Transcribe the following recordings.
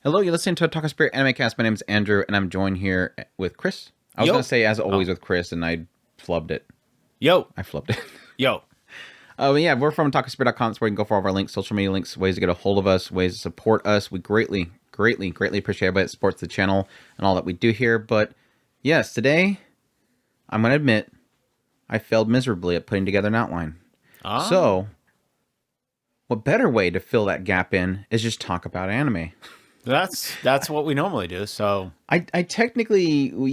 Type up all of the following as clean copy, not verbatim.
Hello, you're listening to Otaku Spirit Animecast. My name is Andrew, and I'm joined here with Chris. I was going to say, as always, with Chris, and I flubbed it. I flubbed it. But yeah, we're from OtakuSpirit.com. That's where you can go for all of our links, social media links, ways to get a hold of us, ways to support us. We greatly appreciate everybody that supports the channel and all that we do here. But yes, today, I'm going to admit, I failed miserably at putting together an outline. So, what better way to fill that gap in is just talk about anime. That's what we normally do. So we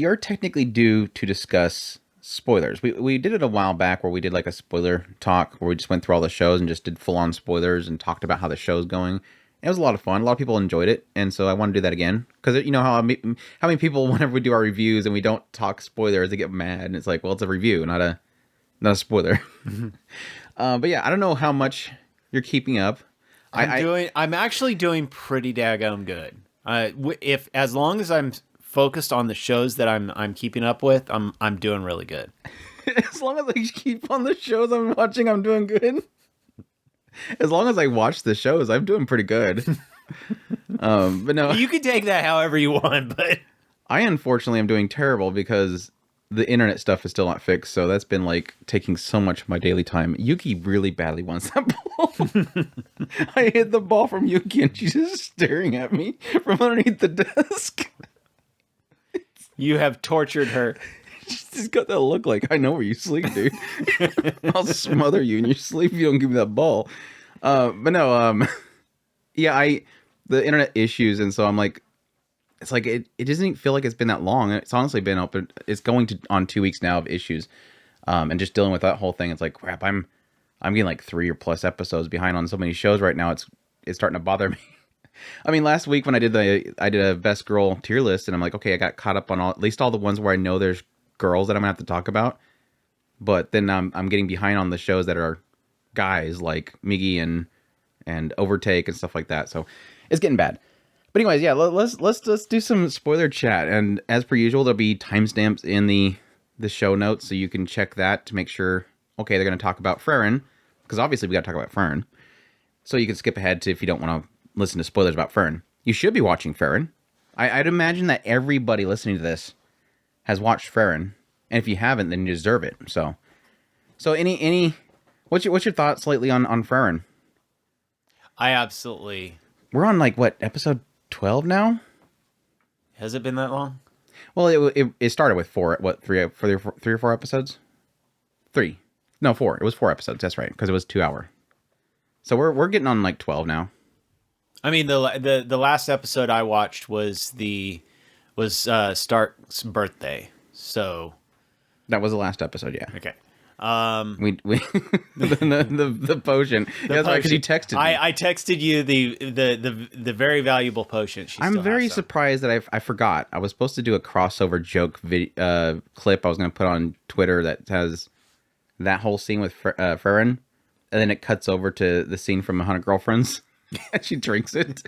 are technically due to discuss spoilers. We did it a while back where we did like a spoiler talk where we just went through all the shows and just did full on spoilers and talked about how the show's going. It was a lot of fun. A lot of people enjoyed it, and so I want to do that again because you know how many people whenever we do our reviews and we don't talk spoilers, they get mad, and it's like, well, it's a review, not a spoiler. But yeah, I don't know how much you're keeping up. I'm actually doing pretty daggone good. If as long as I'm focused on the shows that I'm keeping up with, I'm doing really good. As long as I keep on the shows I'm watching, I'm doing good. As long as I watch the shows, I'm doing pretty good. But no, you can take that however you want. But I unfortunately am doing terrible because the internet stuff is still not fixed. So that's been like taking so much of my daily time. Yuki really badly wants that ball. I hit the ball from Yuki and she's just staring at me from underneath the desk. You have tortured her. She's got that look like, I know where you sleep, dude. I'll smother you in your sleep if you don't give me that ball. But no, yeah, the internet issues, and so I'm like, it's like it doesn't feel like it's been that long. It's honestly been open. It's going on 2 weeks now of issues, and just dealing with that whole thing. It's like, crap, I'm getting like 3 or plus episodes behind on so many shows right now. It's starting to bother me. I mean, last week when I did a best girl tier list, and I'm like, okay, I got caught up on at least all the ones where I know there's girls that I'm gonna have to talk about. But then I'm getting behind on the shows that are guys like Migi and Overtake and stuff like that. So it's getting bad. But anyways, yeah, let's do some spoiler chat, and as per usual, there'll be timestamps in the show notes, so you can check that to make sure. Okay, they're going to talk about Frieren, because obviously we got to talk about Frieren. So you can skip ahead to if you don't want to listen to spoilers about Frieren. You should be watching Frieren. I'd imagine that everybody listening to this has watched Frieren, and if you haven't, then you deserve it. So any what's your thoughts lately on Frieren? We're on like what, episode 12 now? Has it been that long? Well, it started with 4. What, 3 or 4 episodes? 3. No, 4. It was 4 episodes. That's right, because it was 2 hour. So we're getting on like 12 now. I mean, the last episode I watched was Stark's birthday. So that was the last episode. Yeah. Okay. We the potion. That's right, because you texted me. I texted you the very valuable potion. I'm very surprised that I forgot. I was supposed to do a crossover joke clip I was going to put on Twitter that has that whole scene with Frieren, and then it cuts over to the scene from 100 Girlfriends, and she drinks it.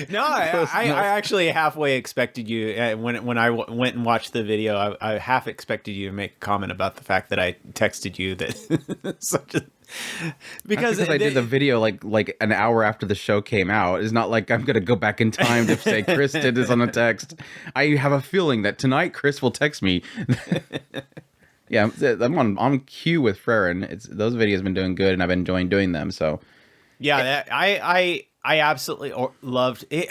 No, I actually halfway expected you when I went and watched the video. I half expected you to make a comment about the fact that I texted you that because I did the video like an hour after the show came out. It's not like I'm gonna go back in time to say Chris did this on a text. I have a feeling that tonight Chris will text me. Yeah, I'm on cue with Frieren. Those videos have been doing good, and I've been enjoying doing them. So yeah, I absolutely loved it.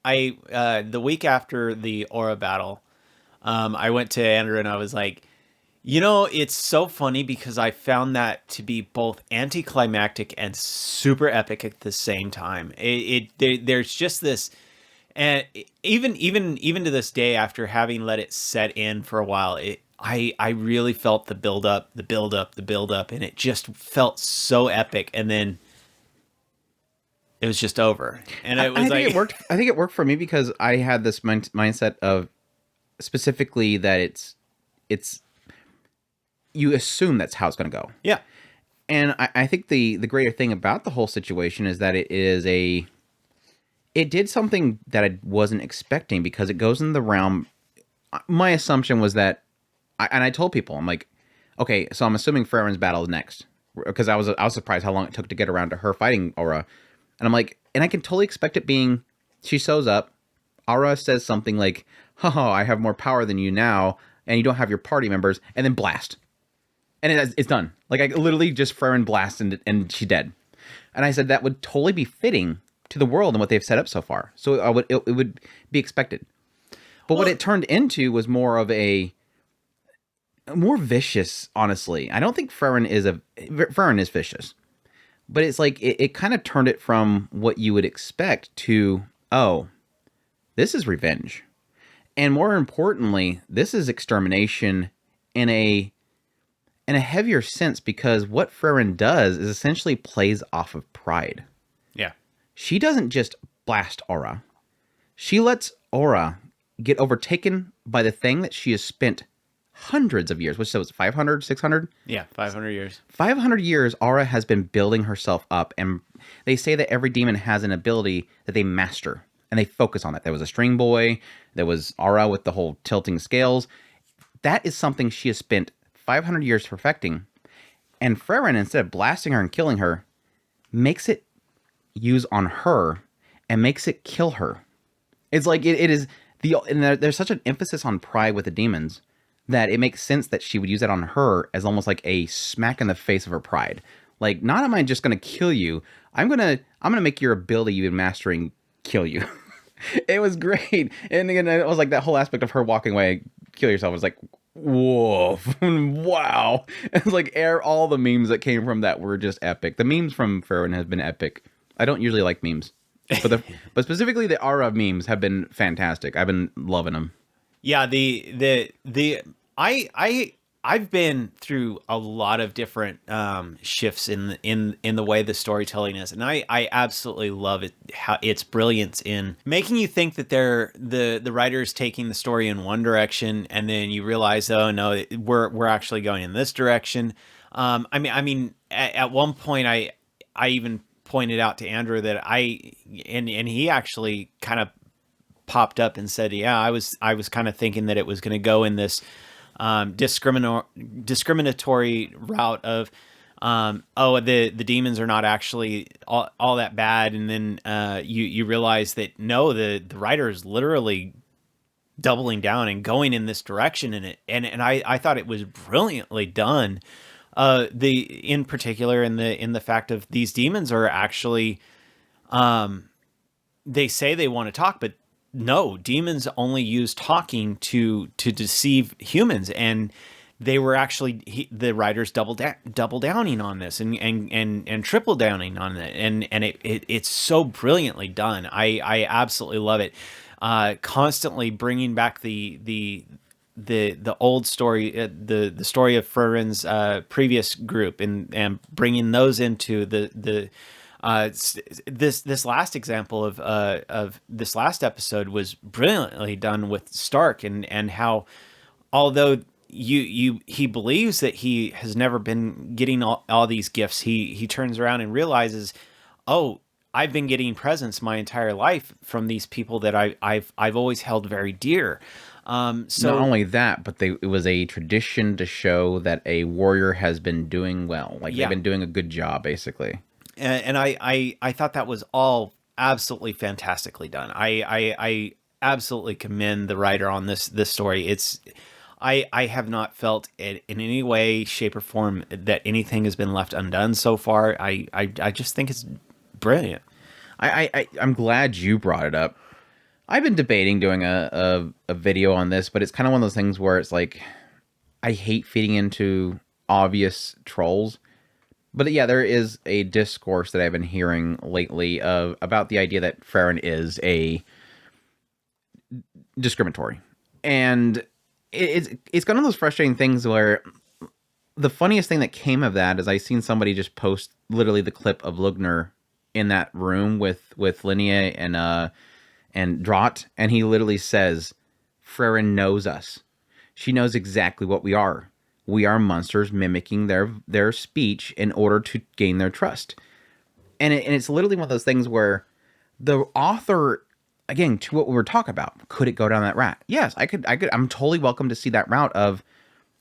The week after the Aura battle, I went to Andrew and I was like, you know, it's so funny because I found that to be both anticlimactic and super epic at the same time. There's just this, and even to this day, after having let it set in for a while, I really felt the build up, and it just felt so epic, and then it was just over, and it was it worked. I think it worked for me because I had this mindset of specifically that it's you assume that's how it's going to go. Yeah, and I think the greater thing about the whole situation is that it did something that I wasn't expecting because it goes in the realm. My assumption was that, and I told people, I'm like, okay, so I'm assuming Frieren's battle is next because I was surprised how long it took to get around to her fighting Aura. And I'm like, And I can totally expect it being, she shows up, Aura says something like, haha, I have more power than you now, and you don't have your party members, and then blast. And it's done. Like, I literally just Frieren blast and she's dead. And I said that would totally be fitting to the world and what they've set up so far. So it would be expected. But what it turned into was more of more vicious, honestly. I don't think Frieren is vicious. But it's like, it kind of turned it from what you would expect to, oh, this is revenge. And more importantly, this is extermination in a heavier sense, because what Frieren does is essentially plays off of pride. Yeah. She doesn't just blast Aura. She lets Aura get overtaken by the thing that she has spent hundreds of years, which was 500, 600? Yeah, 500 years. 500 years, Aura has been building herself up, and they say that every demon has an ability that they master, and they focus on it. There was a string boy, there was Aura with the whole tilting scales. That is something she has spent 500 years perfecting, and Frieren, instead of blasting her and killing her, makes it use on her and makes it kill her. It's like it is and there's such an emphasis on pride with the demons that it makes sense that she would use that on her as almost like a smack in the face of her pride. Like, not am I just gonna kill you, I'm gonna make your ability you've been mastering kill you. It was great. And again, it was like that whole aspect of her walking away, kill yourself, was like, whoa, wow. It's like all the memes that came from that were just epic. The memes from Frieren have been epic. I don't usually like memes, but specifically the Aura memes have been fantastic. I've been loving them. Yeah, I've been through a lot of different shifts in the way the storytelling is, and I absolutely love it, how its brilliance in making you think that the writer is taking the story in one direction, and then you realize, oh no, we're actually going in this direction. I mean, at one point I even pointed out to Andrew that and he actually kind of popped up and said, yeah, I was kind of thinking that it was going to go in this discriminatory route of the demons are not actually all that bad, and then you realize that no, the writer is literally doubling down and going in this direction in it, and I thought it was brilliantly done. In particular in the fact of these demons are actually they say they want to talk, but no, demons only use talking to deceive humans, and they were actually the writers double downing on this and triple downing on it, and it's so brilliantly done. I absolutely love it. Constantly bringing back the old story, the story of Frieren's previous group, and bringing those into this last example of this last episode was brilliantly done with Stark, and how, although he believes that he has never been getting all these gifts, he turns around and realizes, oh, I've been getting presents my entire life from these people that I've always held very dear. So not only that, but it was a tradition to show that a warrior has been doing well. Like, they've been doing a good job, basically. And I thought that was all absolutely fantastically done. I absolutely commend the writer on this story. I have not felt in any way, shape, or form that anything has been left undone so far. I just think it's brilliant. I'm glad you brought it up. I've been debating doing a video on this, but it's kind of one of those things where it's like, I hate feeding into obvious trolls. But yeah, there is a discourse that I've been hearing lately about the idea that Frieren is discriminatory. And it's one of those frustrating things where the funniest thing that came of that is I seen somebody just post literally the clip of Lugner in that room with Linnea and Drott, and he literally says, Frieren knows us. She knows exactly what we are. We are monsters mimicking their speech in order to gain their trust. And it's literally one of those things where the author, again, to what we were talking about, could it go down that route? Yes, I could. I'm totally welcome to see that route of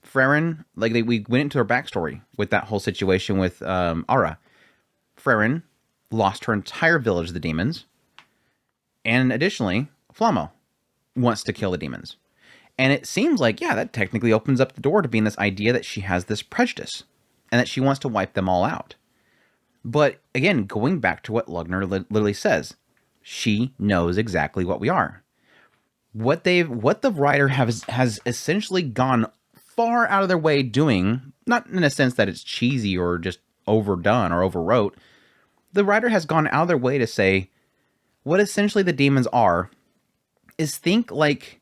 Frieren. We went into her backstory with that whole situation with Aura. Frieren lost her entire village of the demons. And additionally, Flamo wants to kill the demons. And it seems like, yeah, that technically opens up the door to being this idea that she has this prejudice and that she wants to wipe them all out. But again, going back to what Lugner literally says, she knows exactly what we are. What the writer has essentially gone far out of their way doing, not in a sense that it's cheesy or just overdone or overwrote. The writer has gone out of their way to say what essentially the demons are is think like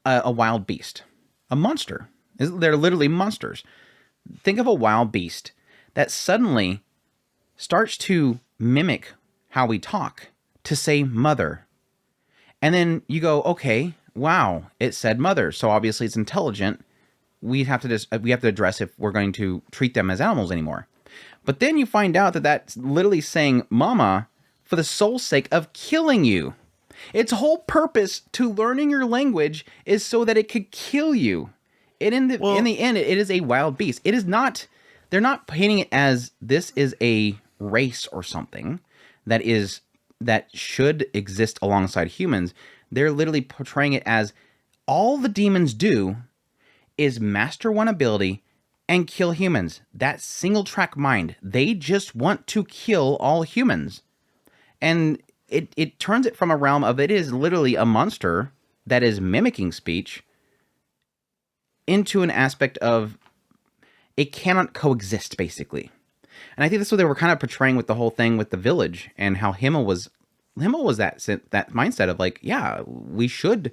a wild beast, a monster. They're literally monsters. Think of a wild beast that suddenly starts to mimic how we talk, to say mother. And then you go, okay, wow, it said mother, so obviously it's intelligent. We have to address if we're going to treat them as animals anymore. But then you find out that that's literally saying mama for the sole sake of killing you. Its whole purpose to learning your language is so that it could kill you. And in the end, it is a wild beast. It is not. They're not painting it as this is a race or something that should exist alongside humans. They're literally portraying it as all the demons do is master one ability and kill humans. That single track mind. They just want to kill all humans. And it turns it from a realm of it is literally a monster that is mimicking speech into an aspect of it cannot coexist, basically. And I think that's what they were kind of portraying with the whole thing with the village and how Himmel was that mindset of like, yeah, we should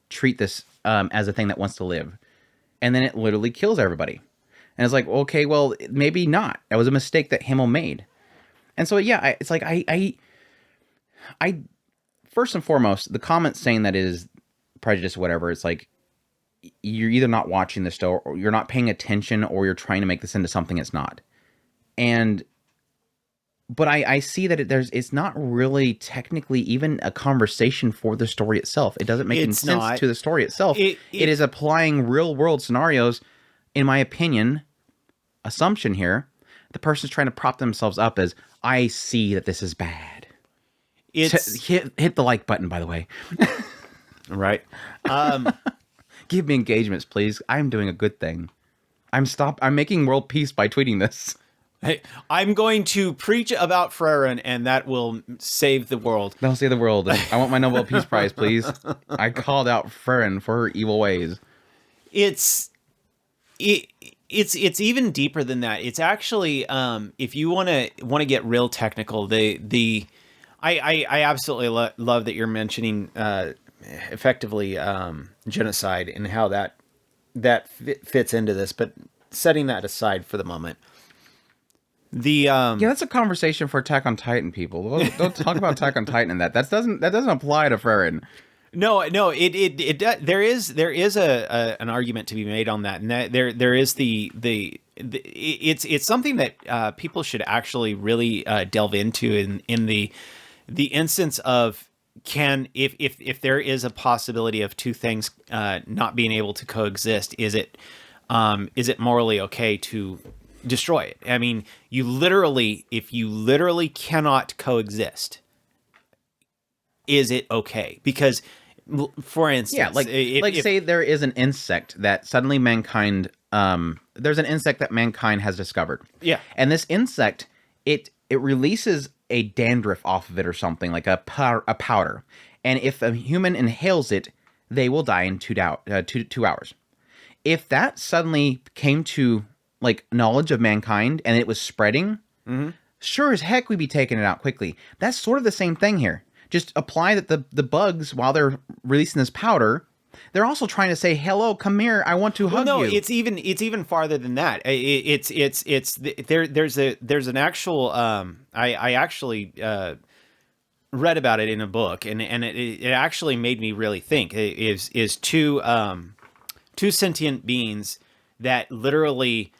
treat this as a thing that wants to live. And then it literally kills everybody. And it's like, okay, well, maybe not. That was a mistake that Himmel made. And so, yeah, it's like, I first and foremost, the comment saying that it is prejudice or whatever, it's like, you're either not watching the show or you're not paying attention or you're trying to make this into something it's not. But I see that it's not really technically even a conversation for the story itself. It doesn't make any sense to the story itself. It is applying real world scenarios, in my opinion, assumption here. The person's trying to prop themselves up as, I see that this is bad. Hit the like button, by the way. Right. Give me engagements, please. I'm doing a good thing. I'm making world peace by tweeting this. Hey, I'm going to preach about Frieren, and that will save the world. That'll save the world. I want my Nobel Peace Prize, please. I called out Frieren for her evil ways. It's even deeper than that. It's actually, if you want to get real technical, I absolutely love that you're mentioning effectively genocide and how that fits into this. But setting that aside for the moment. Yeah, that's a conversation for Attack on Titan people. Don't talk about Attack on Titan in that. That doesn't apply to Frieren. No, there is an argument to be made on that, and that there is it's something that people should actually really delve into in the instance of if there is a possibility of two things not being able to coexist, is it morally okay to destroy it? I mean, if you literally cannot coexist, is it okay? Because, for instance, yeah, say there is an insect that suddenly mankind, there's an insect that mankind has discovered. Yeah. And this insect, it releases a dandruff off of it or something, like a powder. And if a human inhales it, they will die in 2 hours. If that suddenly came to like knowledge of mankind and it was spreading, sure as heck we'd be taking it out quickly. That's sort of the same thing here. Just apply that the bugs, while they're releasing this powder, they're also trying to say, hello, come here, I want to hug you. It's even farther than that. There's an actual I actually read about it in a book, and it actually made me really think. It is two sentient beings that literally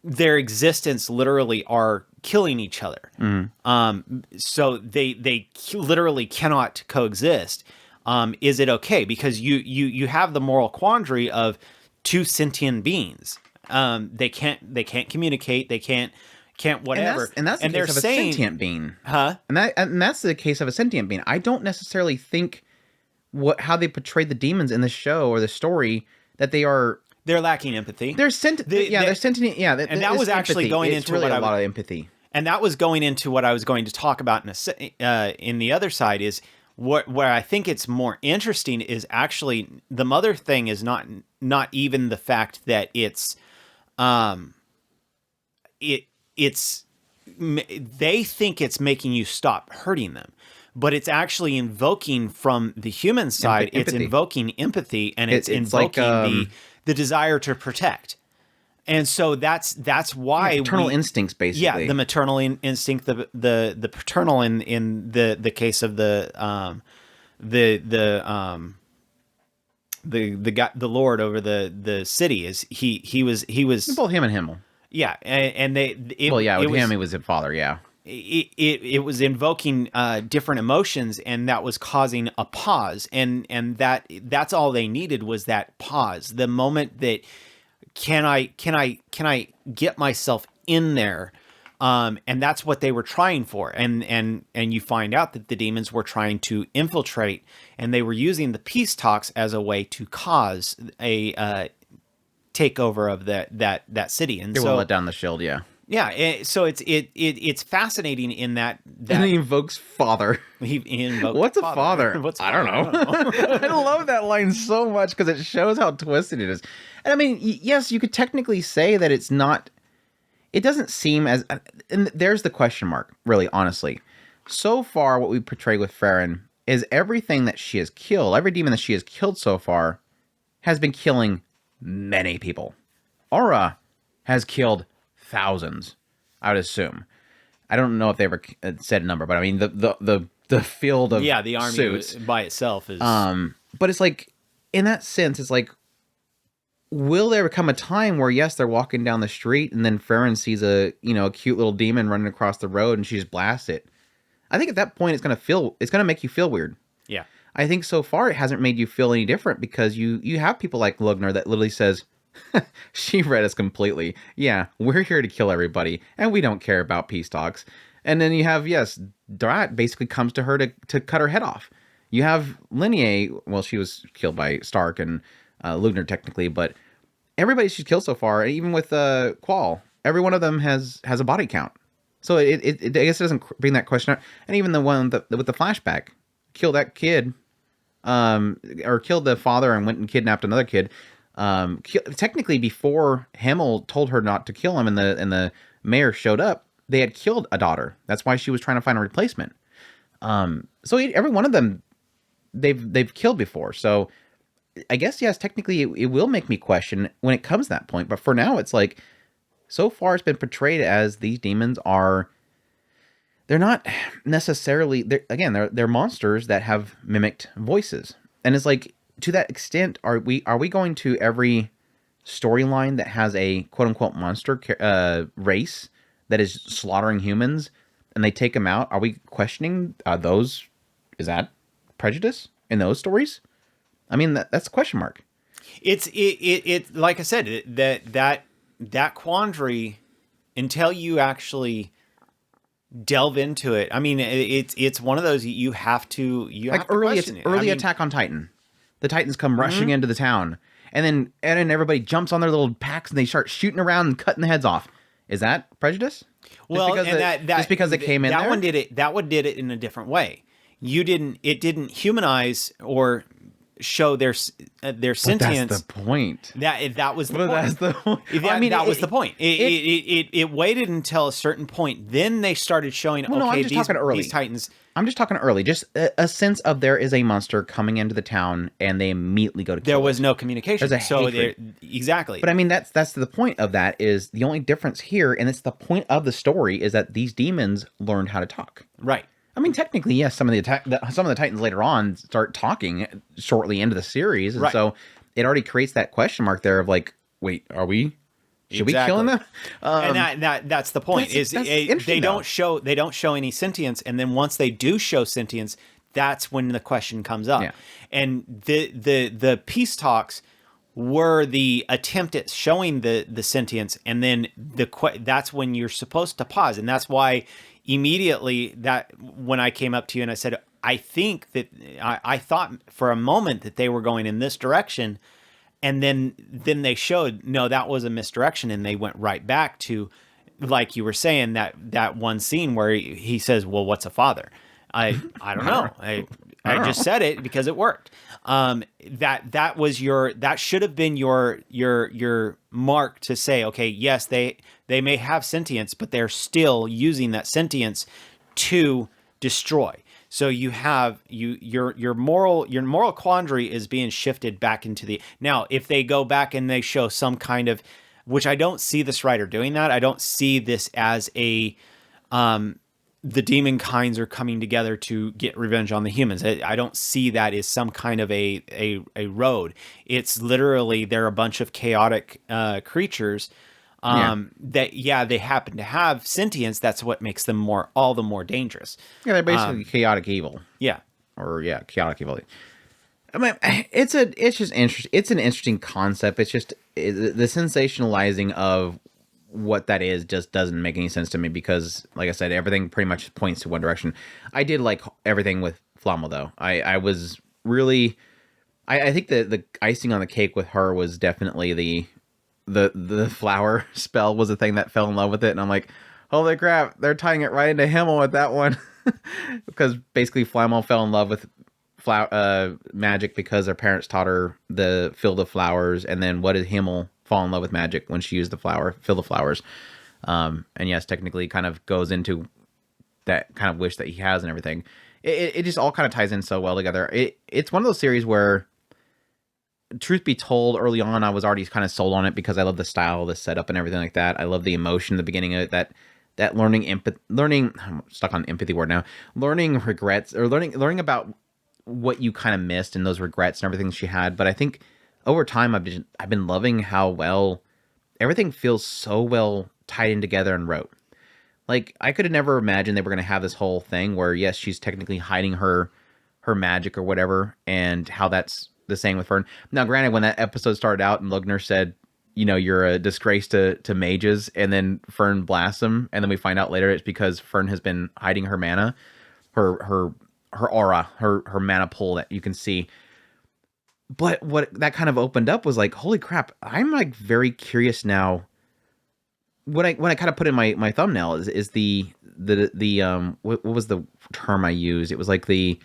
their existence literally are killing each other. So they literally cannot coexist. Is it okay? Because you have the moral quandary of two sentient beings. They can't communicate. They can't whatever. And that's the they're case of a saying, sentient being. huh? And that's the case of a sentient being. I don't necessarily think how they portrayed the demons in the show or the story that They're lacking empathy. They're sentient. They're sentient. Yeah, and that was actually empathy. going It's into really what a lot of empathy. And that was going into what I was going to talk about in the other side is where I think it's more interesting is actually the mother thing is not even the fact that it's they think it's making you stop hurting them, but it's actually invoking from the human side. Empathy. It's invoking empathy, and it's invoking like, the desire to protect. And so that's why maternal instincts, basically. Yeah, the maternal instinct, the paternal in the case of the guy, the lord over the city is he was both him and Himmel. Yeah, and him he was a father. Yeah, it was invoking different emotions, and that was causing a pause, and that's all they needed was that pause, the moment that can I get myself in there. And that's what they were trying for. And you find out that the demons were trying to infiltrate, and they were using the peace talks as a way to cause a takeover of that city. And they will let down the shield. Yeah. Yeah. So it's fascinating in that and he invokes father. He invokes What's a father? I don't know. I love that line so much because it shows how twisted it is. And I mean, yes, you could technically say that it's not. It doesn't seem as, and there's the question mark, really, honestly. So far, what we portray with Frieren is everything that she has killed, every demon that she has killed so far, has been killing many people. Aura has killed thousands, I would assume. I don't know if they ever said a number, but I mean, the field of the army suits by itself is... But it's like, in that sense, it's like, will there come a time where, yes, they're walking down the street and then Frieren sees a cute little demon running across the road and she just blasts it? I think at that point it's going to make you feel weird. Yeah. I think so far it hasn't made you feel any different because you have people like Lugner that literally says, she read us completely. Yeah, we're here to kill everybody and we don't care about peace talks. And then you have, yes, Drat basically comes to her to cut her head off. You have Linnea, well, she was killed by Stark and Lugner technically, but everybody she's killed so far, even with Qual, every one of them has a body count. So it I guess it doesn't bring that question up. And even the one with the flashback, killed that kid, or killed the father and went and kidnapped another kid. Technically, before Himmel told her not to kill him, and the mayor showed up, they had killed a daughter. That's why she was trying to find a replacement. So every one of them, they've killed before. So I guess, yes, technically it will make me question when it comes to that point. But for now, it's like, so far it's been portrayed as these demons they're not necessarily, they're monsters that have mimicked voices. And it's like, to that extent, are we going to every storyline that has a quote unquote monster race that is slaughtering humans and they take them out? Are we questioning those? Is that prejudice in those stories? I mean, that's a question mark. It's like I said, that quandary, until you actually delve into it. I mean, it's one of those you have to early Attack on Titan. The Titans come rushing into the town, and then everybody jumps on their little packs and they start shooting around and cutting the heads off. Is that prejudice? Well, just because it came in there? That one did it in a different way. It didn't humanize or show their sentience. That's the point. That was the point. That's the point. That was the point. It waited until a certain point. Then they started showing, these Titans. I'm just talking early. Just a sense of there is a monster coming into the town, and they immediately go to kill There was no communication. There's a hatred. Exactly. But I mean, that's the point of that is the only difference here, and it's the point of the story, is that these demons learned how to talk. Right. I mean, technically, yes, some of the Titans later on start talking shortly into the series, and so it already creates that question mark there of like, wait, should we kill them? And that's the point. They don't show any sentience, and then once they do show sentience, that's when the question comes up. Yeah. And the peace talks were the attempt at showing the sentience, and then that's when you're supposed to pause, and that's why immediately that when I came up to you and I said I think that I thought for a moment that they were going in this direction, and then they showed no, that was a misdirection, and they went right back to, like you were saying, that one scene where he says, well, what's a father? I don't know. I just said it because it worked. That was that should have been your mark to say, okay, yes, they may have sentience, but they're still using that sentience to destroy. So you have your moral quandary is being shifted back into the, now if they go back and they show some kind of, which I don't see this writer doing that. I don't see this as a the demon kinds are coming together to get revenge on the humans. I don't see that as some kind of a road. It's literally they're a bunch of chaotic creatures that they happen to have sentience. That's what makes them all the more dangerous. Yeah, they're basically chaotic evil. Yeah. Or chaotic evil. I mean, it's just interesting. It's an interesting concept. It's just the sensationalizing of what that is just doesn't make any sense to me because, like I said, everything pretty much points to one direction. I did like everything with Flamo though. I was really, I think the icing on the cake with her was definitely the flower spell was the thing that fell in love with it, and I'm like, holy crap, they're tying it right into Himmel with that one because basically Flamo fell in love with magic because her parents taught her the field of flowers, and then what did Himmel fall in love with magic when she used the field of flowers? And yes, technically kind of goes into that kind of wish that he has and everything. It just all kind of ties in so well together. It's one of those series where, truth be told, early on I was already kind of sold on it because I love the style, the setup, and everything like that. I love the emotion at the beginning of it, that learning, I'm stuck on empathy word now, learning regrets, or learning about what you kind of missed and those regrets and everything she had. But I think over time I've been loving how well everything feels so well tied in together and wrote. Like, I could have never imagined they were going to have this whole thing where, yes, she's technically hiding her magic or whatever, and how that's the same with Fern. Now, granted, when that episode started out and Lugner said, you're a disgrace to mages, and then Fern blasts him, and then we find out later it's because Fern has been hiding her mana, her aura, her mana pool that you can see. But what that kind of opened up was like, holy crap, I'm like very curious now. What I kind of put in my thumbnail is the what was the term I used? It was like the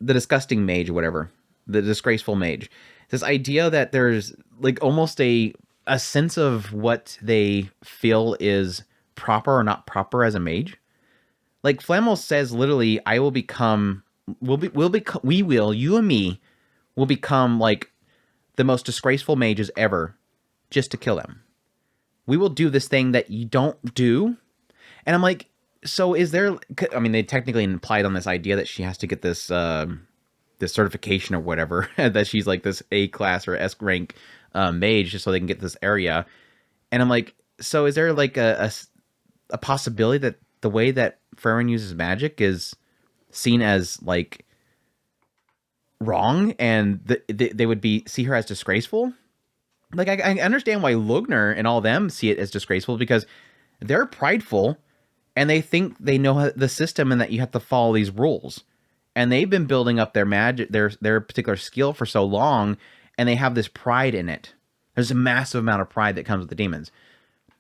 disgusting mage or whatever, the disgraceful mage. This idea that there's like almost a sense of what they feel is proper or not proper as a mage. Like Flamo says, literally, I will become, you and me will become like the most disgraceful mages ever just to kill them. We will do this thing that you don't do. And I'm like, so is there, I mean, they technically implied on this idea that she has to get this, this certification or whatever, that she's like this A class or S rank mage just so they can get this area. And I'm like, so is there like a possibility that the way that Frieren uses magic is seen as like wrong, and they would see her as disgraceful? Like, I understand why Lugner and all them see it as disgraceful, because they're prideful and they think they know the system and that you have to follow these rules. And they've been building up their magic, their particular skill for so long, and they have this pride in it. There's a massive amount of pride that comes with the demons.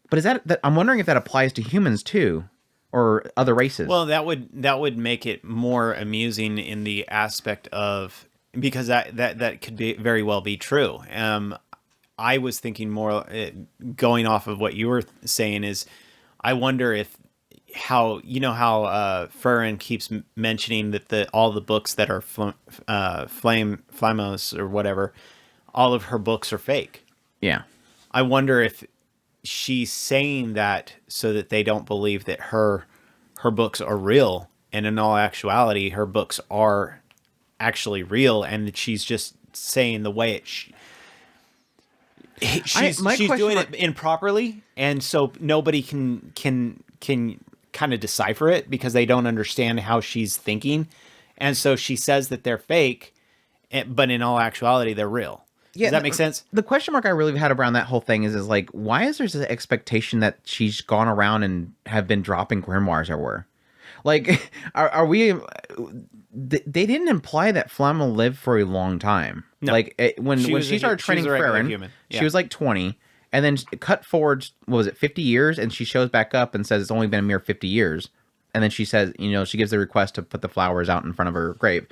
But is that I'm wondering if that applies to humans too, or other races. Well, that would make it more amusing in the aspect of, because that could be very well be true. I was thinking more, going off of what you were saying, is I wonder if how Frieren keeps mentioning that all the books that are Flamos or whatever, all of her books are fake. Yeah. I wonder if she's saying that so that they don't believe that her books are real, and in all actuality her books are actually real, and that she's just saying the way she's doing it improperly, and so nobody can kind of decipher it because they don't understand how she's thinking, and so she says that they're fake, but in all actuality they're real. Does that make sense? The question mark I really had around that whole thing is like, why is there this expectation that she's gone around and have been dropping grimoires everywhere? Like, are we? They didn't imply that Flammel lived for a long time. No. Like when she started training Frieren, she was like 20, and then cut forward. What was it, 50 years? And she shows back up and says it's only been a mere 50 years. And then she says, she gives the request to put the flowers out in front of her grave.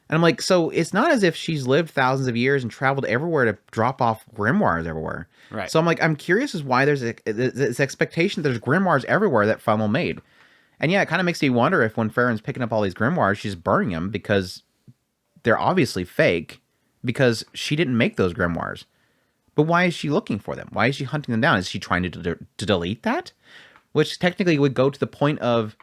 And I'm like, so it's not as if she's lived thousands of years and traveled everywhere to drop off grimoires everywhere. Right. So I'm curious as why there's this expectation that there's grimoires everywhere that Flammel made. And yeah, it kind of makes me wonder if when Frieren's picking up all these grimoires, she's burning them because they're obviously fake, because she didn't make those grimoires. But why is she looking for them? Why is she hunting them down? Is she trying to delete that? Which technically would go to the point of,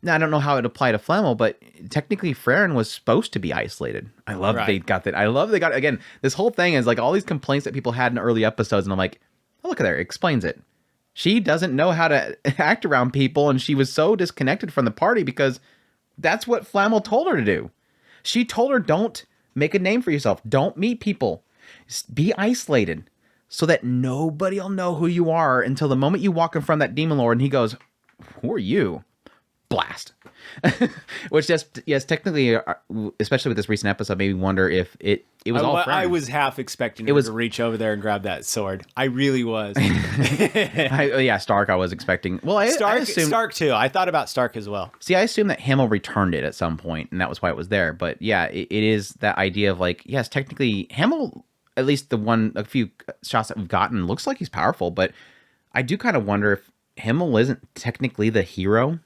now I don't know how it would apply to Flammel, but technically Frieren was supposed to be isolated. I love they got that. I love they got, again, this whole thing is like all these complaints that people had in early episodes, and I'm like, oh, look at there, it explains it. She doesn't know how to act around people, and she was so disconnected from the party because that's what Flammel told her to do. She told her, don't make a name for yourself. Don't meet people. Be isolated so that nobody will know who you are until the moment you walk in front of that demon lord and he goes, who are you? Blast. Which just, yes, technically, especially with this recent episode, made me wonder if it was all Frieren. I was half expecting her to reach over there and grab that sword. I really was. Yeah, Stark I was expecting. Well, I assumed, Stark too. I thought about Stark as well. See, I assumed that Hamill returned it at some point, and that was why it was there. But yeah, it is that idea of like, yes, technically, Hamill, at least a few shots that we've gotten, looks like he's powerful, but I do kind of wonder if Hamill isn't technically the hero.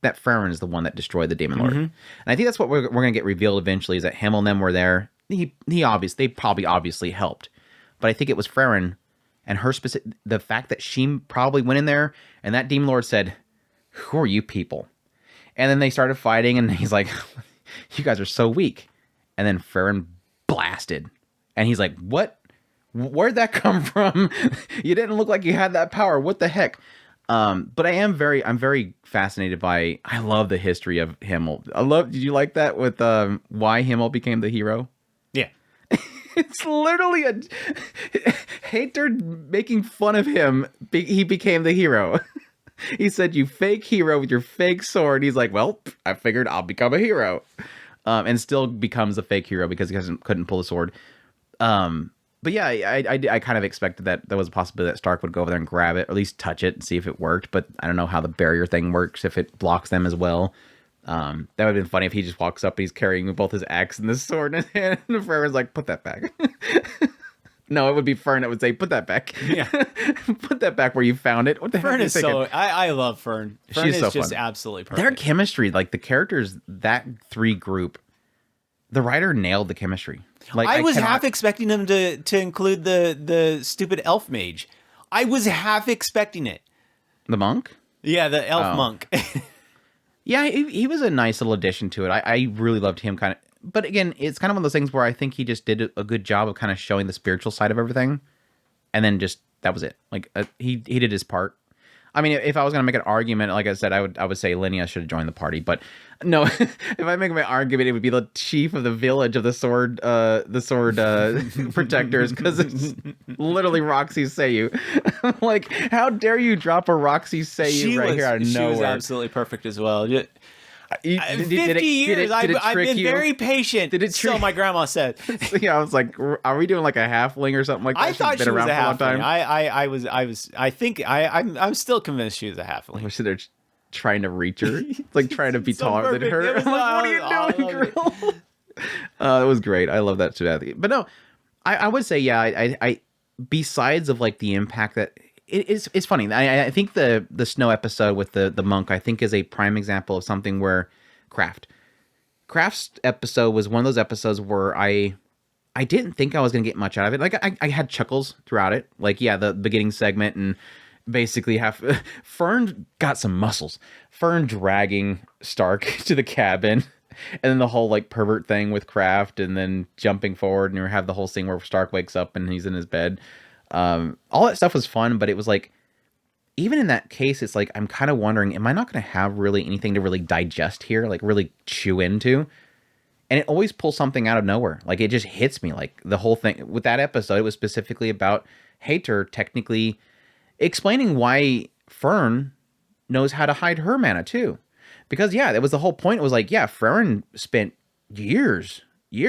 That Frieren is the one that destroyed the Demon Lord. And I think that's what we're going to get revealed eventually, is that Hamill and them were there. They probably obviously helped. But I think it was Frieren and her the fact that she probably went in there and that Demon Lord said, who are you people? And then they started fighting and he's like, you guys are so weak. And then Frieren blasted. And he's like, what? Where'd that come from? You didn't look like you had that power. What the heck? But I'm very fascinated by, I love the history of Himmel. Did you like that with, why Himmel became the hero? Yeah. It's literally a hater making fun of him. He became the hero. He said, you fake hero with your fake sword. He's like, well, I figured I'll become a hero. And still becomes a fake hero because he couldn't pull a sword. But yeah, I kind of expected that there was a possibility that Stark would go over there and grab it, or at least touch it and see if it worked. But I don't know how the barrier thing works, if it blocks them as well. That would have been funny if he just walks up and he's carrying both his axe and the sword in his hand, and Frieren's like, put that back. No, it would be Fern that would say, put that back. Yeah. Put that back where you found it. What the Fern heck is so... I love Fern. Fern is so just fun. Absolutely perfect. Their chemistry, like the characters, that three group, the writer nailed the chemistry. Like I was half expecting them to include the stupid elf mage. I was half expecting it. The monk? Yeah, the elf monk. Yeah, he was a nice little addition to it. I really loved him kind of. But again, it's kind of one of those things where I think he just did a good job of kind of showing the spiritual side of everything. And then just, that was it. Like, he did his part. I mean, if I was going to make an argument, like I said, I would say Linnea should have joined the party. But no, if I make my argument, it would be the chief of the village of the sword protectors, because it's literally Roxy Seiyu. Like, how dare you drop a Roxy Seiyu here out of nowhere? She was absolutely perfect as well. 50 years. I've been very patient. So my grandma said. Yeah, I was like, are we doing like a halfling or something like that? I thought she was a halfling. I'm still convinced she was a halfling. I wish they're trying to reach her, like trying to be taller than her. I'm like, what are you doing, girl? It was great. I love that shit. But no, I would say, yeah, I besides of like the impact that. It's funny. I think the snow episode with the monk, I think, is a prime example of something where Craft's episode was one of those episodes where I didn't think I was going to get much out of it. Like I had chuckles throughout it. Like, yeah, the beginning segment and basically Fern got some muscles. Fern dragging Stark to the cabin. And then the whole like pervert thing with Craft, and then jumping forward and you have the whole scene where Stark wakes up and he's in his bed. All that stuff was fun, but it was like, even in that case, it's like, I'm kind of wondering, am I not going to have really anything to really digest here, like really chew into? And it always pulls something out of nowhere. Like, it just hits me. Like, the whole thing with that episode, it was specifically about Hater technically explaining why Fern knows how to hide her mana too. Because, yeah, that was the whole point. It was like, yeah, Frieren spent years,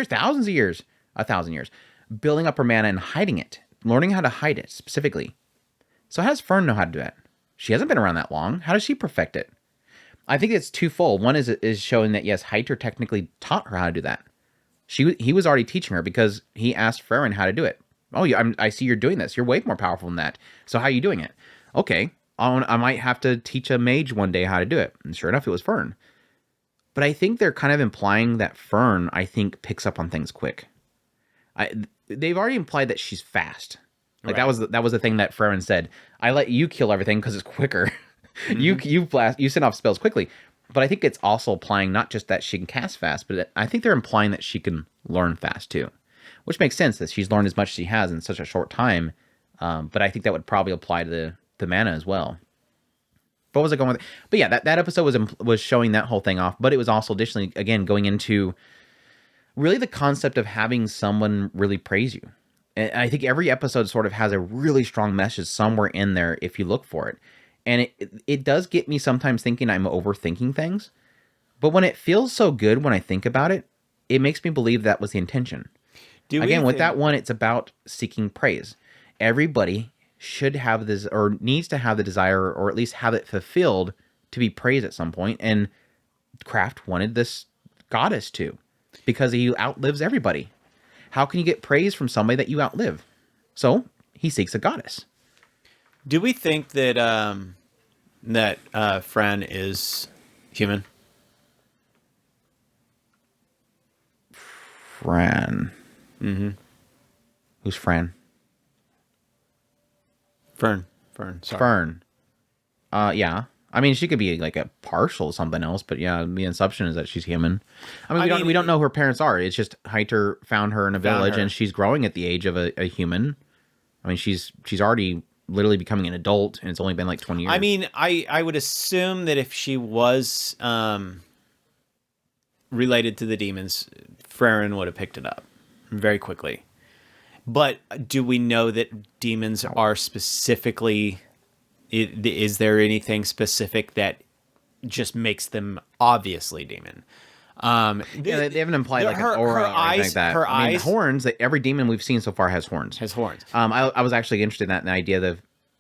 thousands of years, 1,000 years, building up her mana and hiding it, learning how to hide it specifically. So how does Fern know how to do that? She hasn't been around that long. How does she perfect it? I think it's twofold. One is showing that, yes, Hater technically taught her how to do that. He was already teaching her because he asked Frieren how to do it. Oh, yeah, I see you're doing this. You're way more powerful than that. So how are you doing it? Okay, I might have to teach a mage one day how to do it. And sure enough, it was Fern. But I think they're kind of implying that Fern, I think, picks up on things quick. They've already implied that she's fast. Like, right. that was the thing that Frieren said. I let you kill everything because it's quicker. Mm-hmm. You send off spells quickly. But I think it's also applying not just that she can cast fast, but I think they're implying that she can learn fast too. Which makes sense that she's learned as much as she has in such a short time. But I think that would probably apply to the mana as well. What was I going with? But yeah, that episode was showing that whole thing off. But it was also additionally, again, going into really the concept of having someone really praise you. And I think every episode sort of has a really strong message somewhere in there if you look for it. And it does get me sometimes thinking I'm overthinking things. But when it feels so good when I think about it, it makes me believe that was the intention. With that one, it's about seeking praise. Everybody should have this, or needs to have the desire, or at least have it fulfilled to be praised at some point. And Kraft wanted this goddess to, because he outlives everybody. How can you get praise from somebody that you outlive? So he seeks a goddess. Do we think that Fran is human? Fran. Mm-hmm. Who's Fran? Fern. Sorry. Fern. Yeah. I mean, she could be like a partial something else, but yeah, the assumption is that she's human. I mean, we don't know who her parents are. It's just Hater found her in a village, and she's growing at the age of a human. I mean, she's already literally becoming an adult, and it's only been like 20 years. I mean, I would assume that if she was related to the demons, Frieren would have picked it up very quickly. But do we know that demons are specifically... Is there anything specific that just makes them obviously demon? Yeah, they haven't implied like an aura or anything like that. Her eyes, horns. Every demon we've seen so far has horns. I was actually interested in that, in the idea that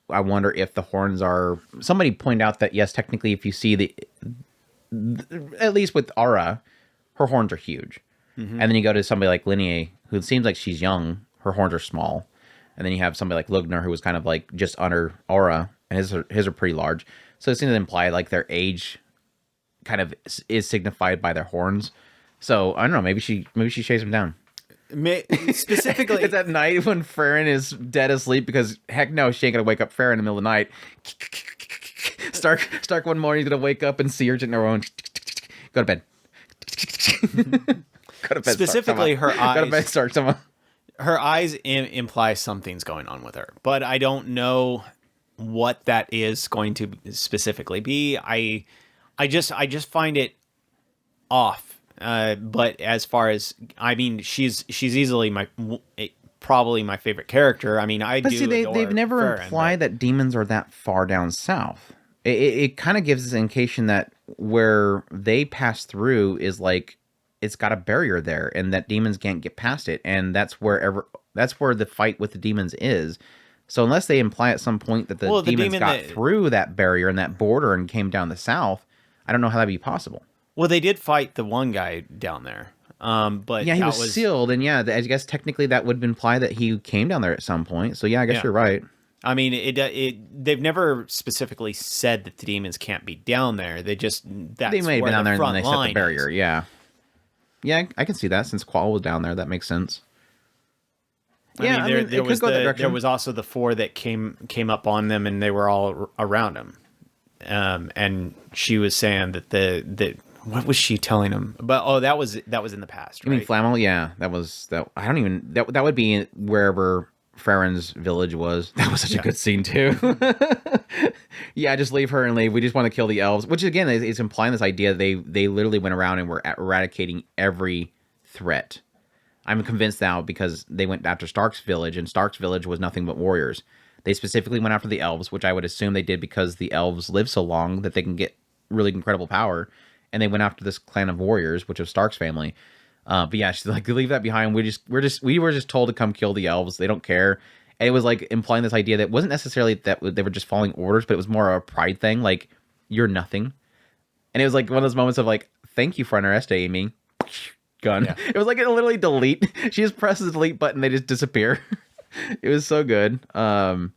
I wonder if the horns are... Somebody pointed out that, yes, technically, if you see at least with Aura, her horns are huge. Mm-hmm. And then you go to somebody like Linnea, who seems like she's young. Her horns are small. And then you have somebody like Lugner, who was kind of like just under Aura, and his are pretty large. So it seems to imply like their age kind of is signified by their horns. So I don't know. Maybe she shaves them down. Specifically, it's at night when Frieren is dead asleep, because heck no, she ain't gonna wake up Frieren in the middle of the night. Stark one morning is gonna wake up and see her in her own. Go to bed. Go to bed. Specifically, her eyes. Go to bed. Stark. Someone. Her eyes imply something's going on with her, but I don't know what that is going to specifically be. I just find it off. But as far as, I mean, she's easily probably my favorite character. I mean, they've never implied that demons are that far down south. It kind of gives this indication that where they pass through is like, it's got a barrier there, and that demons can't get past it, and that's where the fight with the demons is. So unless they imply at some point that the demons got through that barrier and that border and came down the south, I don't know how that'd be possible. Well, they did fight the one guy down there, but yeah, he was sealed, and yeah, I guess technically that would imply that he came down there at some point. So yeah, I guess you're right. I mean, they've never specifically said that the demons can't be down there. They may have been down there when they set the barrier. Yeah, I can see that, since Qual was down there. That makes sense. I mean, there was also the 4 that came up on them, and they were all around him. And she was saying that what was she telling him? But that was in the past, right? You mean Flammel? Yeah, that would be wherever Frieren's village was. That was such a good scene too. Yeah, just leave her and leave. We just want to kill the elves, which again is implying this idea they literally went around and were eradicating every threat. I'm convinced now because they went after Stark's village, and Stark's village was nothing but warriors. They specifically went after the elves, which I would assume they did because the elves live so long that they can get really incredible power. And they went after this clan of warriors, which was Stark's family. But yeah, she's like, leave that behind. We were just told to come kill the elves. They don't care. And it was like implying this idea that wasn't necessarily that they were just following orders, but it was more a pride thing. Like, you're nothing. And it was like one of those moments of like, thank you for underestimating me. Gun. Yeah. It was like it literally delete. She just presses the delete button. They just disappear. It was so good. Now,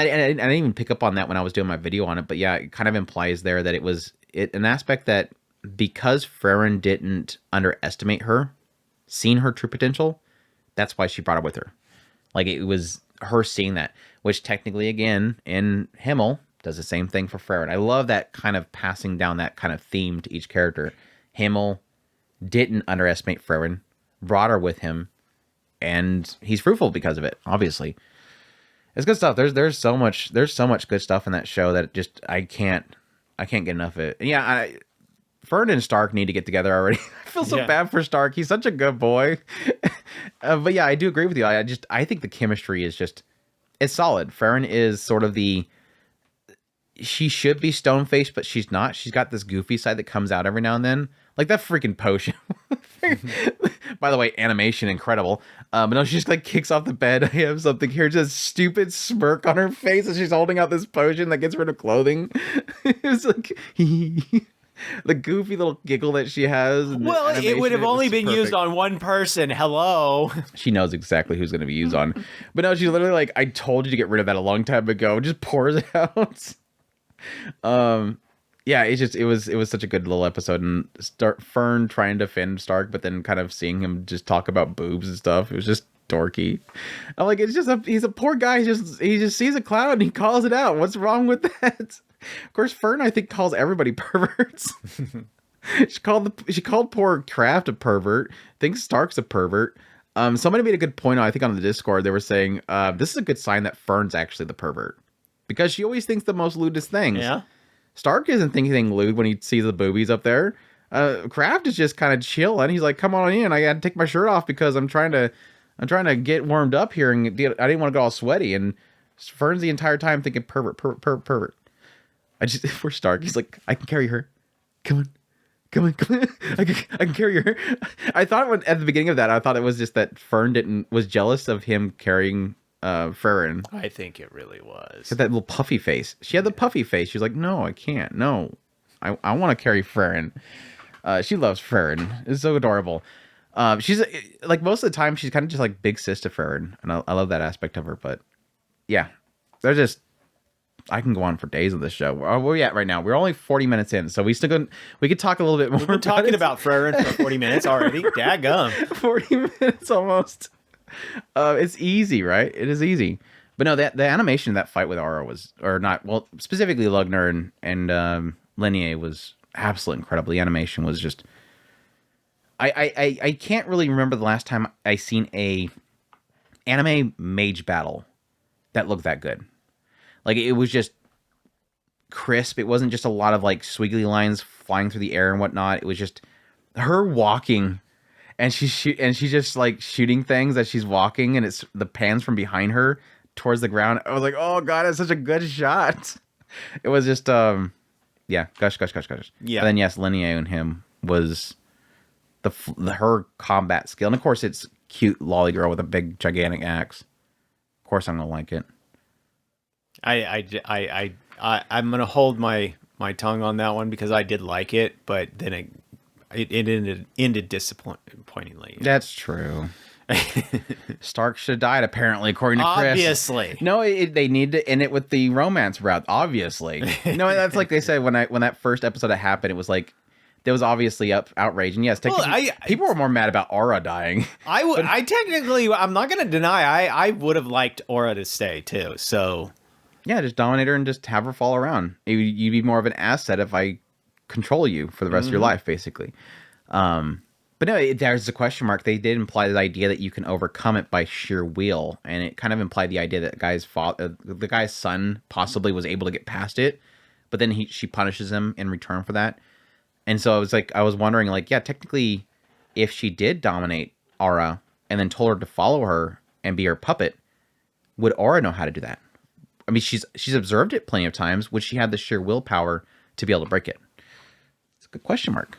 I didn't even pick up on that when I was doing my video on it, but yeah, it kind of implies there that it was an aspect that because Frieren didn't underestimate her, seeing her true potential, that's why she brought her with her. Like, it was her seeing that, which technically, again, in Himmel, does the same thing for Frieren. I love that kind of passing down that kind of theme to each character. Himmel didn't underestimate Frieren, brought her with him, and he's fruitful because of it, obviously. It's good stuff. There's so much good stuff in that show that just I can't get enough of it. And yeah, Frieren and Stark need to get together already. I feel so bad for Stark. He's such a good boy. But yeah, I do agree with you. I think the chemistry is it's solid. Frieren is sort of she should be stone-faced, but she's not. She's got this goofy side that comes out every now and then. Like that freaking potion. By the way, animation incredible. But no, she just like kicks off the bed. I have something here, just stupid smirk on her face as she's holding out this potion that gets rid of clothing. It's like the goofy little giggle that she has. Well, it would have only been used on one person. Hello. She knows exactly who's going to be used on. But no, she's literally like, I told you to get rid of that a long time ago. Just pours it out. Yeah, it was such a good little episode, and Fern trying to defend Stark, but then kind of seeing him just talk about boobs and stuff. It was just dorky. I'm like, he's a poor guy. He just sees a cloud and he calls it out. What's wrong with that? Of course, Fern, I think, calls everybody perverts. She called poor Kraft a pervert. Thinks Stark's a pervert. Somebody made a good point, I think, on the Discord. They were saying, this is a good sign that Fern's actually the pervert. Because she always thinks the most lewdest things. Yeah. Stark isn't thinking anything lewd when he sees the boobies up there. Kraft is just kind of chill, and he's like, "Come on in. I got to take my shirt off because I'm trying to get warmed up here, and I didn't want to go all sweaty." And Fern's the entire time thinking, "Pervert." For Stark, he's like, "I can carry her. Come on. I can carry her." I thought at the beginning of that, I thought it was just that Fern was jealous of him carrying Frieren. I think it really was. She had that little puffy face. She had the puffy face. She was like, "No, I can't. No, I want to carry Frieren." She loves Frieren. It's so adorable. She's like, most of the time, she's kind of just like big sis to Frieren, and I love that aspect of her. But yeah, they're just. I can go on for days of this show. Where are we at right now? We're only 40 minutes in, so we could talk a little bit more. We've been talking about Frieren for 40 minutes already. Daggum. 40 minutes almost. It's easy, right? It is easy. But no, the animation of that fight with Aura specifically Lugner and Linnea was absolutely incredible. The animation was just... I can't really remember the last time I seen a anime mage battle that looked that good. Like, it was just crisp. It wasn't just a lot of like squiggly lines flying through the air and whatnot. It was just her walking, and she's just like shooting things as she's walking, and it's the pans from behind her towards the ground. I was like, oh god, it's such a good shot. It was just yeah, gush. Yeah. And then yes, Linnea and him was her combat skill, and of course it's cute lolly girl with a big gigantic axe. Of course I'm gonna like it. I'm gonna hold my tongue on that one because I did like it, but then it ended disappointingly. That's true. Stark should have died, apparently, according to Chris. Obviously. No, they need to end it with the romance route, obviously. No, that's like they said when that first episode had happened, it was like there was obviously outrage. And yes, people were more mad about Aura dying. I'm not gonna deny I would have liked Aura to stay too, so yeah, just dominate her and just have her fall around. You'd be more of an asset if I control you for the rest of your life, basically. But no, there's a question mark. They did imply the idea that you can overcome it by sheer will, and it kind of implied the idea that the guy's son possibly was able to get past it, but then she punishes him in return for that. And so I was wondering, like, yeah, technically, if she did dominate Aura and then told her to follow her and be her puppet, would Aura know how to do that? I mean, she's observed it plenty of times. Would she have the sheer willpower to be able to break it? It's a good question mark.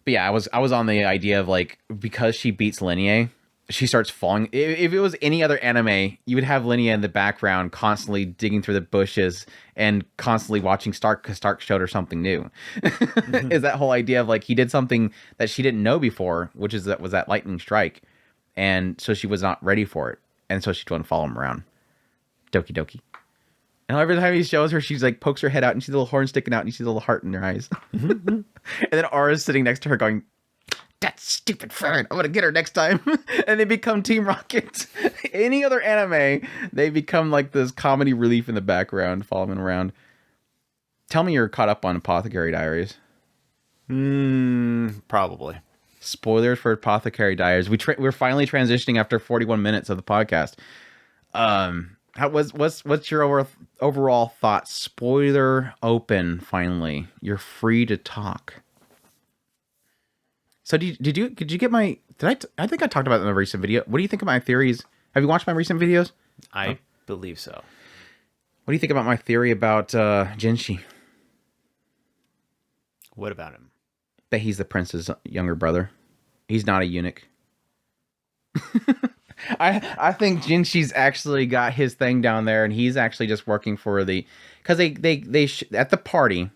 But yeah, I was on the idea of like, because she beats Linnea, she starts falling. If it was any other anime, you would have Linnea in the background constantly digging through the bushes and constantly watching Stark because Stark showed her something new. Is that whole idea of like he did something that she didn't know before, which is that was that lightning strike, and so she was not ready for it, and so she wouldn't follow him around. Doki doki. And every time he shows her, she's like pokes her head out and she's a little horn sticking out and you see a little heart in her eyes. And then Aura's sitting next to her going, "That stupid Frieren, I'm gonna get her next time." And they become Team Rocket. Any other anime, they become like this comedy relief in the background, following around. Tell me you're caught up on Apothecary Diaries. Probably. Spoilers for Apothecary Diaries. We're finally transitioning after 41 minutes of the podcast. What's your overall thoughts? Spoiler open. Finally, you're free to talk. So did you get my? I think I talked about it in a recent video. What do you think of my theories? Have you watched my recent videos? I believe so. What do you think about my theory about Jinshi? What about him? That he's the prince's younger brother. He's not a eunuch. I think Jinshi's actually got his thing down there, and he's actually just working for the. Because they at the party,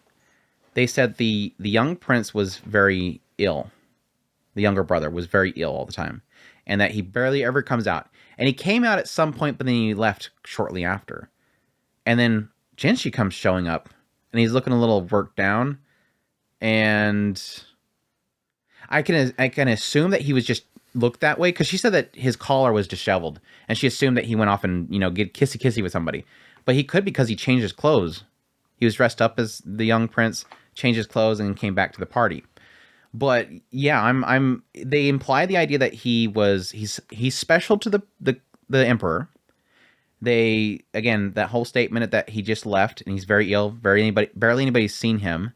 they said the young prince was very ill. The younger brother was very ill all the time, and that he barely ever comes out. And he came out at some point, but then he left shortly after. And then Jinshi comes showing up, and he's looking a little worked down. And I can assume that he was just looked that way because she said that his collar was disheveled, and she assumed that he went off and get kissy with somebody. But he could because he changed his clothes. He was dressed up as the young prince, changed his clothes, and came back to the party. But yeah, they imply the idea that he's special to the emperor. They, again, that whole statement that he just left and he's very ill, barely anybody's seen him.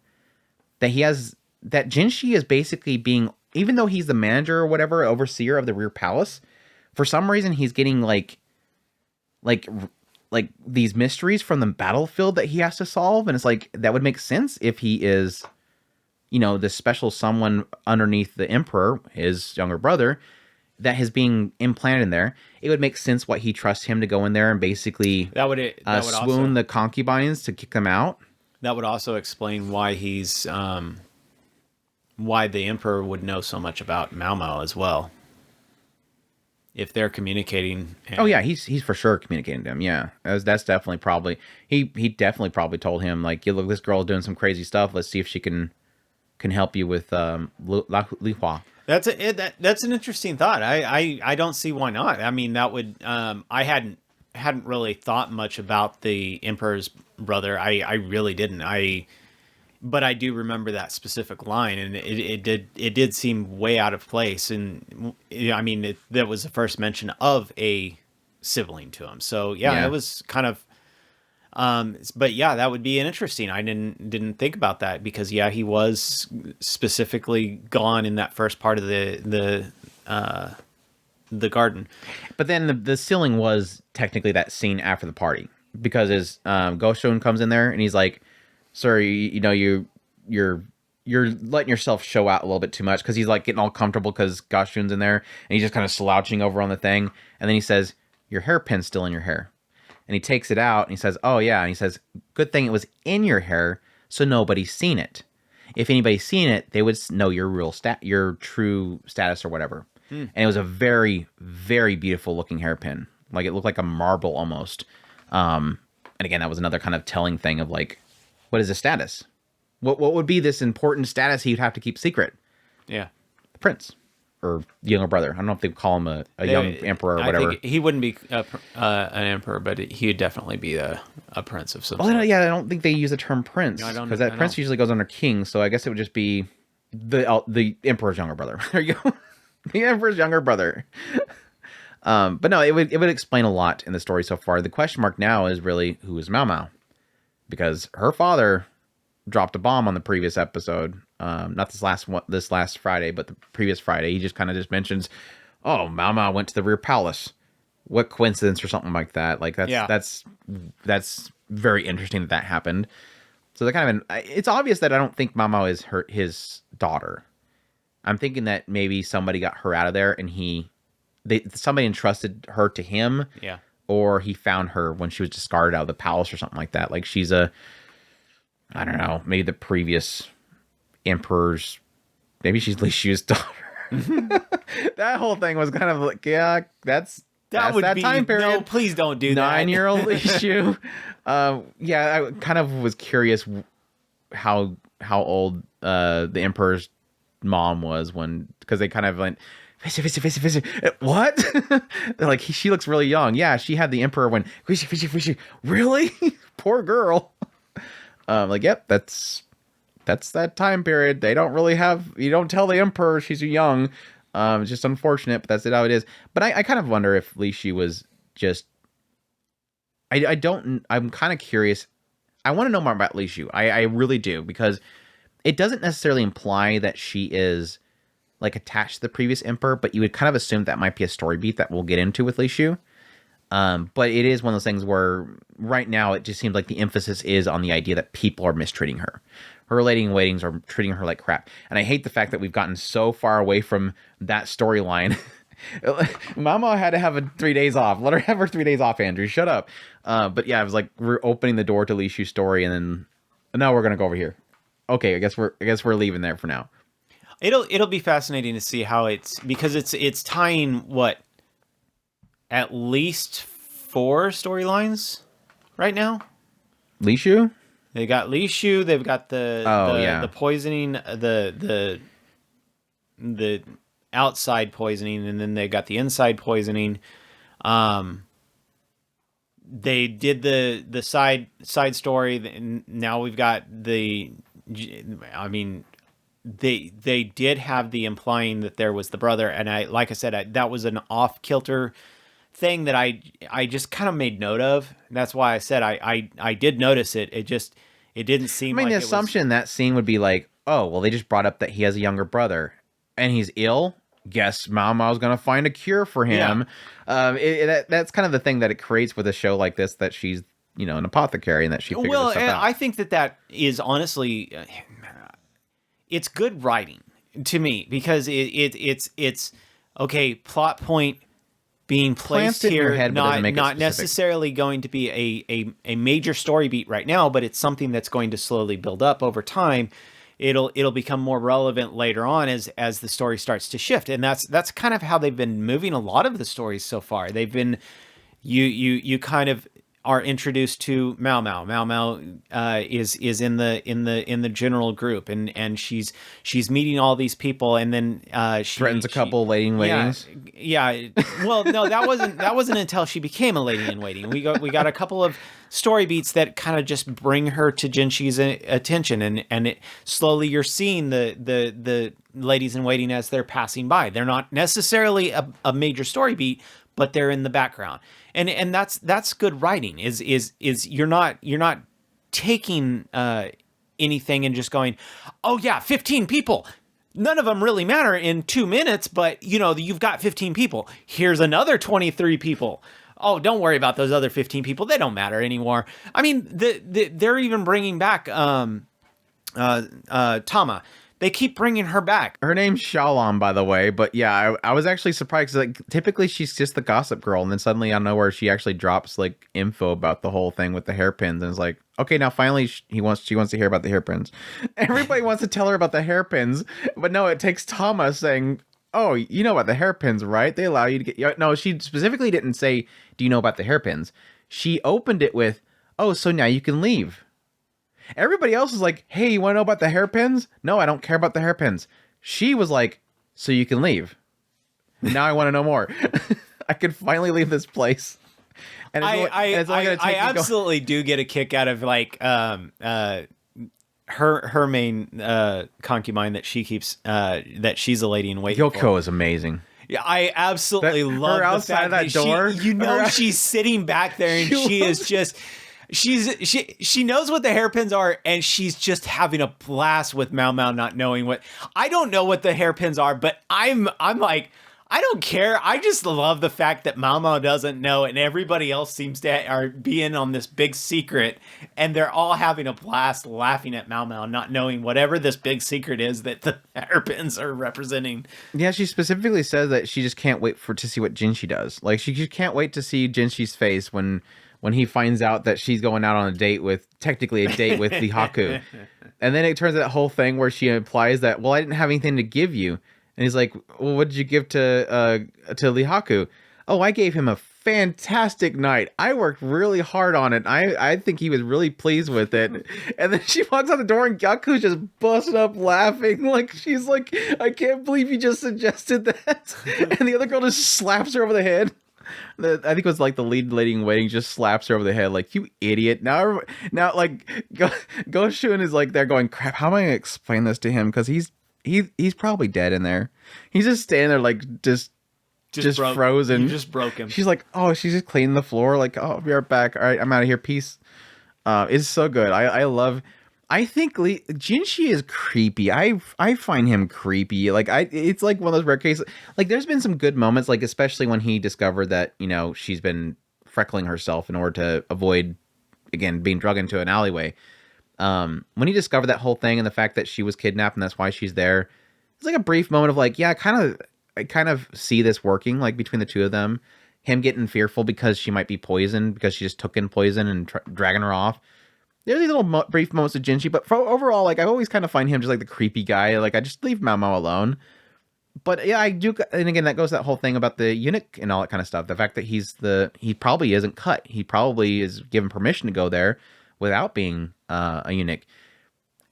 That Jinshi is basically being, even though he's the manager or whatever, overseer of the rear palace, for some reason he's getting like these mysteries from the battlefield that he has to solve, and it's like that would make sense if he is this special someone underneath the emperor, his younger brother, that is being implanted in there. It would make sense why he trusts him to go in there and basically that would swoon the concubines to kick them out. That would also explain why why the emperor would know so much about Mao Mao as well. If they're communicating. Oh yeah, he's for sure communicating to him. Yeah, that's definitely probably he definitely probably told him like, "You look, this girl's doing some crazy stuff. Let's see if she can help you with Li Hua." That's an interesting thought. I don't see why not. I mean, that would I hadn't really thought much about the emperor's brother. I really didn't. But I do remember that specific line, and it did seem way out of place. And I mean, that was the first mention of a sibling to him. So yeah. It was kind of. But yeah, that would be interesting. I didn't think about that because he was specifically gone in that first part of the garden. But then the ceiling was technically that scene after the party because as Goshun comes in there and he's like, "Sir, you're letting yourself show out a little bit too much," because he's like getting all comfortable because Goshun's in there and he's just kind of slouching over on the thing, and then he says, "Your hairpin's still in your hair." And he takes it out and he says, "Oh yeah." And he says, "Good thing it was in your hair, so nobody's seen it. If anybody's seen it, they would know your true status or whatever." And it was a very, very beautiful looking hairpin. Like it looked like a marble almost. And again, that was another kind of telling thing of like, what is the status? What would be this important status he'd have to keep secret? Yeah. The prince. Or younger brother. I don't know if they call him a young emperor or whatever. I think he wouldn't be an emperor, but he would definitely be a prince of some sort. Yeah, I don't think they use the term prince. Because that prince usually goes under king, so I guess it would just be the emperor's younger brother. There you go. The emperor's younger brother. But no, it would explain a lot in the story so far. The question mark now is really, who is Mao Mao? Because her father dropped a bomb on the previous episode not this last Friday, but the previous Friday. He just kind of just mentions, "Oh, Mao Mao went to the rear palace. What coincidence," or something like that. Like that's very interesting that happened. So that kind of it's obvious that I don't think Mao Mao is his daughter. I'm thinking that maybe somebody got her out of there and somebody entrusted her to him. Yeah. Or he found her when she was discarded out of the palace or something like that. Like she's I don't know, maybe the previous emperor's, maybe she's Li Shu's daughter. That whole thing was kind of like, yeah, that's that time period. No, please don't do that. 9-year-old Li Shu. Yeah, I kind of was curious how old the emperor's mom was because they kind of went, Fishy. What? They're like, she looks really young. Yeah, she had the emperor when fishy. Really? Poor girl. Like, yep, that's that time period. They don't really you don't tell the emperor she's young. It's just unfortunate, but that's how it is. But I kind of wonder if Li Shi was just, I'm kind of curious. I want to know more about Li Shu. I really do, because it doesn't necessarily imply that she is like attached to the previous emperor, but you would kind of assume that might be a story beat that we'll get into with Li Shu. But it is one of those things where right now it just seems like the emphasis is on the idea that people are mistreating her. Her lady in waitings are treating her like crap. And I hate the fact that we've gotten so far away from that storyline. Mama had to have 3 days off. Let her have her 3 days off, Andrew. Shut up. But yeah, it was like we're opening the door to Li Shu's story, and then now we're gonna go over here. Okay, I guess we're leaving there for now. It'll be fascinating to see how because it's tying at least 4 storylines right now. Li Shu? They got Li Shu, they've got the poisoning, the outside poisoning, and then they got the inside poisoning. They did the side story, and now we've got They did have the implying that there was the brother, and like I said, that was an off-kilter thing that I just kind of made note of. That's why I said I did notice it. It didn't seem. I mean, like the assumption in that scene would be like, oh, well, they just brought up that he has a younger brother and he's ill. Guess Mao Mao's gonna find a cure for him. Yeah. That's kind of the thing that it creates with a show like this, that she's an apothecary and that she figures this stuff out. I think that is honestly. It's good writing to me, because it's okay. Plot point being placed here, not necessarily going to be a major story beat right now, but it's something that's going to slowly build up over time. It'll become more relevant later on as the story starts to shift, and that's kind of how they've been moving a lot of the stories so far. They've been you kind of are introduced to Mao Mao. Mao Mao is in the general group, and she's meeting all these people, and then she threatens a couple lady in waitings. Yeah. Well, no, that wasn't until she became a lady in waiting. We got a couple of story beats that kind of just bring her to Jinshi's attention, and it slowly you're seeing the ladies in waiting as they're passing by. They're not necessarily a major story beat, but they're in the background. And that's good writing. Is you're not taking anything and just going, oh yeah, 15 people. None of them really matter in 2 minutes, but you've got 15 people. Here's another 23 people. Oh, don't worry about those other 15 people. They don't matter anymore. I mean, they're even bringing back Tama. They keep bringing her back. Her name's Shalom, by the way. But yeah, I was actually surprised. Like, typically she's just the gossip girl, and then suddenly out of nowhere she actually drops like info about the whole thing with the hairpins, and it's like, okay, now finally she wants to hear about the hairpins. Everybody wants to tell her about the hairpins, but no, it takes Thomas saying, "Oh, you know about the hairpins, right? They allow you to get." No, she specifically didn't say, "Do you know about the hairpins?" She opened it with, "Oh, so now you can leave." Everybody else is like, "Hey, you want to know about the hairpins?" "No, I don't care about the hairpins." She was like, "So you can leave." Now I want to know more. I can finally leave this place. And I absolutely do get a kick out of like her main concubine that she keeps that she's a lady in waiting. Yoko is amazing. Yeah, I absolutely love her outside the fact that door. She's sitting back there and she is just. she knows what the hairpins are, and she's just having a blast with Mao Mao not knowing what. I don't know what the hairpins are, but I'm like, I don't care. I just love the fact that Mao Mao doesn't know, and everybody else seems to be in on this big secret, and they're all having a blast laughing at Mao Mao not knowing whatever this big secret is that the hairpins are representing. Yeah, she specifically says that she just can't wait to see what Jinshi does. Like, she just can't wait to see Jinshi's face when he finds out that she's going out on technically a date with Lihaku. And then it turns out that whole thing where she implies that, well, I didn't have anything to give you. And he's like, well, what did you give to Lihaku? Oh, I gave him a fantastic night. I worked really hard on it. I think he was really pleased with it. And then she walks out the door and Gyaku's just busting up laughing. Like, she's like, I can't believe you just suggested that. And the other girl just slaps her over the head. I think it was like the lead lady in waiting just slaps her over the head like, you idiot. Now like Goshun is like there going, crap, how am I going to explain this to him? Because he's probably dead in there. He's just standing there like just frozen. You just broke him. She's like, oh, she's just cleaning the floor. Like, oh, I'll be right back. All right, I'm out of here. Peace. It's so good. I think Jinshi is creepy. I find him creepy. Like, it's like one of those rare cases. Like, there's been some good moments, like especially when he discovered that, you know, she's been freckling herself in order to avoid, again, being drugged into an alleyway. When he discovered that whole thing and the fact that she was kidnapped and that's why she's there, it's like a brief moment of like, yeah, I kind of see this working, like between the two of them, him getting fearful because she might be poisoned because she just took in poison and dragging her off. There's these little brief moments of Jinshi, but overall, like, I always kind of find him just like the creepy guy. Like, I just leave Mao Mao alone. But yeah, I do, and again, that goes to that whole thing about the eunuch and all that kind of stuff. The fact that he probably isn't cut. He probably is given permission to go there without being a eunuch.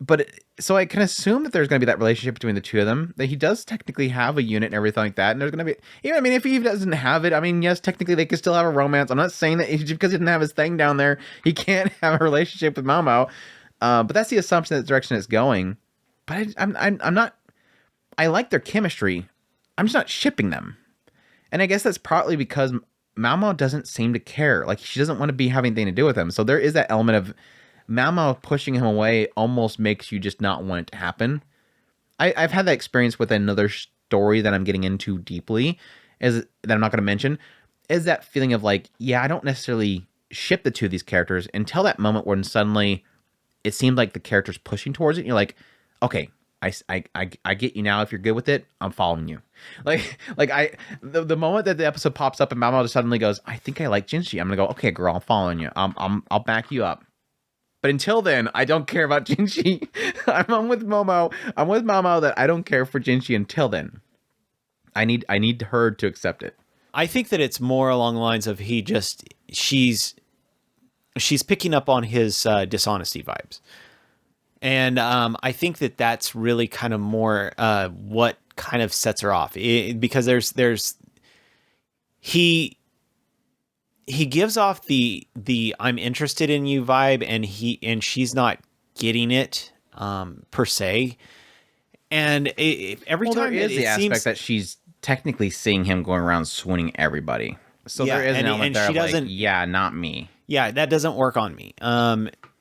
But so I can assume that there's going to be that relationship between the two of them, that he does technically have a unit and everything like that. And there's going to be, I mean, if he doesn't have it, I mean, yes, technically they could still have a romance. I'm not saying that just because he didn't have his thing down there, he can't have a relationship with Mao Mao. But that's the assumption, that the direction it's going. But I'm not, I like their chemistry. I'm just not shipping them. And I guess that's partly because Mao Mao doesn't seem to care. Like, she doesn't want to be having anything to do with him. So there is that element of Mao Mao pushing him away almost makes you just not want it to happen. I've had that experience with another story that I'm getting into deeply, that I'm not going to mention, is that feeling of like, yeah, I don't necessarily ship the two of these characters until that moment when suddenly it seemed like the character's pushing towards it. And you're like, okay, I get you now. If you're good with it, I'm following you. The moment that the episode pops up and Mao Mao just suddenly goes, I think I like Jinshi. I'm gonna go, okay, girl, I'm following you. I'll back you up. But until then, I don't care about Jinshi. I'm with Momo. I'm with Mao that I don't care for Jinshi until then. I need her to accept it. I think that it's more along the lines of she's picking up on his dishonesty vibes. And I think that that's really kind of more what kind of sets her off. Because he gives off the I'm interested in you vibe, and she's not getting it per se. And every time there is the aspect that she's technically seeing him going around swooning everybody. So yeah, there is an element there of like, yeah, not me. Yeah, that doesn't work on me.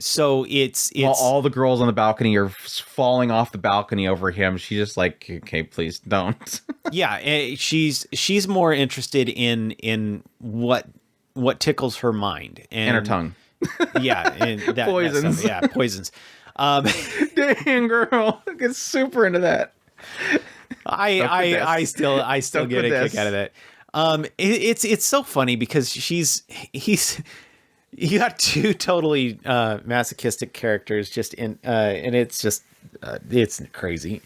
So it's while all the girls on the balcony are falling off the balcony over him, she's just like, okay, please don't. Yeah, she's more interested in what tickles her mind and her tongue. Yeah, and that poisons. That yeah, poisons. Dang, girl, get super into that. I still get a kick out of that. It's so funny because you got two totally masochistic characters just in and it's just it's crazy.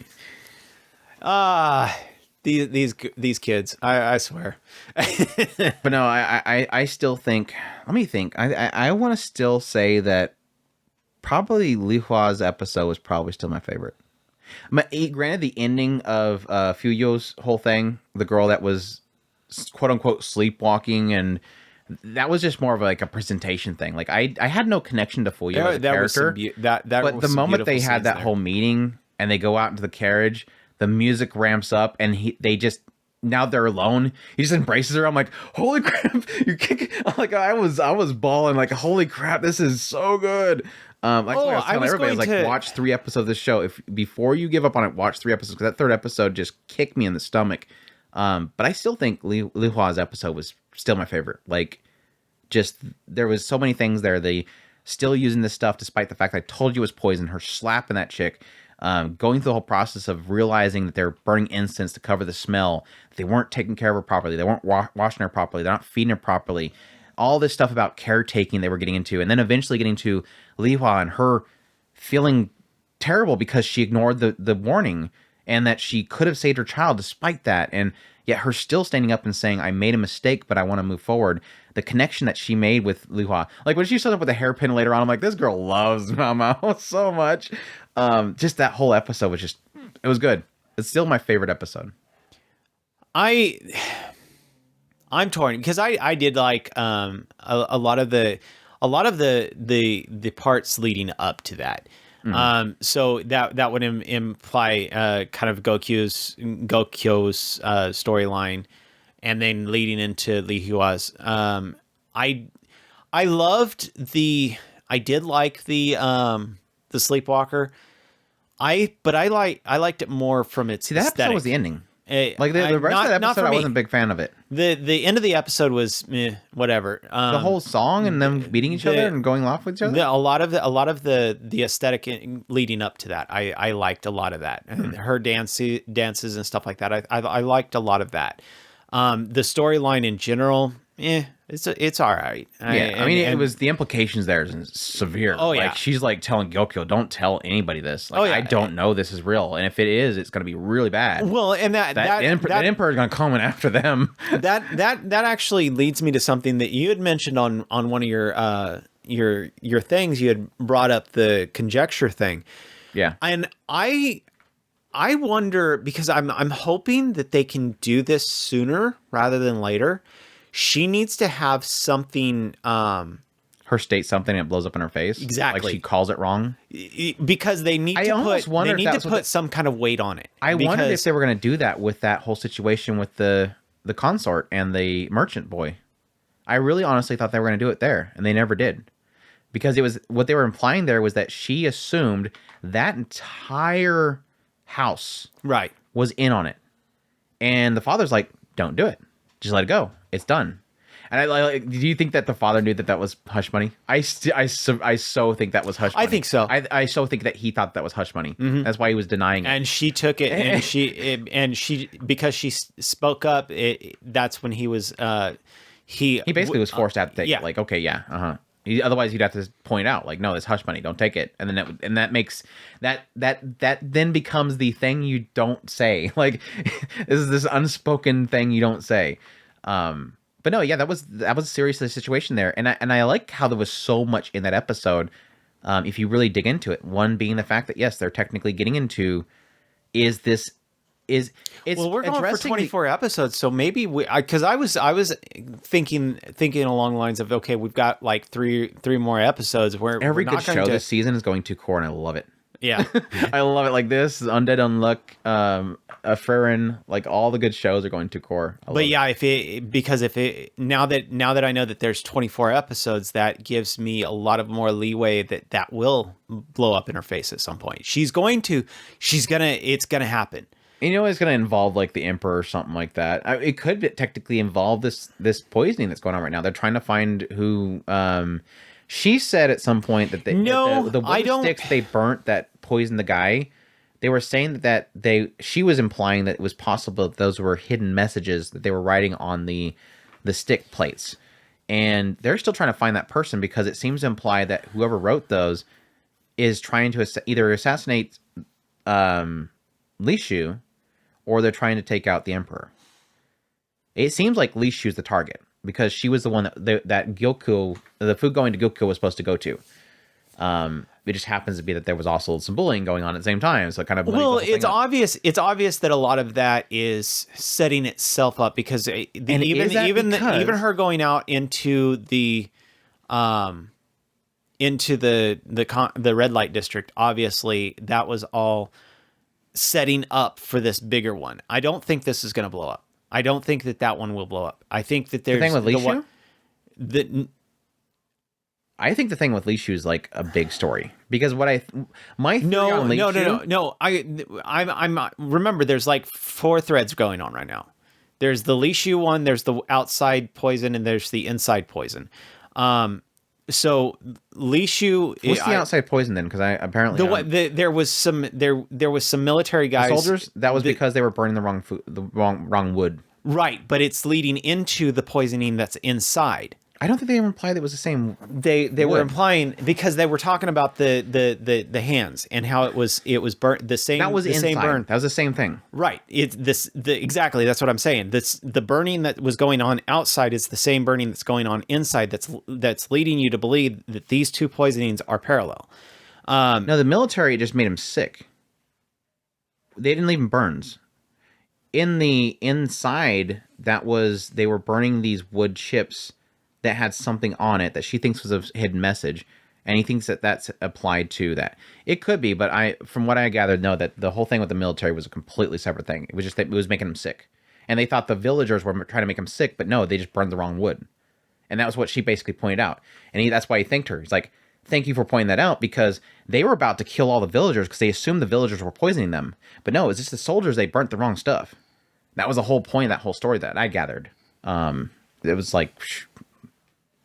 These kids, I swear. But no, I still think, let me think. I want to still say that probably Li Hua's episode was probably still my favorite. Granted, the ending of Fuyo's whole thing, the girl that was quote unquote sleepwalking, and that was just more of like a presentation thing. Like I had no connection to Fuyo as a character. But the moment they had that whole meeting and they go out into the carriage, the music ramps up and they just now they're alone. He just embraces her. I'm like, holy crap, you're kicking. Like I was bawling. Like, holy crap, this is so good. Like I was telling everybody, I was like, watch 3 episodes of this show. If before you give up on it, watch 3 episodes, because that 3rd episode just kicked me in the stomach. But I still think Li Hua's episode was still my favorite. Like, just there was so many things there. They still using this stuff despite the fact that I told you it was poison. Her slapping that chick. Going through the whole process of realizing that they're burning incense to cover the smell. They weren't taking care of her properly. They weren't washing her properly. They're not feeding her properly. All this stuff about caretaking they were getting into. And then eventually getting to Li Hua and her feeling terrible because she ignored the warning and that she could have saved her child despite that. And yet her still standing up and saying, I made a mistake, but I want to move forward. The connection that she made with Li Hua. Like when she showed up with a hairpin later on, I'm like, this girl loves Mao so much. Just that whole episode was just, it was good. It's still my favorite episode. I'm torn because I did like a lot of the parts leading up to that. Mm-hmm. So that would imply kind of Gokyo's storyline, and then leading into Li Hua's. I did like the Sleepwalker. But I liked it more from its that aesthetic. Episode was the ending. Like the rest of that episode, I wasn't a big fan of it. The end of the episode was whatever. The whole song and them beating each other and going off with each other. A lot of the aesthetic leading up to that, I liked a lot of that. And her dances and stuff like that. I liked a lot of that. The storyline in general, it's all right. It was the implications there is severe. Oh yeah, like she's like telling Gokyo, don't tell anybody this. Like, I don't know this is real, and if it is, it's going to be really bad. Well, and that emperor is going to come in after them. that actually leads me to something that you had mentioned on one of your things. You had brought up the conjecture thing. Yeah, and I wonder, because I'm hoping that they can do this sooner rather than later. She needs to have something. Her state something that blows up in her face. Exactly. Like she calls it wrong. Because they need to put some kind of weight on it. I wondered if they were going to do that with that whole situation with the consort and the merchant boy. I really honestly thought they were going to do it there, and they never did. Because it was what they were implying there was that she assumed that entire house was in on it. And the father's like, don't do it. Just let it go. It's done. And do you think that the father knew that was hush money? I so think that was hush money. I think so. I so think that he thought that was hush money. Mm-hmm. That's why he was denying it. And she took it, and she because she spoke up. That's when he was. He basically was forced to have to take it. Like, okay, yeah, otherwise, he'd have to point out, like, no, it's hush money. Don't take it. And then that makes that then becomes the thing you don't say. Like, this is this unspoken thing you don't say. But no, yeah, that was a serious situation there. And I like how there was so much in that episode. If you really dig into it, one being the fact that yes, they're technically getting into we're going for 24 episodes, so maybe because I was thinking along the lines of, okay, we've got like three more episodes where every good show this season is going to core, and I love it. Yeah. I love it. Like this Undead Unluck, Frieren, like all the good shows are going to core. But yeah, now that I know that there's 24 episodes, that gives me a lot of more leeway that will blow up in her face at some point. It's gonna happen. You know, it's going to involve like the emperor or something like that. It could technically involve this poisoning that's going on right now. They're trying to find who. She said at some point that the wood sticks they burnt that poisoned the guy. They were saying that she was implying that it was possible that those were hidden messages that they were writing on the stick plates, and they're still trying to find that person because it seems to imply that whoever wrote those is trying to either assassinate Li Shu, or they're trying to take out the emperor. It seems like Li Shu's the target because she was the one that Gyoku, the food going to Gyoku was supposed to go to. It just happens to be that there was also some bullying going on at the same time, so it kind of it's obvious. It's obvious that a lot of that is setting itself up because even her going out into the red light district. Obviously, that was all setting up for this bigger one. I don't think this is going to blow up. I don't think that one will blow up. I think that there's The thing with Lishu? The I think the thing with Lishu is like a big story because my theory on Lishu, no. I'm remember. There's like 4 threads going on right now. There's the Lishu one. There's the outside poison, and there's the inside poison. So Lishu. What's the outside poison then? Because there was some military guys, soldiers. That was because they were burning the wrong food, the wrong wood. Right, but it's leading into the poisoning that's inside. I don't think they implied it was the same. They were implying because they were talking about the hands and how it was burnt the same. That was the inside. Same burn. That was the same thing. Right. Exactly. That's what I'm saying. The burning that was going on outside is the same burning that's going on inside. That's leading you to believe that these 2 poisonings are parallel. No, the military just made him sick. They didn't leave him burns. In the inside, they were burning these wood chips that had something on it that she thinks was a hidden message, and he thinks that that's applied to that. It could be, but from what I gathered, no, that the whole thing with the military was a completely separate thing. It was just that it was making him sick, and they thought the villagers were trying to make him sick, but no, they just burned the wrong wood, and that was what she basically pointed out, and that's why he thanked her. He's like, "Thank you for pointing that out," because they were about to kill all the villagers because they assumed the villagers were poisoning them, but no, it's just the soldiers. They burnt the wrong stuff. That was the whole point of that whole story that I gathered. It was like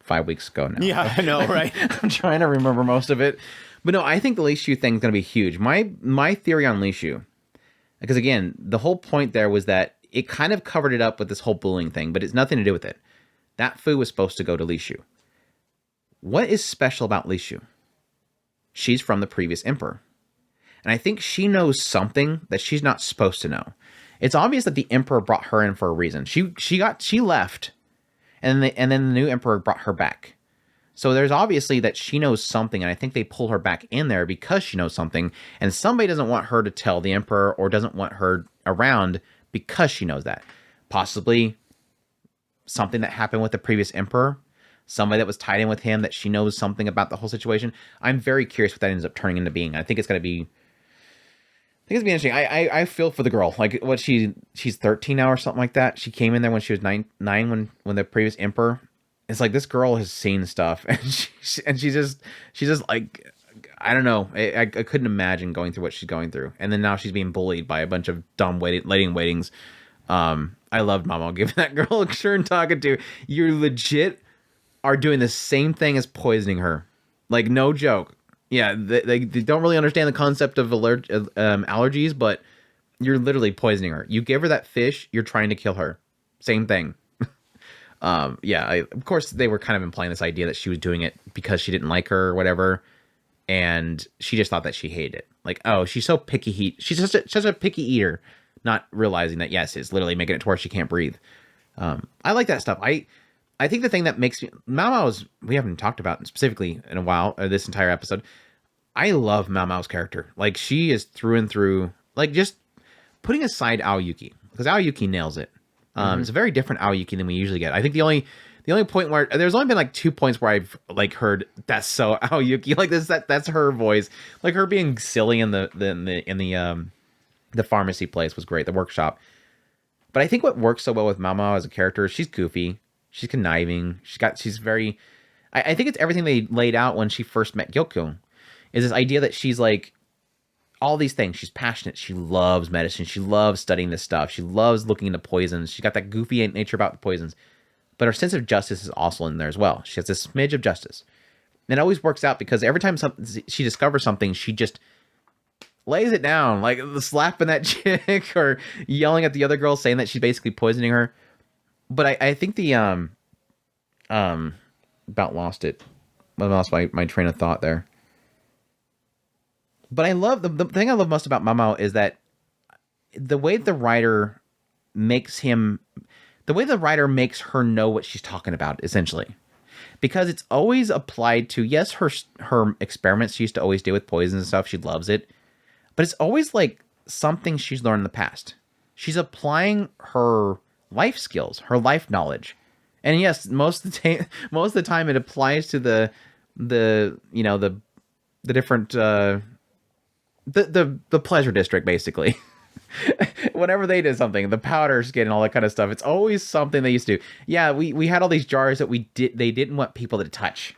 5 weeks ago now. Yeah, I know, right? I'm trying to remember most of it. But no, I think the Lishu thing is going to be huge. My theory on Lishu, because again, the whole point there was that it kind of covered it up with this whole bullying thing, but it's nothing to do with it. That food was supposed to go to Lishu. What is special about Lishu? She's from the previous emperor. And I think she knows something that she's not supposed to know. It's obvious that the emperor brought her in for a reason. She left, and then the new emperor brought her back. So there's obviously that she knows something, and I think they pull her back in there because she knows something, and somebody doesn't want her to tell the emperor or doesn't want her around because she knows that. Possibly something that happened with the previous emperor, somebody that was tied in with him that she knows something about the whole situation. I'm very curious what that ends up turning into being. I think it's going to be... I think it's gonna be interesting. I feel for the girl. Like, what she's 13 now or something like that. She came in there when she was nine when the previous emperor. It's like this girl has seen stuff, and she's just like, I don't know. I couldn't imagine going through what she's going through, and then now she's being bullied by a bunch of dumb waitings. I loved Mama giving that girl a shirt and talking to. You legit are doing the same thing as poisoning her, like no joke. Yeah, they don't really understand the concept of allergies, but you're literally poisoning her. You give her that fish, you're trying to kill her. Same thing. Of course, they were kind of implying this idea that she was doing it because she didn't like her or whatever, and she just thought that she hated it. Like, oh, she's so picky. She's such a picky eater, not realizing that, yes, it's literally making it to where she can't breathe. I like that stuff. I think the thing that makes me... Mao we haven't talked about specifically in a while, or this entire episode. I love Mao's character. Like, she is through and through... Like, just putting aside Aoyuki, because Aoyuki nails it. It's a very different Aoyuki than we usually get. I think the only point where... There's only been, like, 2 points where I've, like, heard, that's so Aoyuki. Like, that's her voice. Like, her being silly in the pharmacy place was great. The workshop. But I think what works so well with Mao as a character is she's goofy. She's conniving. She's very... I think it's everything they laid out when she first met Gyokyo. Is this idea that she's like... all these things. She's passionate. She loves medicine. She loves studying this stuff. She loves looking into poisons. She's got that goofy nature about the poisons. But her sense of justice is also in there as well. She has a smidge of justice. And it always works out because every time she discovers something, she just lays it down. Like slapping that chick or yelling at the other girl saying that she's basically poisoning her. But I think the about lost it. I lost my train of thought there. But I love the thing I love most about Mao is that the way the writer makes her know what she's talking about, essentially. Because it's always applied to, yes, her experiments she used to always do with poisons and stuff, she loves it. But it's always like something she's learned in the past. She's applying her life skills, her life knowledge. And yes, most of the time it applies to the different the pleasure district, basically. Whenever they did something, the powder skin and all that kind of stuff, it's always something they used to do. Yeah, we had all these jars that they didn't want people to touch.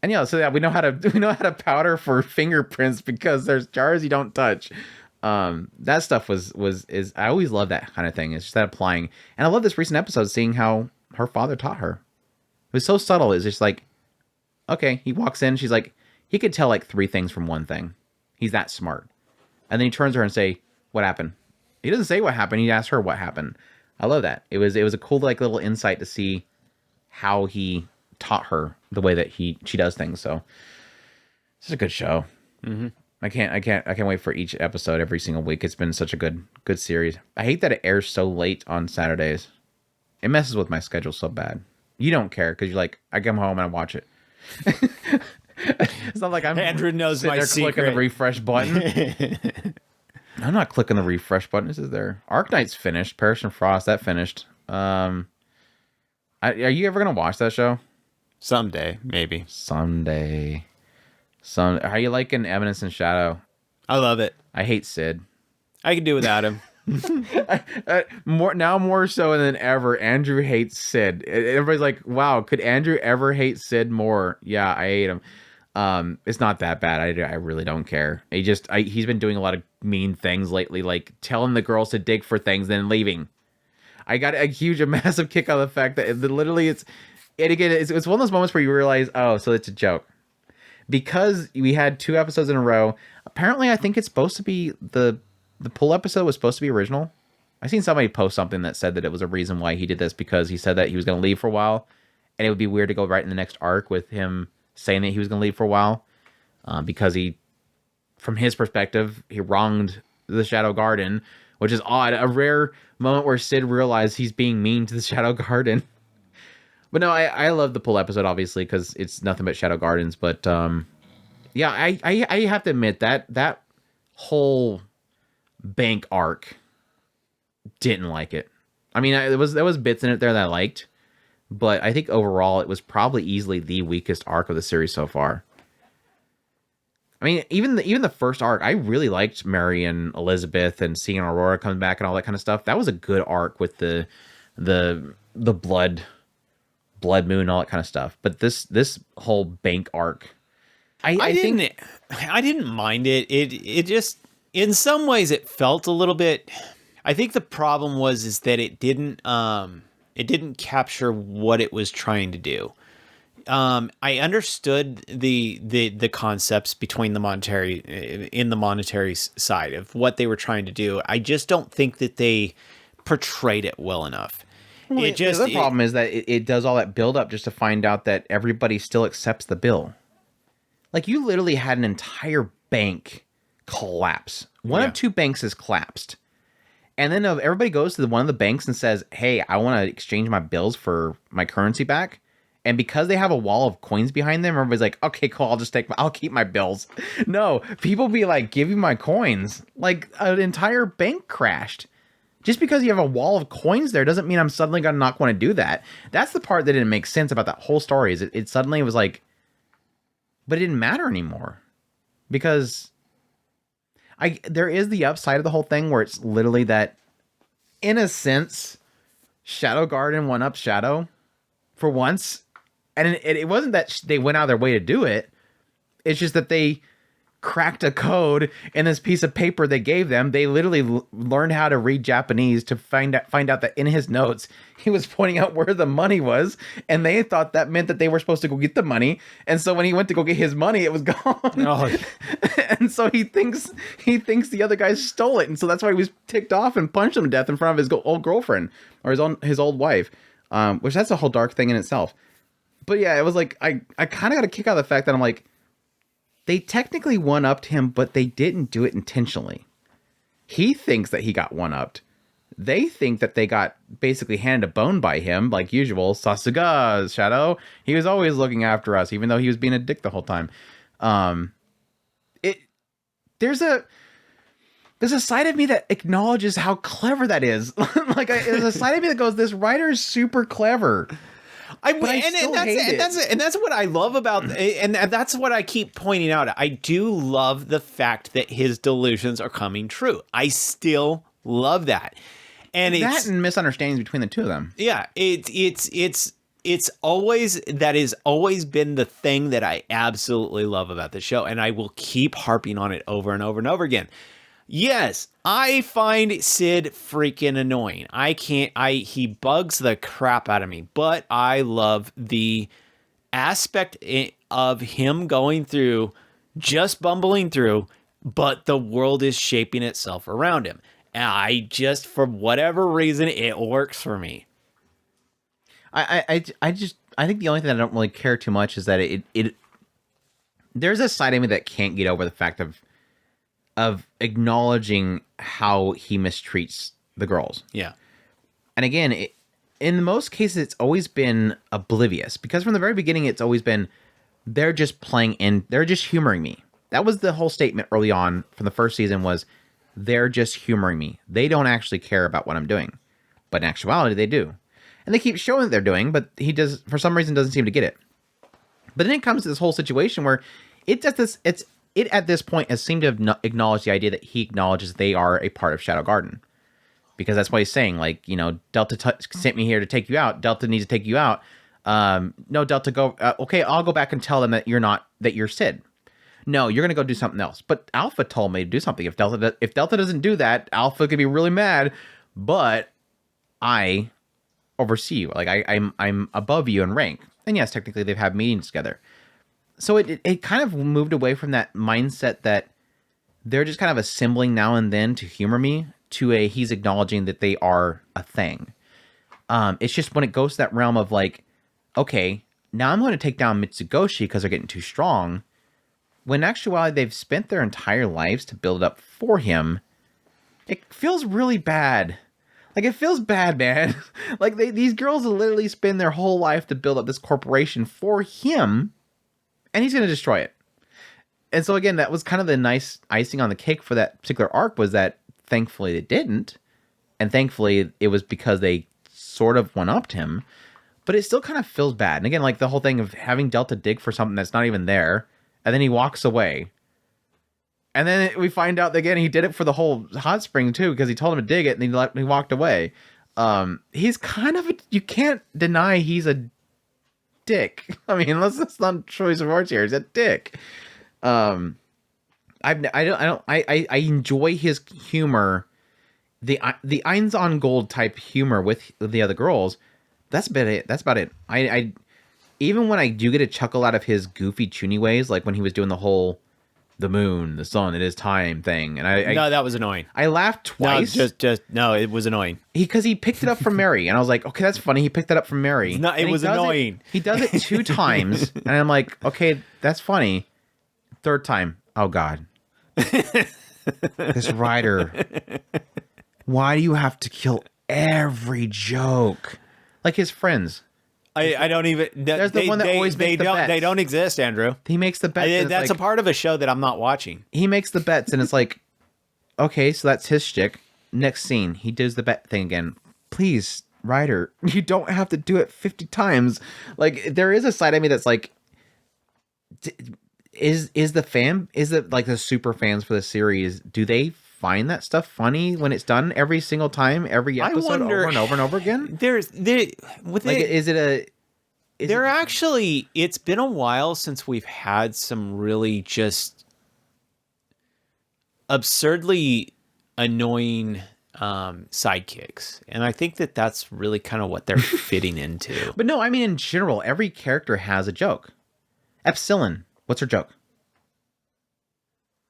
And so yeah, we know how to powder for fingerprints because there's jars you don't touch. That stuff is I always love that kind of thing. It's just that applying. And I love this recent episode seeing how her father taught her. It was so subtle. It's just like, okay, he walks in, she's like, he could tell like 3 things from one thing. He's that smart. And then he turns to her and say, what happened? He doesn't say what happened. He asks her what happened. I love that. It was a cool like little insight to see how he taught her the way that she does things. So it's a good show. Mm-hmm. I can't wait for each episode every single week. It's been such a good series. I hate that it airs so late on Saturdays. It messes with my schedule so bad. You don't care because you're like, I come home and I watch it. It's not like Andrew knows my secret. Clicking the refresh button. I'm not clicking the refresh button. This is there. Arknight's finished. Perish and Frost, that finished. Are you ever gonna watch that show? Someday, maybe. Someday. How you liking Eminence and Shadow? I love it. I hate Sid. I can do without him. More so than ever, Andrew hates Sid. Everybody's like, wow, could Andrew ever hate Sid more? Yeah, I hate him. It's not that bad. I really don't care. He's been doing a lot of mean things lately, like telling the girls to dig for things, then leaving. I got a massive kick out of the fact that literally it's one of those moments where you realize, oh, so it's a joke. Because we had 2 episodes in a row. Apparently, I think it's supposed to be the pull episode was supposed to be original. I seen somebody post something that said that it was a reason why he did this because he said that he was going to leave for a while, and it would be weird to go right in the next arc with him saying that he was going to leave for a while, because from his perspective, he wronged the Shadow Garden, which is odd. A rare moment where Sid realized he's being mean to the Shadow Garden. But no, I love the pull episode, obviously, because it's nothing but Shadow Gardens. But yeah, I have to admit that whole bank arc, didn't like it. I mean, there was bits in it there that I liked, but I think overall it was probably easily the weakest arc of the series so far. I mean, even the first arc, I really liked Mary and Elizabeth and seeing Aurora come back and all that kind of stuff. That was a good arc with the blood moon and all that kind of stuff. But this whole bank arc, I didn't mind it. It just, in some ways it felt a little bit. I think the problem is that it didn't capture what it was trying to do. I understood the concepts between the monetary side of what they were trying to do. I just don't think that they portrayed it well enough. Well, the problem is that it does all that build up just to find out that everybody still accepts the bill. Like, you literally had an entire bank collapse. One of 2 banks has collapsed. And then everybody goes to one of the banks and says, hey, I want to exchange my bills for my currency back. And because they have a wall of coins behind them, everybody's like, okay, cool, I'll keep my bills. No, people be like, give me my coins. Like, an entire bank crashed. Just because you have a wall of coins there doesn't mean I'm suddenly going to not want to do that. That's the part that didn't make sense about that whole story. Is it suddenly was like, but it didn't matter anymore. Because there is the upside of the whole thing where it's literally that, in a sense, Shadow Garden went up Shadow for once. And it wasn't that they went out of their way to do it. It's just that they cracked a code in this piece of paper they gave them. They literally learned how to read Japanese to find out that in his notes, he was pointing out where the money was. And they thought that meant that they were supposed to go get the money. And so when he went to go get his money, it was gone. Oh. And so he thinks the other guys stole it. And so that's why he was ticked off and punched him to death in front of his old girlfriend or his old wife, which that's a whole dark thing in itself. But yeah, it was like, I kind of got a kick out of the fact that I'm like, they technically one-upped him, but they didn't do it intentionally. He thinks that he got one-upped. They think that they got basically handed a bone by him, like usual. Sasuga, Shadow. He was always looking after us, even though he was being a dick the whole time. There's a side of me that acknowledges how clever that is. There's a side of me that goes, this writer is super clever. That's what I love about, and that's what I keep pointing out. I do love the fact that his delusions are coming true. I still love that, and that and misunderstandings between the two of them. Yeah, it's always, that has always been the thing that I absolutely love about the show, and I will keep harping on it over and over and over again. Yes, I find Sid freaking annoying. He bugs the crap out of me, but I love the aspect of him going through, just bumbling through, but the world is shaping itself around him. And I just, for whatever reason, it works for me. I think the only thing I don't really care too much is that it there's a side of me that can't get over the fact of acknowledging how he mistreats the girls. Yeah. And again, in most cases, it's always been oblivious, because from the very beginning, it's always been, they're just they're just humoring me. That was the whole statement early on from the first season, was they're just humoring me. They don't actually care about what I'm doing. But in actuality, they do. And they keep showing that they're doing, but he does, for some reason, doesn't seem to get it. But then it comes to this whole situation where it at this point has seemed to have acknowledged the idea that he acknowledges they are a part of Shadow Garden. Because that's why he's saying, like, you know, Delta sent me here to take you out. Delta needs to take you out. No, Delta, go. Okay, I'll go back and tell them that you're Sid. No, you're going to go do something else. But Alpha told me to do something. If Delta doesn't do that, Alpha could be really mad. But I oversee you. Like, I'm above you in rank. And yes, technically they've had meetings together. So it kind of moved away from that mindset that they're just kind of assembling now and then to humor me, to he's acknowledging that they are a thing. It's just when it goes to that realm of like, okay, now I'm going to take down Mitsugoshi because they're getting too strong. When in actuality, they've spent their entire lives to build it up for him. It feels really bad. Like, it feels bad, man. Like, these girls literally spend their whole life to build up this corporation for him, and he's going to destroy it. And so, again, that was kind of the nice icing on the cake for that particular arc, was that thankfully they didn't. And thankfully, it was because they sort of one-upped him. But it still kind of feels bad. And again, like the whole thing of having Delta dig for something that's not even there, and then he walks away. And then we find out that, again, he did it for the whole hot spring, too, because he told him to dig it, and he walked away. He's kind of you can't deny he's a dick. I mean, that's not choice of words here. He's a dick. I enjoy his humor, the Eins on Gold type humor with the other girls. That's about it. I even when I do get a chuckle out of his goofy chuny ways, like when he was doing the whole the moon, the sun, it is time thing, and no, that was annoying. I laughed twice. No, it was annoying. Because he picked it up from Mary, and I was like, okay, that's funny. He picked it up from Mary. It was annoying. He does it 2 times, and I'm like, okay, that's funny. 3rd time, oh god, this writer. Why do you have to kill every joke? Like his friends. I don't even. There's the one that always makes the bets. They don't exist, Andrew. He makes the bets. That's like, a part of a show that I'm not watching. He makes the bets, and it's like, okay, so that's his shtick. Next scene, he does the bet thing again. Please, writer, you don't have to do it 50 times. Like, there is a side of me that's like, is it like the super fans for the series? Do they find that stuff funny when it's done every single time, every episode, over and over and over again? It's been a while since we've had some really just absurdly annoying sidekicks, and I think that's really kind of what they're fitting into. But no, I mean, in general, every character has a joke. Epsilon, what's her joke?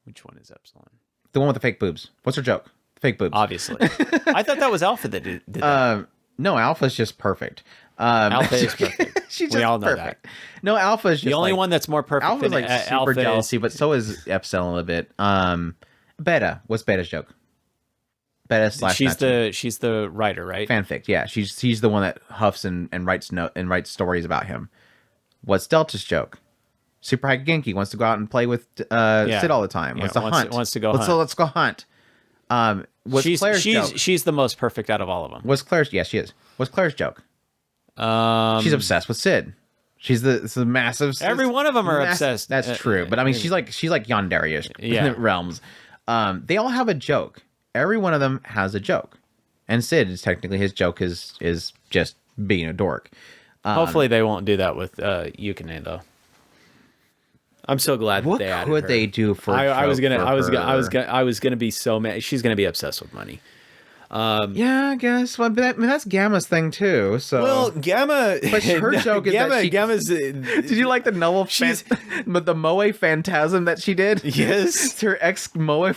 Which one is Epsilon? The one with the fake boobs. What's her joke? Fake boobs. Obviously. I thought that was Alpha that did that. No, Alpha's just perfect. Alpha is perfect. We all know perfect. That. No, Alpha is just the only one that's more perfect. Alpha's than like super Alpha jealousy, but so is Epsilon a bit. Beta. What's Beta's joke? Beta slash. She's the writer, right? Fanfic. Yeah, she's the one that huffs and writes stories about him. What's Delta's joke? Super High Genki wants to go out and play with Sid all the time. Wants to hunt. Wants to go hunt. So let's go hunt. What's Claire's joke? She's the most perfect out of all of them. What's Claire's? Yes, she is. What's Claire's joke? She's obsessed with Sid. She's the massive. Every one of them are obsessed. That's true, but I mean, she's like Yandere-ish realms. They all have a joke. Every one of them has a joke, and Sid is technically his joke is just being a dork. Hopefully, they won't do that with Yukine though. I'm so glad that they added her. What could they do for? I was gonna be so mad. She's gonna be obsessed with money. Yeah, I guess. Well, I mean, that's Gamma's thing too. So well, Gamma, but her joke is that Gamma's. Did you like the novel? But the Moe phantasm that she did. Yes, her ex Moe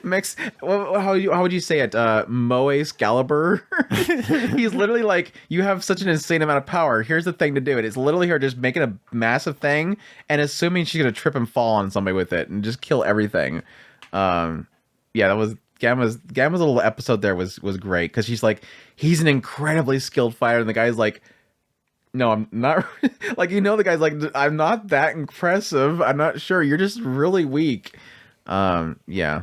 mix. How would you say it? Moe Excalibur. He's literally like, you have such an insane amount of power. Here's the thing to do it. It's literally her just making a massive thing and assuming she's gonna trip and fall on somebody with it and just kill everything. Yeah, that was. Gamma's little episode there was great because she's like, he's an incredibly skilled fighter, and the guy's like, no, I'm not. Like, the guy's like, I'm not that impressive. I'm not sure. You're just really weak. Yeah,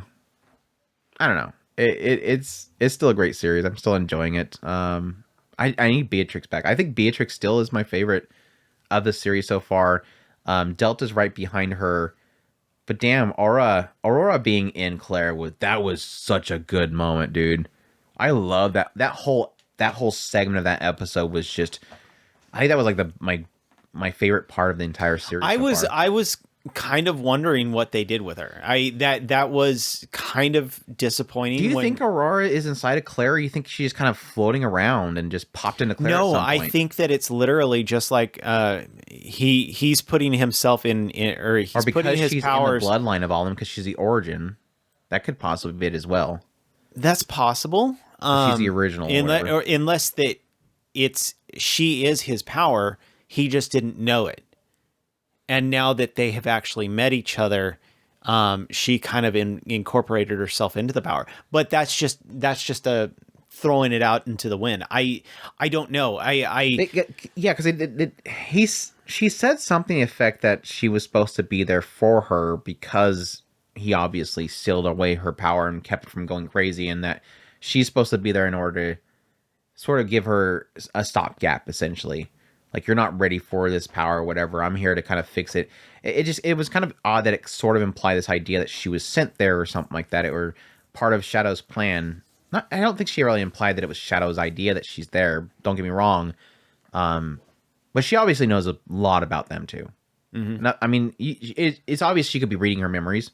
I don't know. It's still a great series. I'm still enjoying it. I need Beatrix back. I think Beatrix still is my favorite of the series so far. Delta's right behind her. But damn, Aurora being in Claire was such a good moment, dude. I love that whole segment of that episode was just. I think that was like my favorite part of the entire series. I was kind of wondering what they did with her. That was kind of disappointing. Do you think Aurora is inside of Claire? Or you think she's kind of floating around and just popped into Claire? No, at some point? I think that it's literally just like he's putting himself in or he's putting his she's powers in the bloodline of all of them because she's the origin. That could possibly be it as well. That's possible. She's the original, unless that she is his power. He just didn't know it. And now that they have actually met each other, she kind of incorporated herself into the power. But that's just a throwing it out into the wind. I don't know. Because she said something to the effect that she was supposed to be there for her because he obviously sealed away her power and kept it from going crazy, and that she's supposed to be there in order to sort of give her a stopgap, essentially. Like, you're not ready for this power or whatever. I'm here to kind of fix it. It was kind of odd that it sort of implied this idea that she was sent there or something like that, or part of Shadow's plan. I don't think she really implied that it was Shadow's idea that she's there. Don't get me wrong. But she obviously knows a lot about them too. Mm-hmm. I mean, it's obvious she could be reading her memories.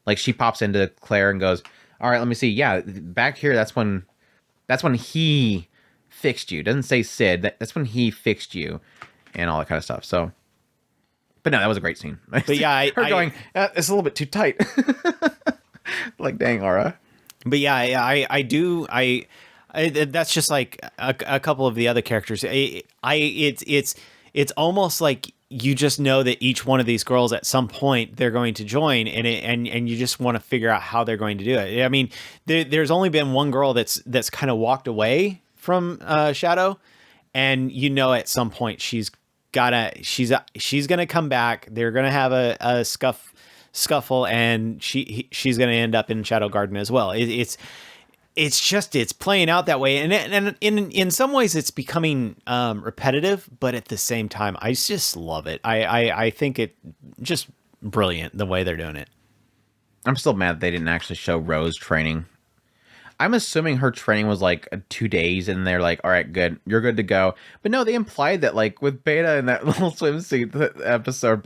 Like, she pops into Claire and goes, "All right, let me see. Yeah, back here. That's when he fixed you." Doesn't say Sid. That's when he fixed you, and all that kind of stuff. So, but no, that was a great scene. But yeah, it's a little bit too tight. Like, dang, Aura. But yeah, I do. That's just like a couple of the other characters. It's almost like you just know that each one of these girls at some point they're going to join, and you just want to figure out how they're going to do it. I mean, there's only been one girl that's kind of walked away from Shadow, and at some point she's gonna come back. They're gonna have a scuffle, and she's gonna end up in Shadow Garden as well. It's playing out that way, and in some ways it's becoming repetitive, but at the same time I just love it. I think it just brilliant the way they're doing it. I'm still mad they didn't actually show Rose training. I'm assuming her training was like 2 days, and they're like, "All right, good, you're good to go." But no, they implied that, like, with Beta and that little swimsuit episode,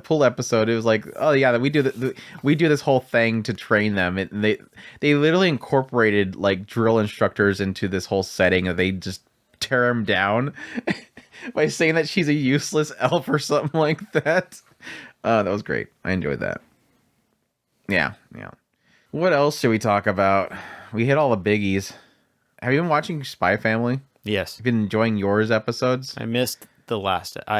pool episode, it was like, "Oh yeah, we do this whole thing to train them." And they literally incorporated like drill instructors into this whole setting, and they just tear them down by saying that she's a useless elf or something like that. That was great. I enjoyed that. Yeah. What else should we talk about? We hit all the biggies. Have you been watching Spy Family? Yes. Have you been enjoying yours episodes? I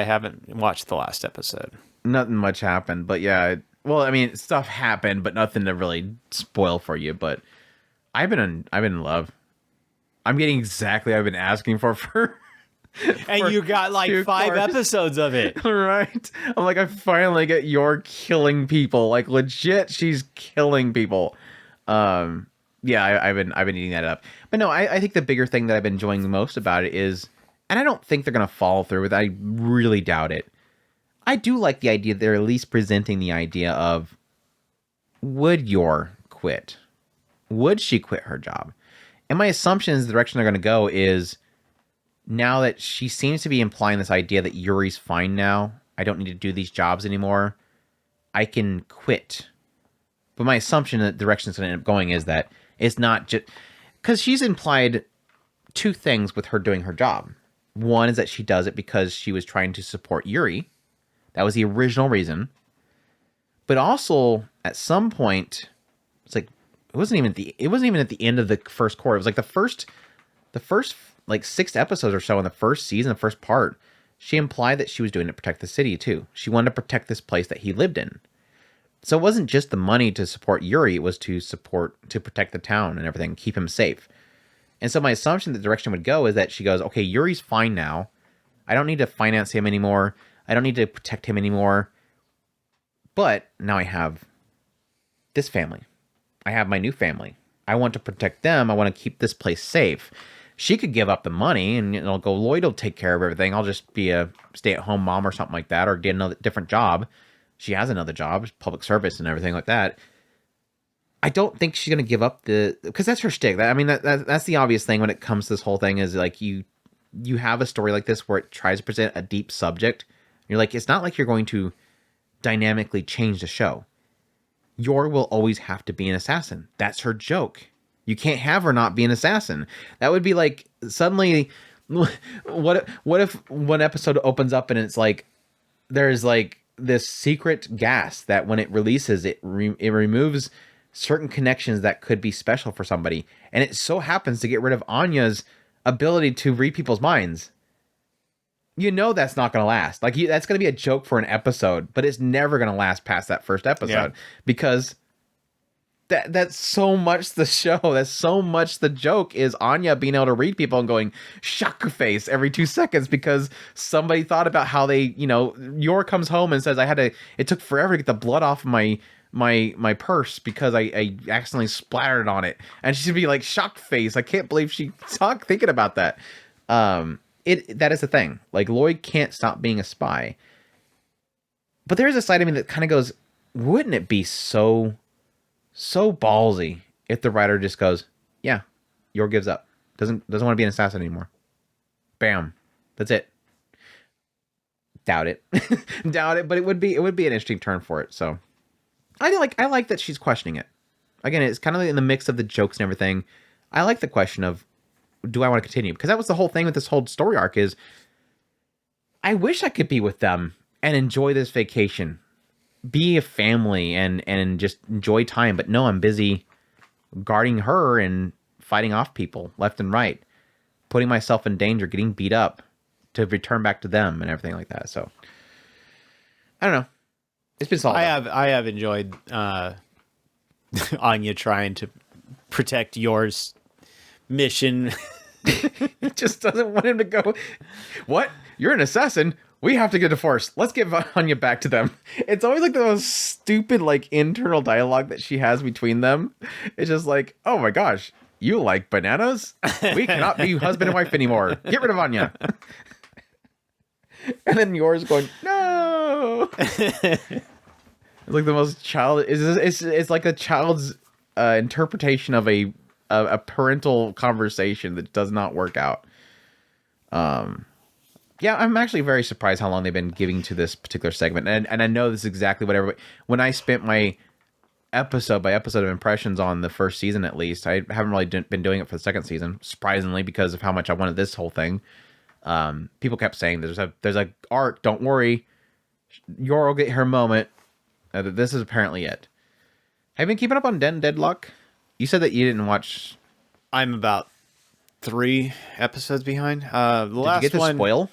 haven't watched the last episode. Nothing much happened, but yeah. Well, I mean, stuff happened, but nothing to really spoil for you. But I've been in love. I'm getting exactly what I've been asking for. And you got like 5 episodes of it. Right. I'm like, I finally get your killing people. Like, legit, she's killing people. Yeah, I've been eating that up. But no, I think the bigger thing that I've been enjoying the most about it is and I don't think they're going to follow through with it. I really doubt it. I do like the idea they're at least presenting the idea of, would Yor quit? Would she quit her job? And my assumption is the direction they're going to go is, now that she seems to be implying this idea that Yuri's fine now, I don't need to do these jobs anymore, I can quit. But my assumption that the direction it's going to end up going is that it's not just... Because she's implied two things with her doing her job. One is that she does it because she was trying to support Yuri. That was the original reason. But also, at some point, it's like, it wasn't even at the end of the first quarter. It was like the first like 6 episodes or so in the first season, the first part, she implied that she was doing it to protect the city too. She wanted to protect this place that he lived in. So it wasn't just the money to support Yuri, it was to protect the town and everything, keep him safe. And so my assumption the direction would go is that she goes, okay, Yuri's fine now. I don't need to finance him anymore. I don't need to protect him anymore. But now I have this family. I have my new family. I want to protect them. I want to keep this place safe. She could give up the money and go, Lloyd will take care of everything. I'll just be a stay-at-home mom or something like that, or get another different job. She has another job, public service and everything like that. I don't think she's going to give up because that's her shtick. I mean, that's the obvious thing when it comes to this whole thing is like you have a story like this where it tries to present a deep subject. You're like, it's not like you're going to dynamically change the show. Yor will always have to be an assassin. That's her joke. You can't have her not be an assassin. That would be like suddenly, what if one episode opens up and it's like there's like this secret gas that when it releases, it removes certain connections that could be special for somebody, and it so happens to get rid of Anya's ability to read people's minds. You know that's not going to last. Like that's going to be a joke for an episode, but it's never going to last past that first episode because that's so much the show. That's so much the joke is Anya being able to read people and going shock face every 2 seconds because somebody thought about how they, Yor comes home and says, it took forever to get the blood off of my purse because I accidentally splattered on it. And she'd be like shocked face. I can't believe she thinking about that. That is the thing. Like Lloyd can't stop being a spy. But there's a side of me that kind of goes, wouldn't it be so ballsy if the writer just goes, yeah, Yor gives up. Doesn't want to be an assassin anymore. Bam. That's it. Doubt it. Doubt it, but it would be an interesting turn for it. So I like that she's questioning it. Again, it's kind of in the mix of the jokes and everything. I like the question of, do I want to continue? Because that was the whole thing with this whole story arc is I wish I could be with them and enjoy this vacation. Be a family and just enjoy time. But no, I'm busy guarding her and fighting off people left and right, putting myself in danger, getting beat up to return back to them and everything like that. So I don't know. It's been solid. I have enjoyed Anya trying to protect Yor's mission. Just doesn't want him to go. What? You're an assassin? We have to get divorced. Let's give Anya back to them. It's always like the most stupid, like, internal dialogue that she has between them. It's just like, oh my gosh, you like bananas? We cannot be husband and wife anymore. Get rid of Anya. And then Yor's going, no. It's like the most child. It's like a child's interpretation of a parental conversation that does not work out. Yeah, I'm actually very surprised how long they've been giving to this particular segment. And I know this is exactly what everybody... When I spent my episode by episode of impressions on the first season, at least, I haven't really been doing it for the second season, surprisingly, because of how much I wanted this whole thing. People kept saying, there's a arc, don't worry. Yor will get her moment. This is apparently it. Have you been keeping up on Undead Unluck? You said that you didn't watch... I'm about 3 episodes behind. The last Did you get to one... spoil?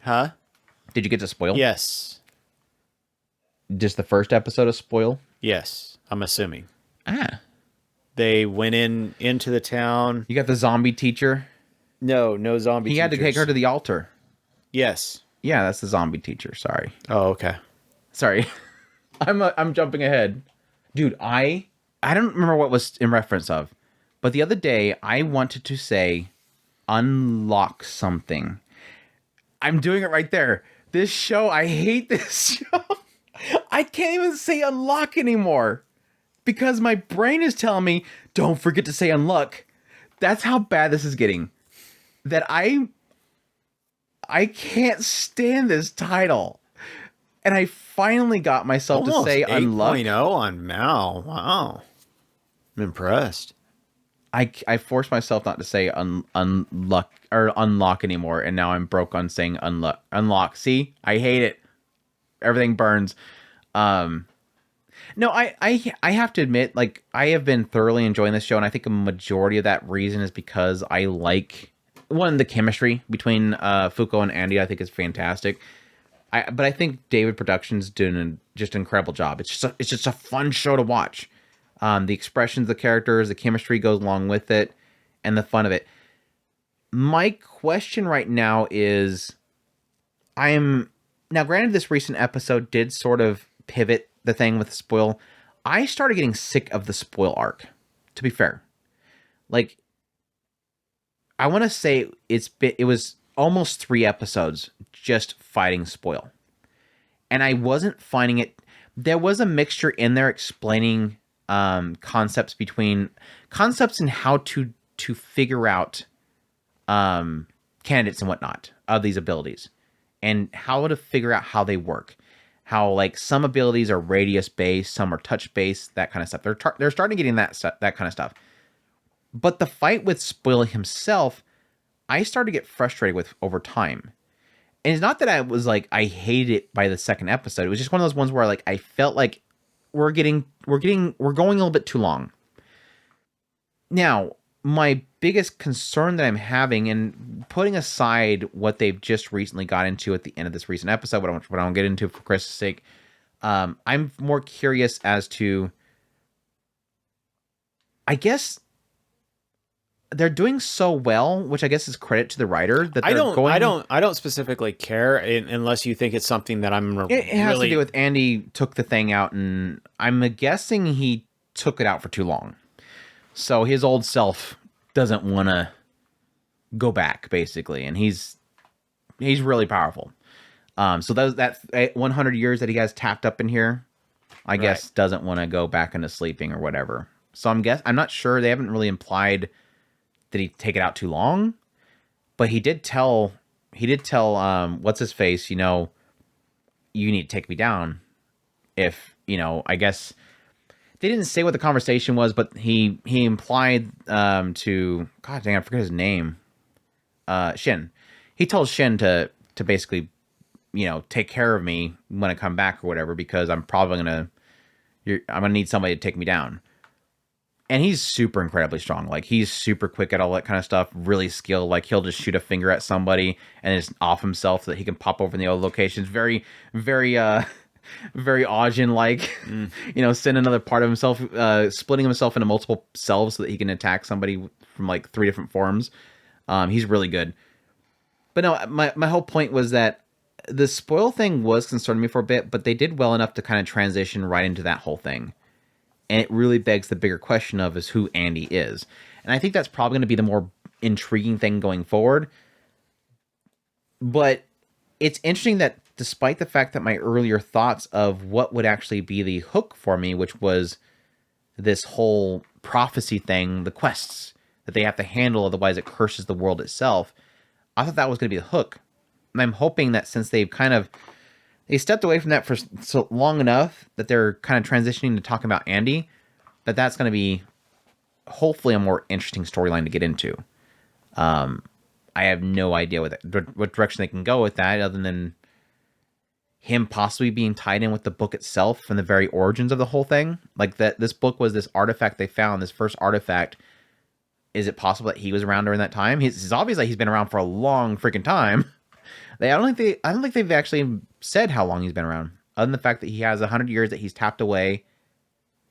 Huh? Did you get to spoil? Yes. Just the first episode of spoil? Yes, I'm assuming. Ah. They went into the town. You got the zombie teacher? No zombie He had to take her to the altar. Yes. Yeah, that's the zombie teacher. Sorry. Oh, okay. Sorry. I'm jumping ahead. Dude, I don't remember what was in reference of, but the other day I wanted to say unlock something. I'm doing it right there. This show, I hate this show. I can't even say unlock anymore because my brain is telling me, don't forget to say unluck. That's how bad this is getting. That I can't stand this title. And I finally got myself Almost to say 8.0 unluck. on Mal. Wow. I'm impressed. I forced myself not to say unluck or unlock anymore, and now I'm broke on saying unlock. See, I hate it. Everything burns. No, I have to admit, like, I have been thoroughly enjoying this show, and I think a majority of that reason is because I like the chemistry between Fuko and Andy. I think is fantastic. But I think David Productions doing just an incredible job. It's just a fun show to watch. The expressions of the characters, the chemistry goes along with it, and the fun of it. My question right now is, now granted this recent episode did sort of pivot the thing with the spoil. I started getting sick of the spoil arc, to be fair. Like, I want to say it was almost 3 episodes just fighting spoil. And I wasn't finding it. There was a mixture in there explaining concepts and how to figure out candidates and whatnot of these abilities, and how to figure out how they work. How, like, some abilities are radius based, some are touch based, that kind of stuff. They're starting getting that kind of stuff. But the fight with Spoil himself, I started to get frustrated with over time. And it's not that I was like, I hated it by the second episode. It was just one of those ones where, like, I felt like we're going a little bit too long. Now, my biggest concern that I'm having, and putting aside what they've just recently got into at the end of this recent episode, what I won't get into for Chris's sake, I'm more curious as to, I guess, they're doing so well, which I guess is credit to the writer, that I don't specifically care unless you think it's something that I'm It has to do with Andy took the thing out, and I'm guessing he took it out for too long. So his old self doesn't want to go back, basically, and he's really powerful. So that 100 years that he has tapped up in here, I guess, doesn't want to go back into sleeping or whatever. So I'm not sure. They haven't really implied that he take it out too long, but he did tell what's his face, you need to take me down. If I guess they didn't say what the conversation was, but he implied to, God dang, I forget his name. Shin. He told Shin to basically, take care of me when I come back or whatever, because I'm probably I'm gonna need somebody to take me down. And he's super incredibly strong. Like, he's super quick at all that kind of stuff. Really skilled. Like, he'll just shoot a finger at somebody and just off himself so that he can pop over in the other locations. Very, very, very Ajin-like. Send another part of himself, splitting himself into multiple selves so that he can attack somebody from, like, 3 different forms. He's really good. But no, my whole point was that the spoil thing was concerning me for a bit, but they did well enough to kind of transition right into that whole thing. And it really begs the bigger question of is who Andy is. And I think that's probably going to be the more intriguing thing going forward. But it's interesting that despite the fact that my earlier thoughts of what would actually be the hook for me, which was this whole prophecy thing, the quests that they have to handle, otherwise it curses the world itself, I thought that was going to be the hook. And I'm hoping that since they've they stepped away from that for so long enough that they're kind of transitioning to talking about Andy, that's going to be hopefully a more interesting storyline to get into. I have no idea what direction they can go with that, other than him possibly being tied in with the book itself and the very origins of the whole thing. Like, that this book was this artifact they found, this first artifact. Is it possible that he was around during that time? It's obvious that he's been around for a long freaking time. I don't think they've actually said how long he's been around, other than the fact that he has 100 years that he's tapped away,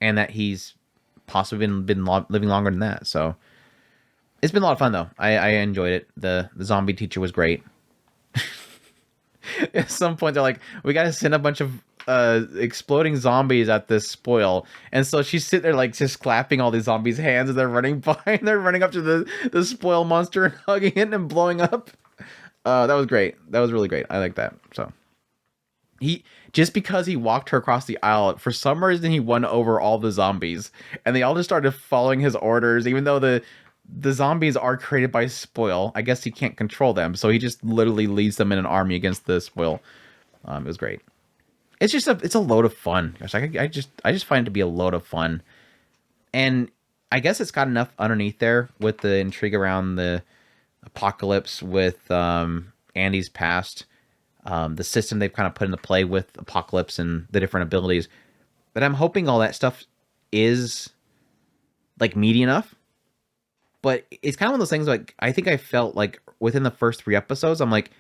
and that he's possibly been living longer than that. So it's been a lot of fun, though. I enjoyed it. The zombie teacher was great. At some point, they're like, we got to send a bunch of exploding zombies at this spoil, and so she's sitting there like just clapping all these zombies' hands, and they're running by, and they're running up to the spoil monster and hugging it and blowing up. That was great. That was really great. I like that. So he just because he walked her across the aisle, for some reason he won over all the zombies, and they all just started following his orders, even though the zombies are created by Spoil. I guess he can't control them, so he just literally leads them in an army against the Spoil. It was great. It's just it's a load of fun. Gosh, I just find it to be a load of fun, and I guess it's got enough underneath there with the intrigue around the apocalypse with Andy's past, the system they've kind of put into play with apocalypse and the different abilities, that I'm hoping all that stuff is like meaty enough. But it's kind of one of those things, like, I think I felt like within the first 3 episodes, I'm like,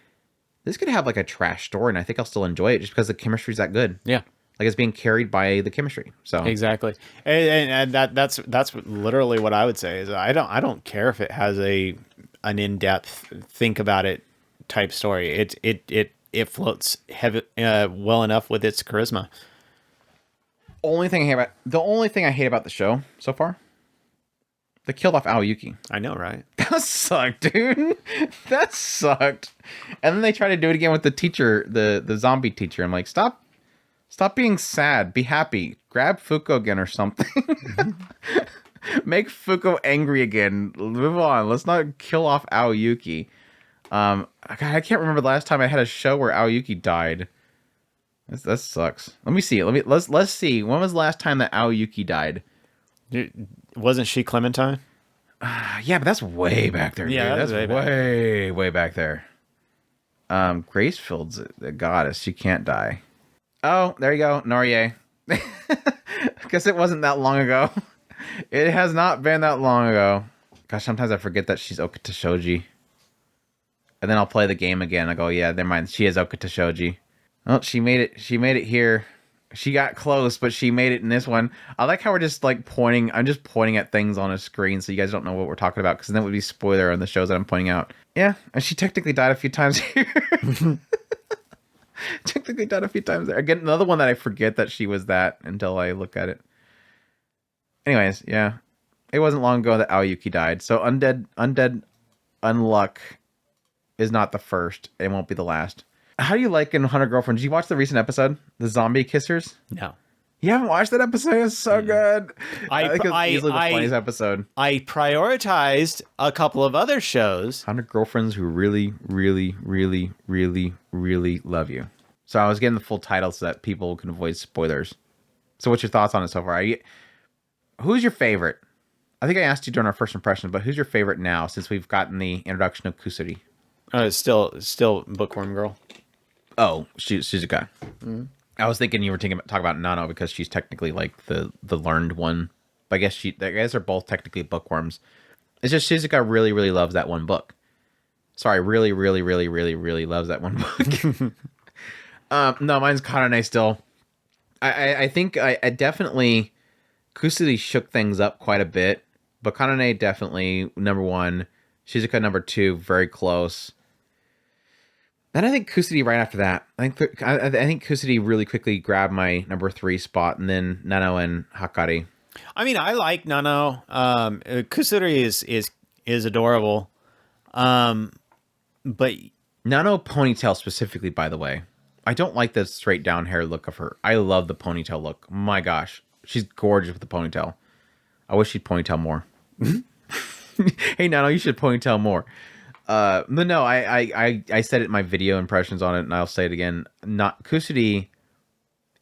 this could have like a trash story, and I think I'll still enjoy it just because the chemistry's that good. Yeah. Like, it's being carried by the chemistry. So Exactly. And that's literally what I would say is I don't care if it has an in-depth think about it type story. It floats heavy, well enough with its charisma. the only thing I hate about the show so far, they killed off Aoyuki. I know, right? That sucked, dude. That sucked. And then they try to do it again with the teacher, the zombie teacher. I'm like, stop being sad. Be happy. Grab Fuko again or something. Make Fuko angry again. Move on. Let's not kill off Aoyuki. God, I can't remember the last time I had a show where Aoyuki died. That sucks. Let me see. Let's see. When was the last time that Aoyuki died? Wasn't she Clementine? Yeah, but that's way back there. Yeah, dude. That's way back there. Gracefield's a goddess. She can't die. Oh, there you go. Norie. Guess it wasn't that long ago. It has not been that long ago. Gosh, sometimes I forget that she's Okata Shoji. And then I'll play the game again. I go, yeah, never mind. She is Okata Shoji. Oh, she made it. She made it here. She got close, but she made it in this one. I like how we're just like pointing. I'm just pointing at things on a screen so you guys don't know what we're talking about, because then it would be spoiler on the shows that I'm pointing out. Yeah, and she technically died a few times here. Technically died a few times there. Again, another one that I forget that she was that until I look at it. Anyways, yeah. It wasn't long ago that Aoyuki died. So Undead Unluck is not the first. It won't be the last. How do you like in 100 Girlfriends? Did you watch the recent episode? The Zombie Kissers? No. You haven't watched that episode? It's so good. I think it's easily the funniest episode. I prioritized a couple of other shows. 100 Girlfriends who really, really, really, really, really love you. So I was getting the full title so that people can avoid spoilers. So what's your thoughts on it so far? Who's your favorite? I think I asked you during our first impression, but who's your favorite now since we've gotten the introduction of Kusuri? It's still Bookworm Girl. Oh, she's a guy. Mm-hmm. I was thinking you were talking about Nano because she's technically like the learned one. But I guess they're both technically bookworms. It's just Shizuka really, really loves that one book. Sorry, really, really, really, really, really loves that one book. No, mine's Kanane still. I think I definitely Kusuri shook things up quite a bit, but Kanane definitely number 1. Shizuka number 2, very close. Then I think Kusuri right after that. I think Kusuri really quickly grabbed my number 3 spot, and then Nano and Hakari. I mean, I like Nano. Kusuri is adorable. But Nano ponytail specifically, by the way. I don't like the straight down hair look of her. I love the ponytail look. My gosh. She's gorgeous with the ponytail. I wish she'd ponytail more. Hey, Nano, you should ponytail more. But no, I said it in my video impressions on it, and I'll say it again. Not Kusuri,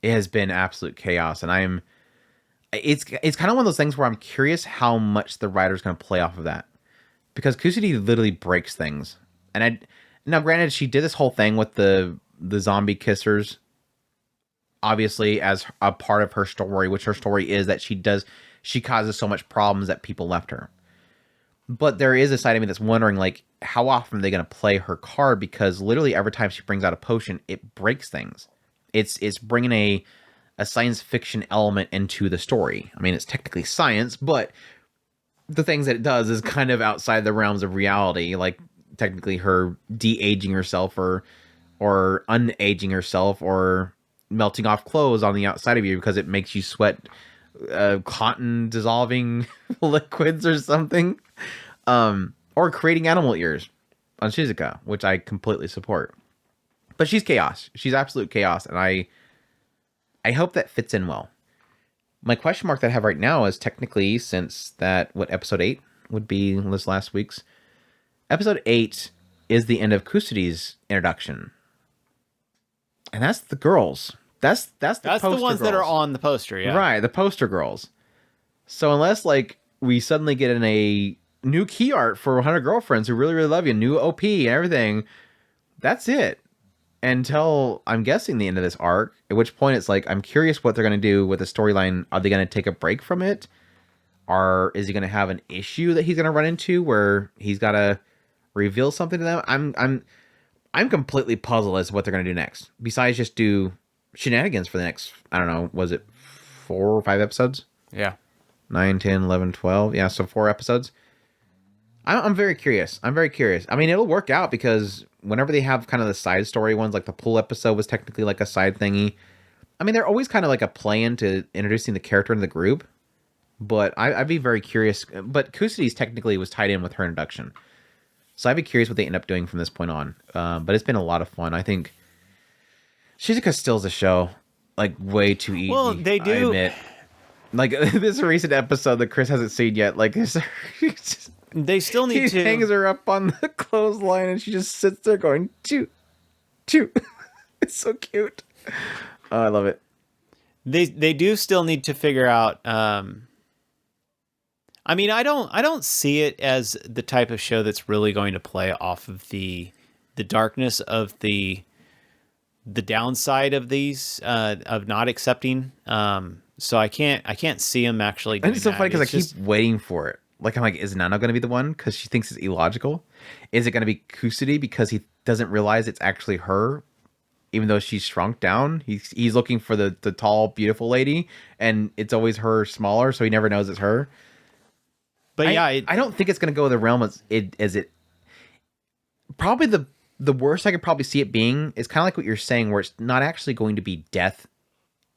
it has been absolute chaos, and it's kind of one of those things where I'm curious how much the writer's going to play off of that, because Kusuri literally breaks things. And now granted, she did this whole thing with the zombie kissers, obviously as a part of her story, which her story is that she causes so much problems that people left her. But there is a side of me that's wondering, like, how often are they going to play her card? Because literally every time she brings out a potion, it breaks things. It's bringing a science fiction element into the story. I mean, it's technically science, but the things that it does is kind of outside the realms of reality. Like, technically her de-aging herself or unaging herself or melting off clothes on the outside of you because it makes you sweat cotton dissolving liquids or something. Or creating animal ears. on Shizuka, which I completely support. But she's chaos. She's absolute chaos, and I hope that fits in well. My question mark that I have right now is technically, since that, episode 8 would be this last week's. Episode 8 is the end of Kusudi's introduction. And that's the girls. That's the ones girls that are on the poster, yeah. Right, the poster girls. So unless, like, we suddenly get in a new key art for 100 Girlfriends who really, really love you, new OP and everything, that's it. Until, I'm guessing, the end of this arc, at which point it's like, I'm curious what they're going to do with the storyline. Are they going to take a break from it? Or is he going to have an issue that he's going to run into where he's got to reveal something to them? I'm completely puzzled as to what they're going to do next. Besides just do shenanigans for the next, I don't know, was it 4 or 5 episodes? Yeah. 9, 10, 11, 12. Yeah, so 4 episodes. I'm very curious. I mean, it'll work out because whenever they have kind of the side story ones, like the pool episode was technically like a side thingy. I mean, they're always kind of like a play into introducing the character in the group. But I'd be very curious. But Kusudi's technically was tied in with her introduction. So I'd be curious what they end up doing from this point on. But it's been a lot of fun. I think Shizuka steals the show like way too easy. Well, they do. I admit. Like this recent episode that Chris hasn't seen yet. Like they still need to. He hangs her up on the clothesline and she just sits there going choo, choo. It's so cute. Oh, I love it. They do still need to figure out. I mean, I don't see it as the type of show that's really going to play off of the darkness of the downside of these of not accepting. So I can't see him actually doing And it's so that. funny because I keep waiting for it. Like, I'm like, is Nano going to be the one because she thinks it's illogical? Is it going to be Kusudi because he doesn't realize it's actually her, even though she's shrunk down? He's looking for the tall, beautiful lady, and it's always her smaller, so he never knows it's her. But I don't think it's going to go the realm as it. Probably the worst I could probably see it being is kind of like what you're saying, where it's not actually going to be death,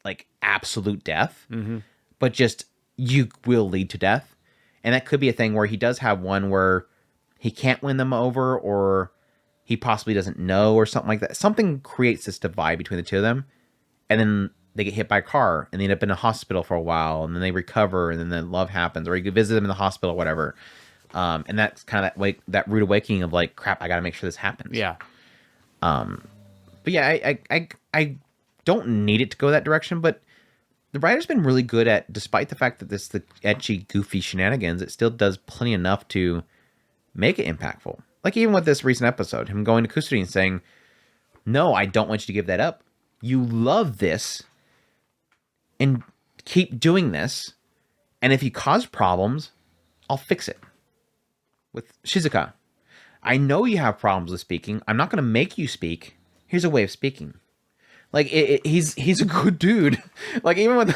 like absolute death, but just you will lead to death. And that could be a thing where he does have one where he can't win them over, or he possibly doesn't know, or something like that. Something creates this divide between the two of them, and then they get hit by a car, and they end up in a hospital for a while, and then they recover, and then love happens, or you could visit them in the hospital, whatever. And that's kind of that rude awakening of like, crap, I got to make sure this happens. Yeah. But yeah, I don't need it to go that direction, but the writer's been really good at, despite the fact that this the etchy, goofy shenanigans, it still does plenty enough to make it impactful. Like even with this recent episode, him going to Kusuri and saying, no, I don't want you to give that up. You love this and keep doing this. And if you cause problems, I'll fix it. With Shizuka, I know you have problems with speaking. I'm not going to make you speak. Here's a way of speaking. Like he's a good dude. Like even with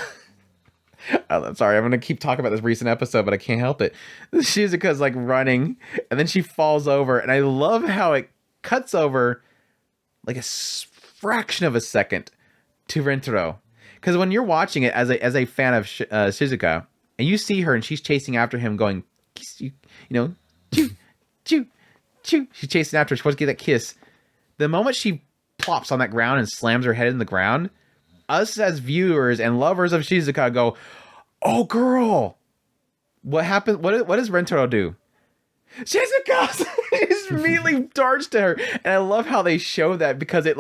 I'm sorry, I'm gonna keep talking about this recent episode, but I can't help it. Shizuka's like running, and then she falls over, and I love how it cuts over like a fraction of a second to Rentaro. Because when you're watching it as a fan of Shizuka, and you see her and she's chasing after him, going, kiss you know, choo, choo, choo. She's chasing after her. She wants to get that kiss. The moment she plops on that ground and slams her head in the ground, us as viewers and lovers of Shizuka go, oh girl, what happened? What does Rentaro do? Shizuka just immediately darts to her, and I love how they show that, because it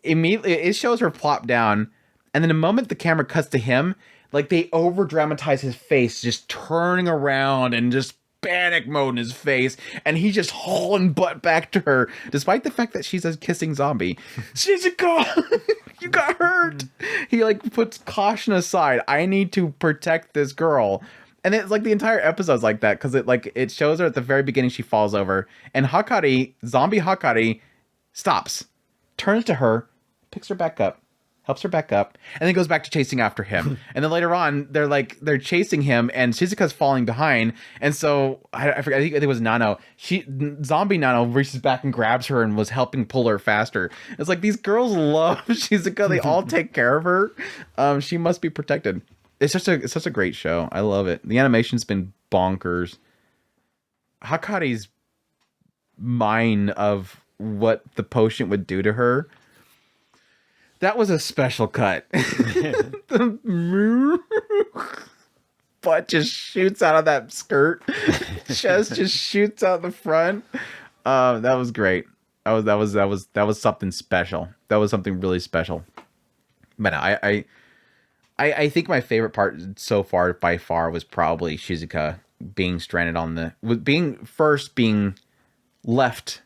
immediately it shows her plop down, and then the moment the camera cuts to him, like they over dramatize his face just turning around and just panic mode in his face, and he's just hauling butt back to her, despite the fact that she's a kissing zombie. Shizuka, you got hurt. He like puts caution aside. I need to protect this girl, and it's like the entire episode's like that, because it shows her at the very beginning she falls over, and Hakari, zombie Hakari, stops, turns to her, picks her back up, helps her back up, and then goes back to chasing after him. And then later on, they're chasing him, and Shizuka's falling behind. And so I forget. I think it was Nano. Zombie Nano reaches back and grabs her and was helping pull her faster. It's like these girls love Shizuka. They all take care of her. She must be protected. It's such a great show. I love it. The animation's been bonkers. Hakari's mine of what the potion would do to her. That was a special cut. The butt just shoots out of that skirt. Chest just shoots out the front. That was great. That was something special. That was something really special. But I think my favorite part so far by far was probably Shizuka being stranded on being left.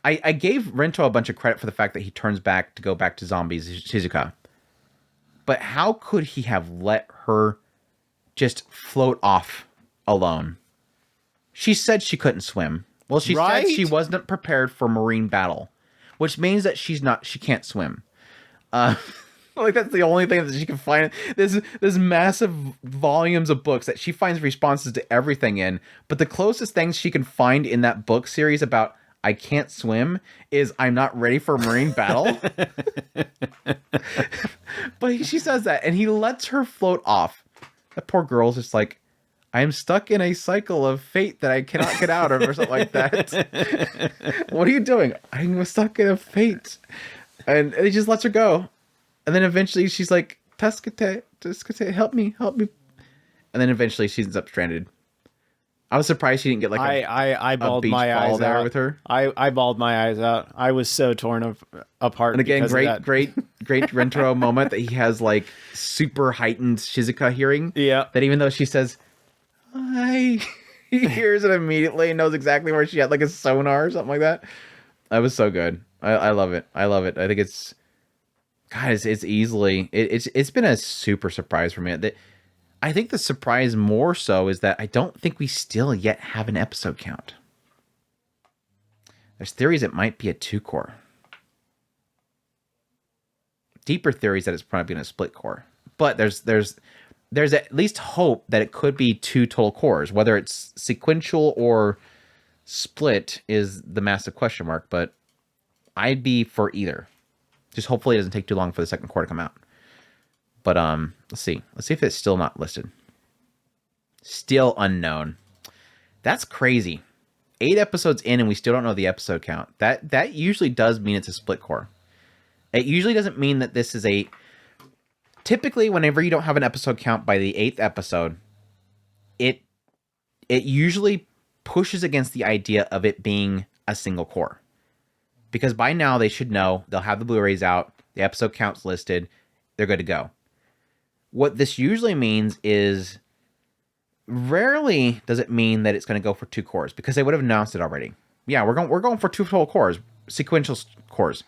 I gave Rento a bunch of credit for the fact that he turns back to go back to zombies, Shizuka. But how could he have let her just float off alone? She said she couldn't swim. Well, she said she wasn't prepared for marine battle, which means that she can't swim. Like that's the only thing that she can find. There's massive volumes of books that she finds responses to everything in, but the closest things she can find in that book series about I can't swim is I'm not ready for marine battle. But she says that, and he lets her float off. That poor girl's just like, I'm stuck in a cycle of fate that I cannot get out of, or something like that. What are you doing? I'm stuck in a fate. And he just lets her go. And then eventually she's like, Teskate, help me. And then eventually she ends up stranded. I was surprised she didn't get like I bawled my eyes there out with her. I bawled my eyes out. I was so torn apart. And again, great Rentaro moment that he has like super heightened Shizuka hearing. Yeah. That even though she says, hi, he hears it immediately and knows exactly where she had like a sonar or something like that. That was so good. I love it. I think it's, God, it's been a super surprise for me. I think the surprise more so is that I don't think we still yet have an episode count. There's theories it might be a 2-core. Deeper theories that it's probably going to split core. But there's at least hope that it could be 2 total cores. Whether it's sequential or split is the massive question mark, but I'd be for either. Just hopefully it doesn't take too long for the second core to come out. But let's see if it's still not listed. Still unknown. That's crazy. 8 episodes in and we still don't know the episode count. That usually does mean it's a split core. It usually doesn't mean that this is a... Typically, whenever you don't have an episode count by the 8th episode, it usually pushes against the idea of it being a single core. Because by now they should know, they'll have the Blu-rays out, the episode count's listed, they're good to go. What this usually means is, rarely does it mean that it's going to go for 2 cores, because they would have announced it already. Yeah, we're going for 2 total cores, sequential cores.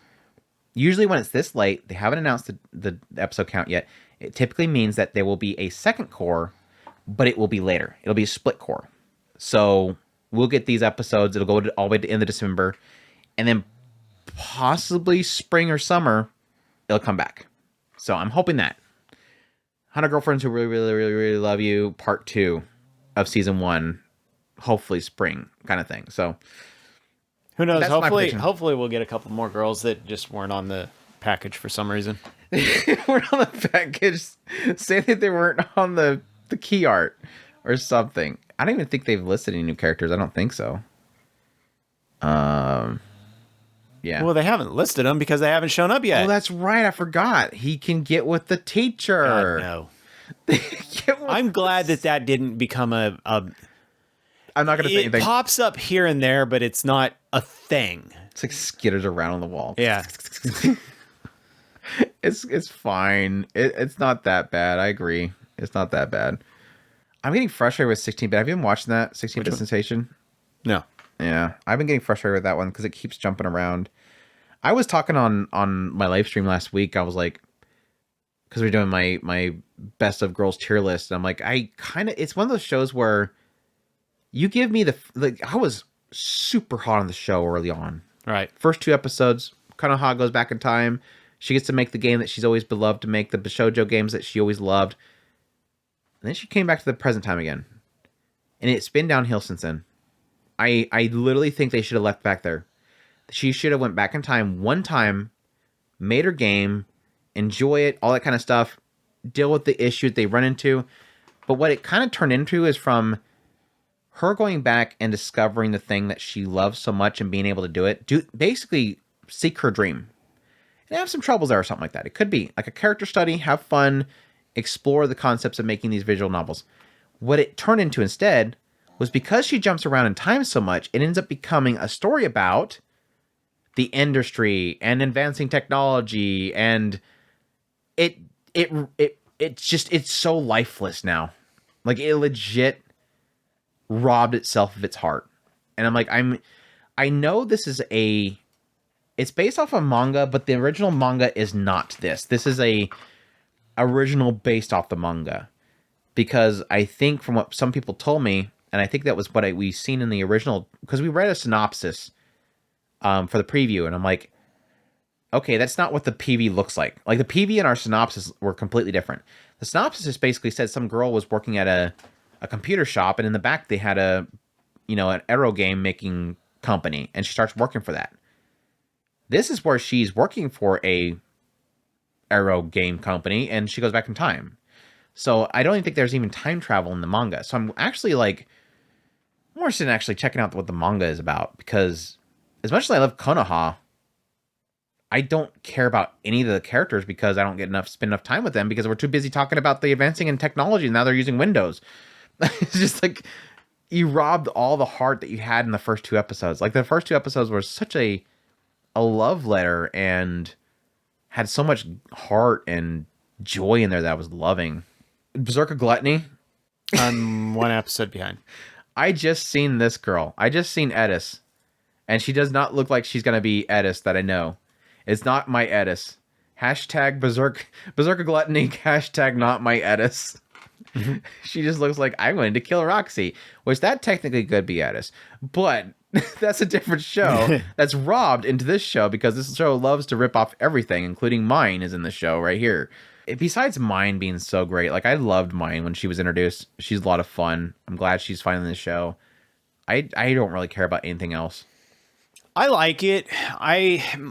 Usually when it's this late, they haven't announced the episode count yet. It typically means that there will be a second core, but it will be later. It'll be a split core. So we'll get these episodes. It'll go all the way to the end of December. And then possibly spring or summer, it'll come back. So I'm hoping that. 100 Girlfriends Who Really, Really, Really, Really Love You, Part 2 of Season 1. Hopefully spring kind of thing. So who knows? Hopefully we'll get a couple more girls that just weren't on the package for some reason. Weren't on the package. Say that they weren't on the key art or something. I don't even think they've listed any new characters. I don't think so. Yeah. Well, they haven't listed them because they haven't shown up yet. Oh, that's right. I forgot. He can get with the teacher. God, no. I'm glad that didn't become a I'm not going to say anything. It pops up here and there, but it's not a thing. It's like skitters around on the wall. Yeah. It's fine. It's not that bad. I agree. It's not that bad. I'm getting frustrated with 16-bit. Have you been watching that 16-bit Sensation? No. Yeah, I've been getting frustrated with that one because it keeps jumping around. I was talking on my live stream last week. I was like, because we're doing my best of girls tier list. And I'm like, it's one of those shows where you give me I was super hot on the show early on. Right. First 2 episodes, kind of hot, goes back in time. She gets to make the game that she's always beloved to make, the Bishoujo games that she always loved. And then she came back to the present time again. And it's been downhill since then. I literally think they should have left back there. She should have went back in time one time, made her game, enjoy it, all that kind of stuff, deal with the issues they run into. But what it kind of turned into is from her going back and discovering the thing that she loves so much and being able to do it, basically seek her dream. And have some troubles there or something like that. It could be like a character study, have fun, explore the concepts of making these visual novels. What it turned into instead was because she jumps around in time so much, it ends up becoming a story about the industry and advancing technology, and it's so lifeless now. Like, it legit robbed itself of its heart. And I'm like, I know this is it's based off a manga, but the original manga is not this. This is a original based off the manga. Because I think from what some people told me, and I think that was what we seen in the original, because we read a synopsis for the preview, and I'm like, okay, that's not what the PV looks like. Like, the PV and our synopsis were completely different. The synopsis just basically said some girl was working at a computer shop, and in the back they had an aero game making company, and she starts working for that. This is where she's working for a aero game company, and she goes back in time. So I don't even think there's even time travel in the manga. So I'm actually like more interested in actually checking out what the manga is about, because as much as I love Konoha, I don't care about any of the characters because I don't spend enough time with them because we're too busy talking about the advancing in technology and now they're using Windows. It's just like you robbed all the heart that you had in the first 2 episodes. Like, the first 2 episodes were such a love letter and had so much heart and joy in there that I was loving. Berserk of Gluttony. I'm 1 episode behind. I just seen this girl. I just seen Edis. And she does not look like she's going to be Edis that I know. It's not my Edis. Hashtag Berserk of Gluttony. Hashtag not my Edis. She just looks like I'm going to kill Roxy. Which that technically could be Edis. But that's a different show that's robbed into this show because this show loves to rip off everything, including Mine is in the show right here. Besides Mine being so great, like, I loved Mine when she was introduced. She's a lot of fun. I'm glad she's finally in the show. I don't really care about anything else. I like it. I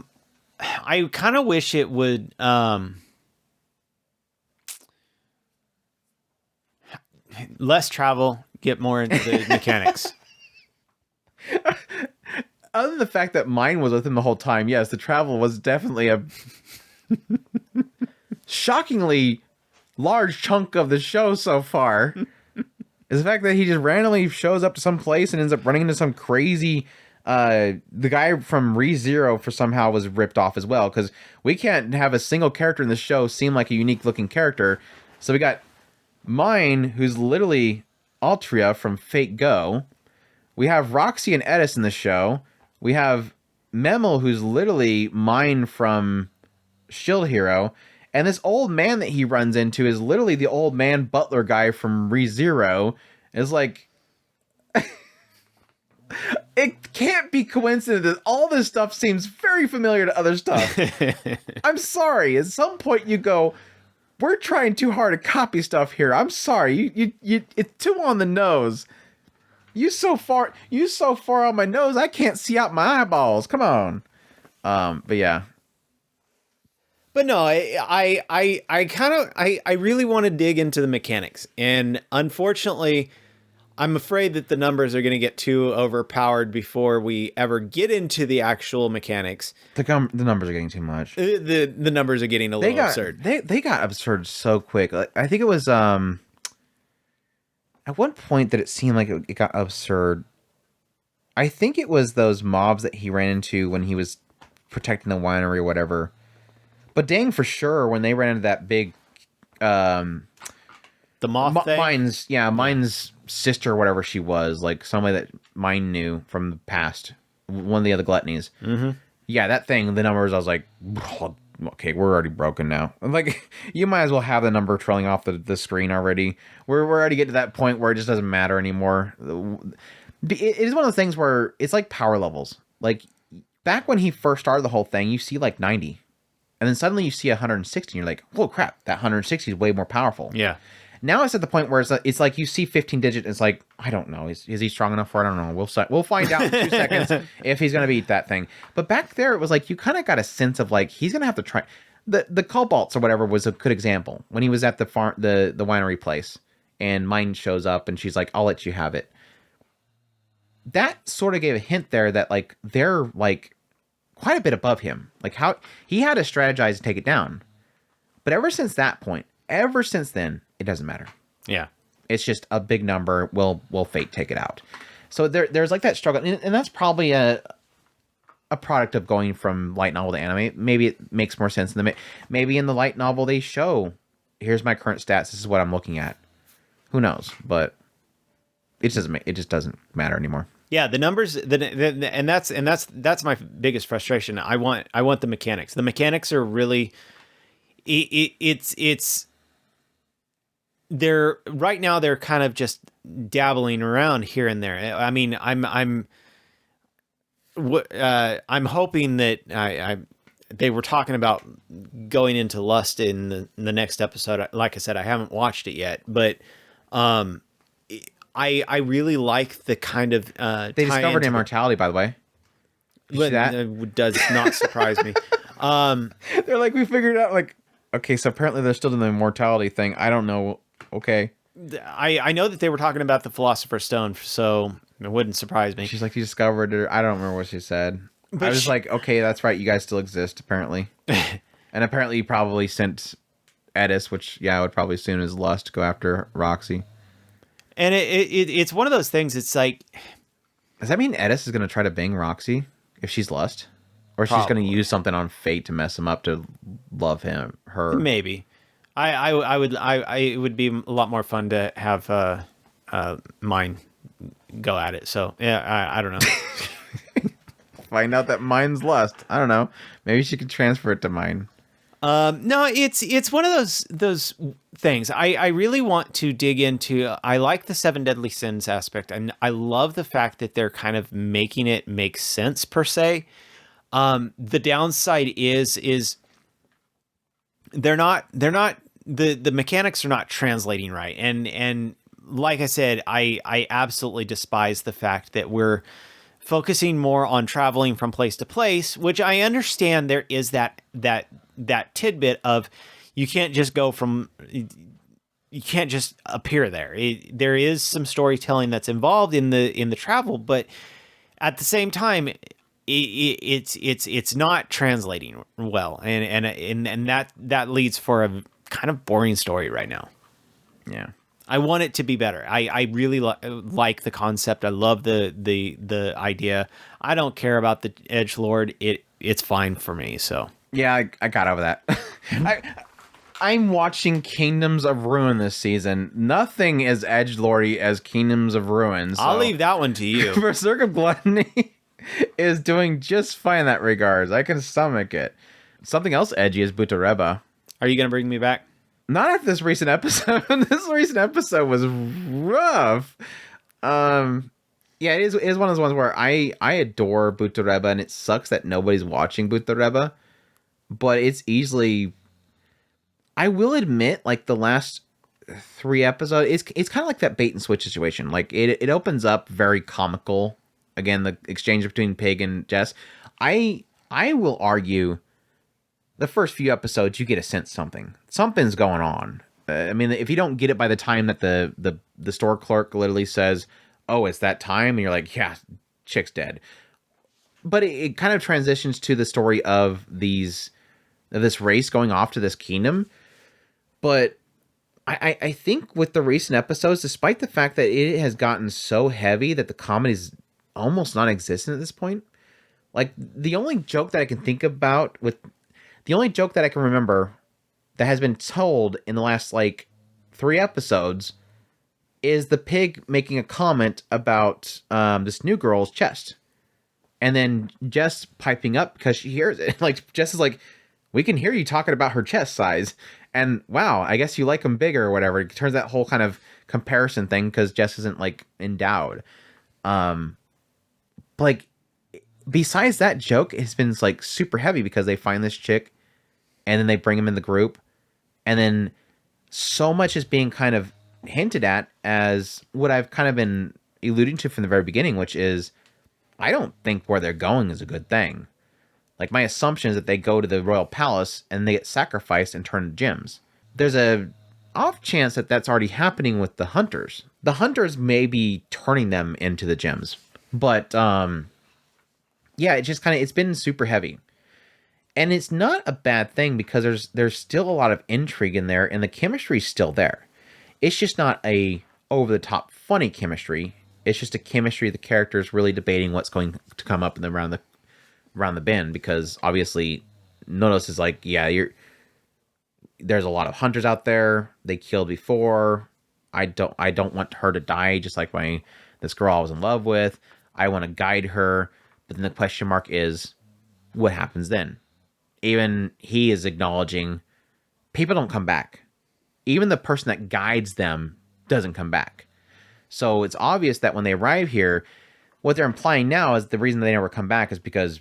kind of wish it would less travel, get more into the mechanics. Other than the fact that Mine was with him the whole time, yes, the travel was definitely a shockingly large chunk of the show so far. Is the fact that he just randomly shows up to some place and ends up running into some crazy the guy from ReZero for somehow was ripped off as well, because we can't have a single character in the show seem like a unique looking character. So we got Mine, who's literally Altria from Fate Go. We have Roxy and Edis in the show. We have Memel, who's literally Mine from Shield Hero. And this old man that he runs into is literally the old man butler guy from ReZero. It's like, it can't be coincidence that all this stuff seems very familiar to other stuff. I'm sorry. At some point you go, we're trying too hard to copy stuff here. I'm sorry. You it's too on the nose. You so far on my nose, I can't see out my eyeballs. Come on. But yeah. But no, I really want to dig into the mechanics, and unfortunately, I'm afraid that the numbers are going to get too overpowered before we ever get into the actual mechanics. The numbers are getting too much. The numbers are getting a little absurd. They got absurd so quick. Like, I think it was at one point that it seemed like it got absurd. I think it was those mobs that he ran into when he was protecting the winery or whatever. But dang, for sure, when they ran into that big, the moth thing? Mine's sister, or whatever she was, like somebody that Mine knew from the past, one of the other gluttonies. Mm-hmm. Yeah, that thing, the numbers, I was like, okay, we're already broken now. Like, you might as well have the number trailing off the screen already. We're already getting to that point where it just doesn't matter anymore. It is one of those things where it's like power levels. Like, back when he first started the whole thing, you see like 90. And then suddenly you see 160, and you're like, "Whoa, crap! That 160 is way more powerful." Yeah. Now it's at the point where it's like you see 15 digit, and it's like, I don't know, is he strong enough for it? I don't know. We'll find out in 2 seconds if he's gonna beat that thing. But back there, it was like you kind of got a sense of like he's gonna have to try. The Cobalts or whatever was a good example when he was at the farm, the winery place, and Mine shows up, and she's like, "I'll let you have it." that sort of gave a hint there that like they're like quite a bit above him. Like how he had to strategize to take it down. But ever since that point, ever since then, it doesn't matter. Yeah. It's just a big number. Will fate take it out? So there's like that struggle, and that's probably a product of going from light novel to anime. Maybe it makes more sense in maybe in the light novel they show, here's my current stats. This is what I'm looking at. Who knows? But it just doesn't matter anymore. Yeah, the numbers, and that's my biggest frustration. I want the mechanics. The mechanics are really, it's they're right now they're kind of just dabbling around here and there. I mean, I'm hoping that they were talking about going into lust in the next episode. Like I said, I haven't watched it yet, but I really like the kind of they discovered immortality, by the way. That does not surprise me. They're like, we figured out, like, okay, so apparently they're still doing the immortality thing. I don't know. Okay. I know that they were talking about the Philosopher's Stone, so it wouldn't surprise me. She's like, you discovered it. I don't remember what she said. But I was like, okay, that's right. You guys still exist, apparently. And apparently you probably sent Edis, which, yeah, I would probably assume is Lust, to go after Roxy. And it's one of those things, it's like... Does that mean Edis is going to try to bang Roxy if she's Lust? Or she's going to use something on Fate to mess him up to love her? Maybe. It would be a lot more fun to have mine go at it. So yeah, I don't know. Find out that mine's Lust. I don't know. Maybe she could transfer it to mine. No, it's one of those things. I really want to dig into. I like the 7 deadly sins aspect, and I love the fact that they're kind of making it make sense per se. The downside is they're not the mechanics are not translating right. And like I said, I absolutely despise the fact that we're focusing more on traveling from place to place, which I understand there is that tidbit of you can't just go from, you can't just appear there. There is some storytelling that's involved in the travel, but at the same time, it's not translating well, and that leads for a kind of boring story right now. Yeah, I want it to be better. I really like the concept. I love the idea. I don't care about the edgelord. It's fine for me. So yeah, I got over that. I'm watching Kingdoms of Ruin this season. Nothing as edgelordy as Kingdoms of Ruin. So. I'll leave that one to you. Berserk of Gluttony is doing just fine in that regards. I can stomach it. Something else edgy is Butareba. Are you going to bring me back? Not after this recent episode. This recent episode was rough. Yeah, it is one of those ones where I adore Butareba, and it sucks that nobody's watching Butareba. But it's easily... I will admit, like, the last 3 episodes, it's kind of like that bait and switch situation. Like, it opens up very comical. Again, the exchange between Pig and Jess. I will argue the first few episodes, you get a sense something's going on. I mean, if you don't get it by the time that the store clerk literally says, "Oh, it's that time," and you're like, "Yeah, chick's dead." But it kind of transitions to the story of this race going off to this kingdom. But I think with the recent episodes, despite the fact that it has gotten so heavy that the comedy's almost non-existent at this point, like the only joke that I can think about the only joke that I can remember that has been told in the last, like, 3 episodes is the pig making a comment about this new girl's chest. And then Jess piping up because she hears it. Like, Jess is like, we can hear you talking about her chest size. And, wow, I guess you like them bigger or whatever. It turns that whole kind of comparison thing because Jess isn't, like, endowed. Like, besides that joke, it's been, like, super heavy because they find this chick and then they bring him in the group. And then so much is being kind of hinted at as what I've kind of been alluding to from the very beginning, which is I don't think where they're going is a good thing. Like, my assumption is that they go to the royal palace and they get sacrificed and turned to gems. There's a off chance that that's already happening with the hunters. The hunters may be turning them into the gems. But yeah, it just kind of it's been super heavy. And it's not a bad thing because there's still a lot of intrigue in there and the chemistry's still there. It's just not a over the top funny chemistry. It's just a chemistry the characters really debating what's going to come up in around the bend, because obviously Nonos is like, yeah, there's a lot of hunters out there. They killed before. I don't want her to die just like this girl I was in love with. I want to guide her. But then the question mark is, what happens then? Even he is acknowledging people don't come back. Even the person that guides them doesn't come back. So it's obvious that when they arrive here, what they're implying now is the reason they never come back is because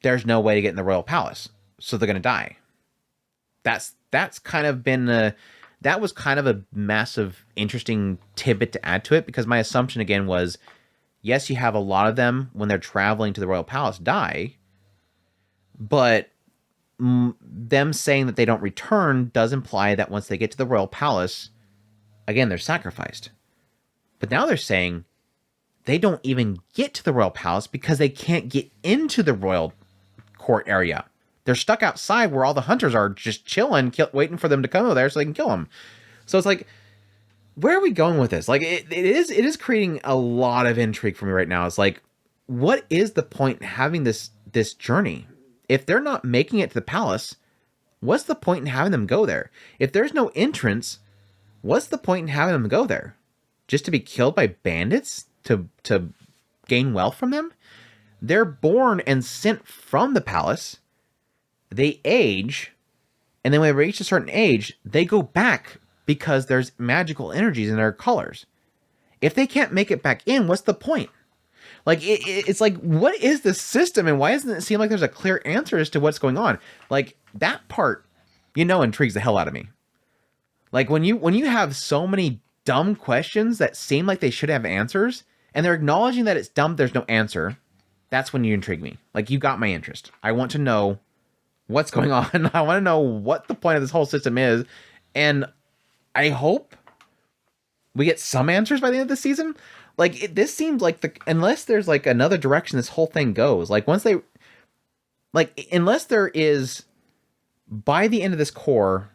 there's no way to get in the royal palace. So they're going to die. That's kind of been that was kind of a massive, interesting tidbit to add to it, because my assumption again was, yes, you have a lot of them when they're traveling to the royal palace die, but them saying that they don't return does imply that once they get to the royal palace, again, they're sacrificed. But now they're saying they don't even get to the royal palace because they can't get into the royal court area. They're stuck outside where all the hunters are just chilling, waiting for them to come over there so they can kill them. So it's like, where are we going with this? Like, it is creating a lot of intrigue for me right now. It's like, what is the point in having this journey? If they're not making it to the palace, what's the point in having them go there? If there's no entrance, what's the point in having them go there? Just to be killed by bandits to gain wealth from them? They're born and sent from the palace. They age, and then when they reach a certain age, they go back because there's magical energies in their colors. If they can't make it back in, what's the point? Like, it's like, what is the system, and why doesn't it seem like there's a clear answer as to what's going on? Like, that part, intrigues the hell out of me. Like, when you have so many dumb questions that seem like they should have answers, and they're acknowledging that it's dumb, there's no answer, that's when you intrigue me. Like, you got my interest. I want to know what's going on. I want to know what the point of this whole system is, and I hope we get some answers by the end of the season. Like, this seems like unless there's like another direction this whole thing goes, like unless there is, by the end of this core,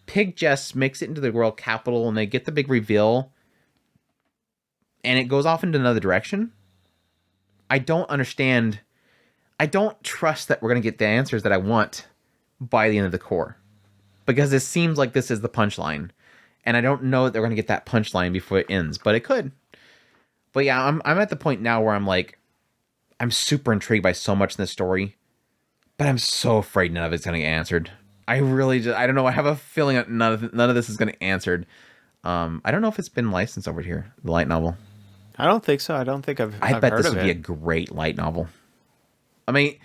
Pig Jess makes it into the royal capital and they get the big reveal and it goes off into another direction, I don't understand. I don't trust that we're going to get the answers that I want by the end of the core, because it seems like this is the punchline, and I don't know that they're going to get that punchline before it ends, but it could. But yeah, I'm at the point now where I'm like, I'm super intrigued by so much in this story, but I'm so afraid none of it's going to get answered. I don't know. I have a feeling that none of this is going to get answered. I don't know if it's been licensed over here, the light novel. I don't think so. I don't think I've I bet heard this of would be a it. great light novel. I mean,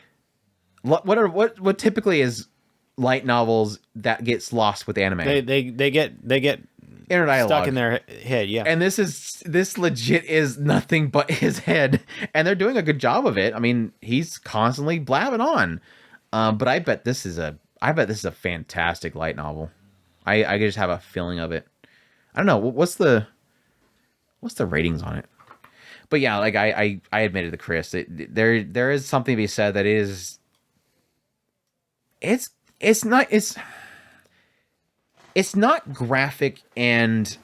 what typically is light novels that gets lost with anime? They get Inner dialogue stuck in their head, yeah. And this legit is nothing but his head, and they're doing a good job of it. I mean, he's constantly blabbing on. But I bet this is a fantastic light novel. I just have a feeling of it. I don't know what's the ratings on it. But yeah, like I admitted to Chris, there is something to be said that it's not graphic and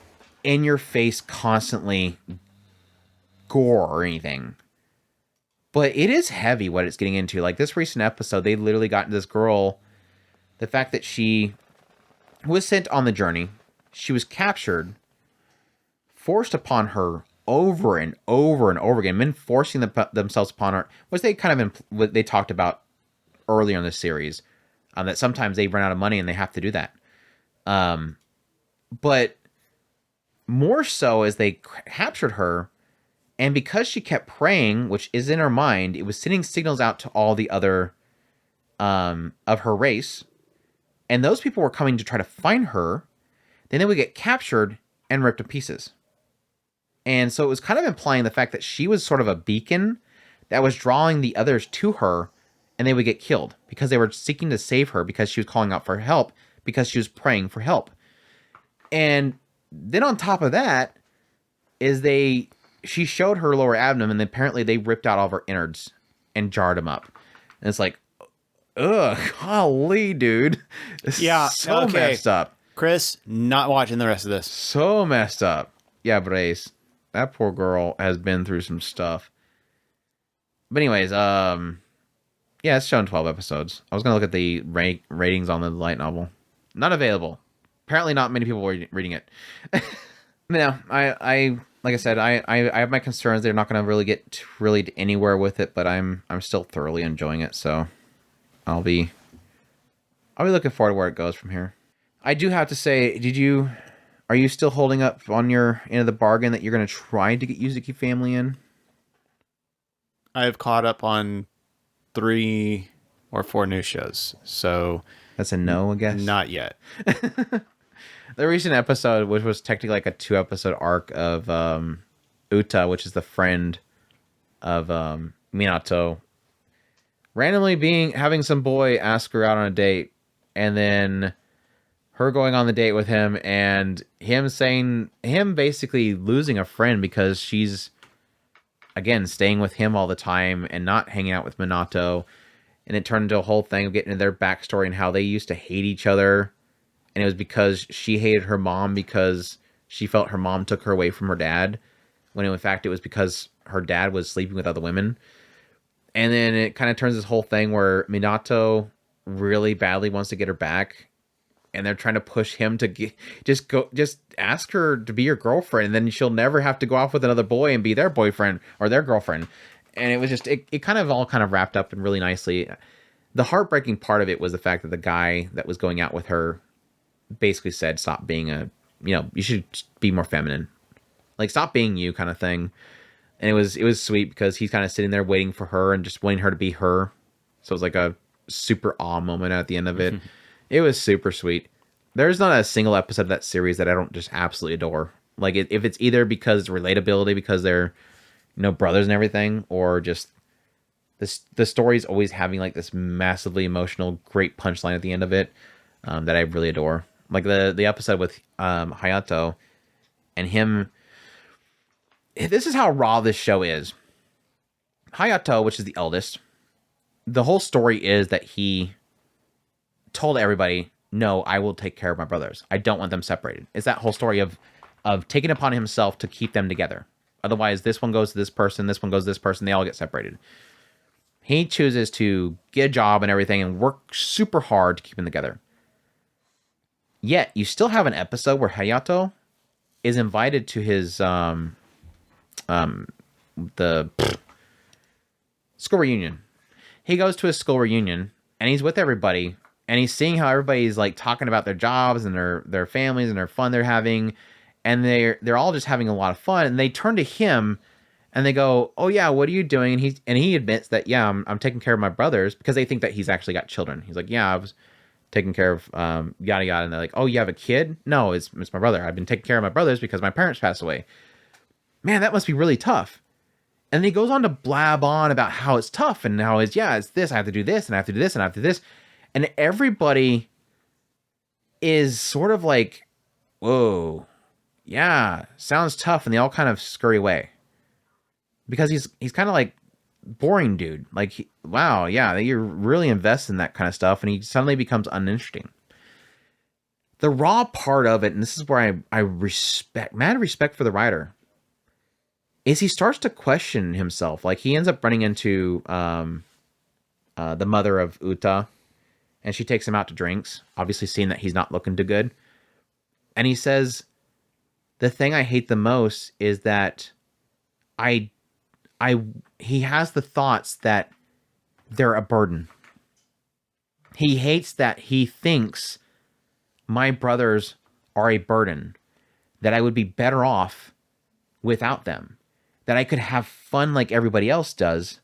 in your face constantly gore or anything, but it is heavy what it's getting into. Like this recent episode, they literally got this girl, the fact that she was sent on the journey, she was captured, forced upon her over and over and over again, men forcing themselves upon her, which they kind of they talked about earlier in the series, that sometimes they run out of money and they have to do that. But more so as they captured her, and because she kept praying, which is in her mind, it was sending signals out to all the other of her race, and those people were coming to try to find her. Then they would get captured and ripped to pieces. And so it was kind of implying the fact that she was sort of a beacon that was drawing the others to her, and they would get killed because they were seeking to save her because she was calling out for help, because she was praying for help. And then on top of that is they she showed her lower abdomen, and apparently they ripped out all of her innards and jarred them up. And it's like, ugh, golly, dude. It's Yeah, so okay. messed up. Chris, not watching the rest of this. So messed up. Yeah, Brace. That poor girl has been through some stuff. But anyways, yeah, it's shown 12 episodes. I was gonna look at the ratings on the light novel. Not available. Apparently, not many people were reading it. No, I like I said, I have my concerns. They're not gonna really get really anywhere with it, but I'm still thoroughly enjoying it. So I'll be looking forward to where it goes from here. I do have to say, are you still holding up on your end of the bargain that you're gonna try to get Yuzuki family in? I've caught up on 3 or 4 new shows, so That's a no, I guess. not yet. The recent episode, which was technically like a 2-episode arc of Uta, which is the friend of Minato, randomly having some boy ask her out on a date, and then her going on the date with him, and him basically losing a friend because she's, again, staying with him all the time and not hanging out with Minato. And it turned into a whole thing of getting into their backstory and how they used to hate each other. And it was because she hated her mom because she felt her mom took her away from her dad, when in fact it was because her dad was sleeping with other women. And then it kind of turns this whole thing where Minato really badly wants to get her back, and they're trying to push him to just ask her to be your girlfriend, and then she'll never have to go off with another boy and be their boyfriend or their girlfriend. And it was just, it kind of all kind of wrapped up and really nicely. The heartbreaking part of it was the fact that the guy that was going out with her basically said, stop being you should be more feminine. Like, stop being you, kind of thing. And it was sweet because he's kind of sitting there waiting for her and just wanting her to be her. So it was like a super awe moment at the end of it. It was super sweet. There's not a single episode of that series that I don't just absolutely adore. Like, if it's either because relatability, because they're, brothers and everything, or just the story's always having like this massively emotional, great punchline at the end of it, that I really adore. Like the episode with Hayato and him. This is how raw this show is. Hayato, which is the eldest, the whole story is that he told everybody, no, I will take care of my brothers. I don't want them separated. It's that whole story of taking upon himself to keep them together. Otherwise, this one goes to this person, this one goes to this person, they all get separated. He chooses to get a job and everything and work super hard to keep them together. Yet, you still have an episode where Hayato is invited to his school reunion. He goes to his school reunion and he's with everybody, and he's seeing how everybody's like talking about their jobs and their families and their fun they're having, and they're all just having a lot of fun. And they turn to him and they go, "Oh yeah, what are you doing?" And he admits that, yeah, I'm taking care of my brothers, because they think that he's actually got children. He's like, "Yeah, I was taking care of yada yada." And they're like, "Oh, you have a kid?" "No, it's my brother. I've been taking care of my brothers because my parents passed away." Man, that must be really tough. And then he goes on to blab on about how it's tough and how it's this, I have to do this, and I have to do this, and I have to do this. And everybody is sort of like, whoa, yeah, sounds tough. And they all kind of scurry away. Because he's kind of like boring dude. Like, wow, yeah, you're really invested in that kind of stuff. And he suddenly becomes uninteresting. The raw part of it, and this is where I mad respect for the writer, is he starts to question himself. Like, he ends up running into the mother of Uta, and she takes him out to drinks, obviously seeing that he's not looking too good. And he says, the thing I hate the most is that he has the thoughts that they're a burden. He hates that he thinks my brothers are a burden, that I would be better off without them, that I could have fun like everybody else does,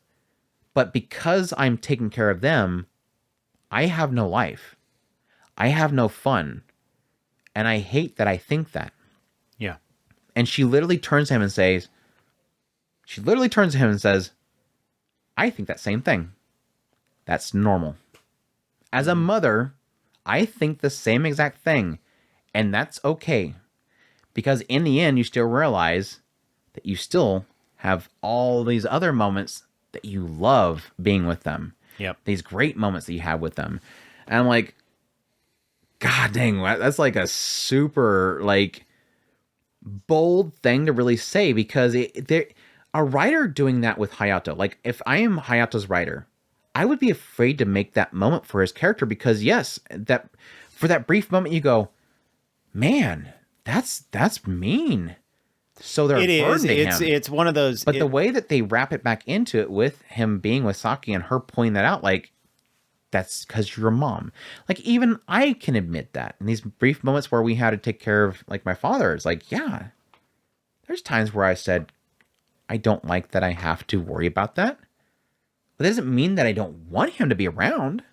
but because I'm taking care of them, I have no life. I have no fun. And I hate that I think that. Yeah. And she literally turns to him and says, I think that same thing. That's normal. As a mother, I think the same exact thing. And that's okay. Because in the end, you still realize that you still have all these other moments that you love being with them. Yep. These great moments that you have with them. And I'm like, God dang, that's like a super like bold thing to really say, because a writer doing that with Hayato, like if I am Hayato's writer, I would be afraid to make that moment for his character, because yes, that for that brief moment you go, man, that's mean. So they're burning him. It's one of those. But the way that they wrap it back into it with him being with Saki and her pointing that out, like, that's because you're a mom. Like, even I can admit that in these brief moments where we had to take care of, like, my father, it's like, yeah, there's times where I said, I don't like that I have to worry about that. But that doesn't mean that I don't want him to be around.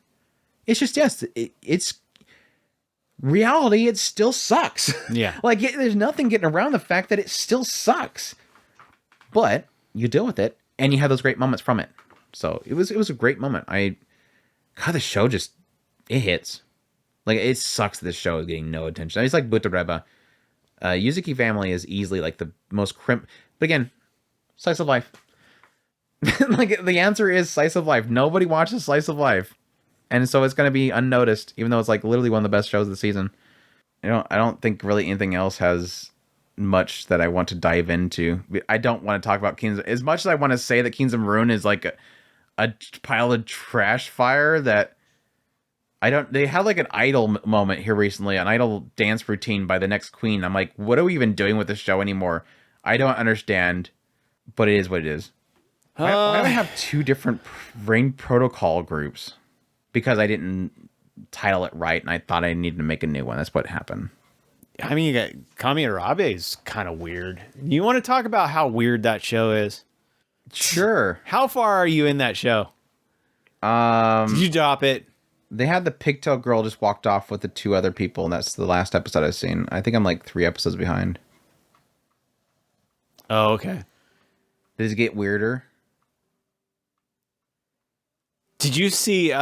It's just, yes, it's reality. It still sucks. Yeah. Like, there's nothing getting around the fact that it still sucks. But you deal with it, and you have those great moments from it. So it was a great moment. God, the show just, it hits. Like, it sucks that this show is getting no attention. I mean, it's like Butareba. Yuzuki family is easily like the most but again, slice of life. Like, the answer is slice of life. Nobody watches slice of life. And so it's going to be unnoticed, even though it's like literally one of the best shows of the season. I don't think really anything else has much that I want to dive into. I don't want to talk about Kingdom. As much as I want to say that Kings of Ruin is like a pile of trash fire, that they had like an idol moment here recently, an idol dance routine by the next queen. I'm like, what are we even doing with this show anymore? I don't understand, but it is what it is. Why do I have two different Rain Protocol groups? Because I didn't title it right, and I thought I needed to make a new one. That's what happened. I mean, you got KamiErabi is kind of weird. You want to talk about how weird that show is? Sure. How far are you in that show? Did you drop it? They had the pigtail girl just walked off with the two other people, and that's the last episode I've seen. I think I'm like 3 episodes behind. Oh, okay. Does it get weirder? Did you see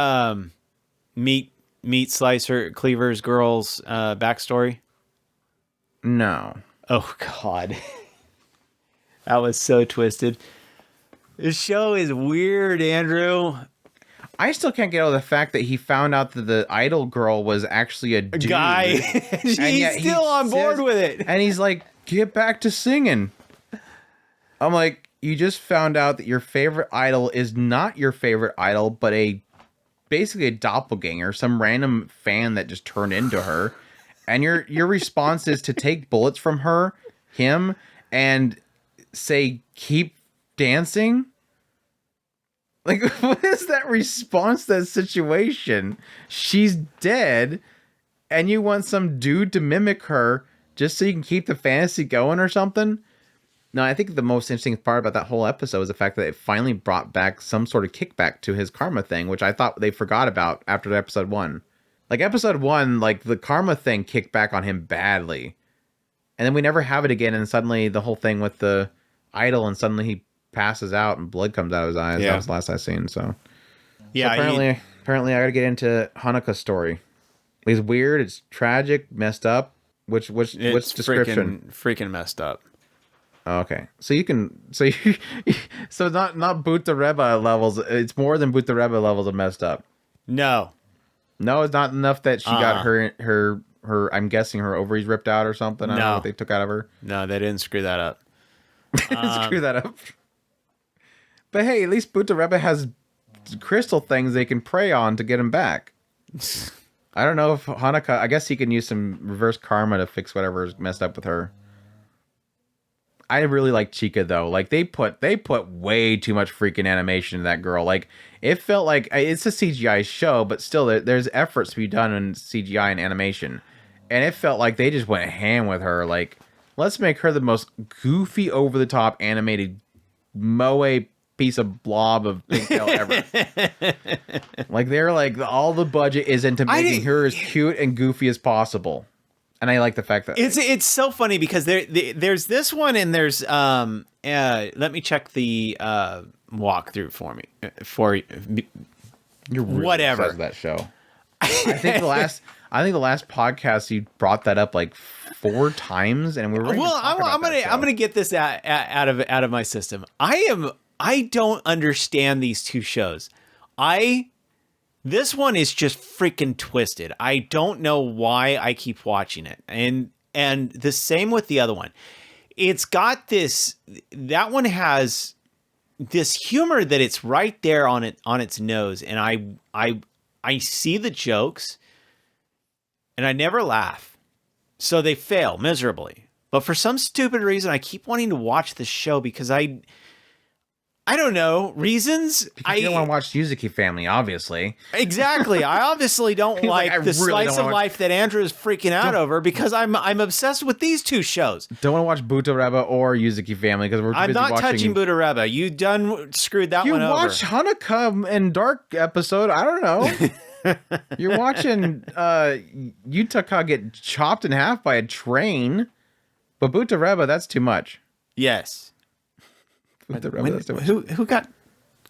Meat Slicer Cleaver's girl's backstory? No. Oh, God. That was so twisted. This show is weird, Andrew. I still can't get over the fact that he found out that the idol girl was actually a dude. Guy. He's still on board with it. And he's like, get back to singing. I'm like, you just found out that your favorite idol is not your favorite idol, but basically a doppelganger, some random fan that just turned into her. And your response is to take bullets from him, and say, keep dancing? Like, what is that response to that situation? She's dead, and you want some dude to mimic her just so you can keep the fantasy going or something? No, I think the most interesting part about that whole episode is the fact that it finally brought back some sort of kickback to his karma thing, which I thought they forgot about after episode 1. Like, episode 1, like, the karma thing kicked back on him badly. And then we never have it again, and suddenly the whole thing with the idol, and suddenly he passes out and blood comes out of his eyes. Yeah. That was the last I seen, so. Yeah. So apparently I gotta get into Hanukkah's story. It's weird, it's tragic, messed up. Which description? Freaking messed up. Oh, okay. So so not Butareba levels, it's more than Butareba levels of messed up. No, it's not enough that she got her I'm guessing her ovaries ripped out or something. I don't know what they took out of her. No, they didn't screw that up. Screw that up. But hey, at least Butareba has crystal things they can prey on to get him back. I don't know if Hanukkah, I guess he can use some reverse karma to fix whatever's messed up with her. I really like Chica though. Like, they put way too much freaking animation in that girl. Like, it felt like it's a CGI show, but still there's efforts to be done in CGI and animation. And it felt like they just went ham with her. Like, let's make her the most goofy, over the top animated moe piece of blob of pigtail ever. Like, they're like, all the budget is into making her as cute and goofy as possible. And I like the fact that it's so funny because there's this one, and there's let me check the walkthrough for me for you're really whatever obsessed with that show. I think the last podcast you brought that up like 4 times, and we were I'm gonna get this out of my system. I don't understand these two shows. This one is just freaking twisted. I don't know why I keep watching it. And the same with the other one. It's got that one has this humor that it's right there on its nose. And I see the jokes and I never laugh. So they fail miserably. But for some stupid reason, I keep wanting to watch this show because I don't know, reasons. Because you don't want to watch Yuzuki Family, obviously. Exactly. I obviously don't like the really slice of life that Andrew is freaking out over because I'm obsessed with these two shows. Don't want to watch Butareba or Yuzuki Family because we're too I'm busy not watching... Touching Butareba. You done screwed that one over. You watched Hanukkah and Dark episode. I don't know. You're watching Yutaka get chopped in half by a train. But Butareba, that's too much. Yes. Who got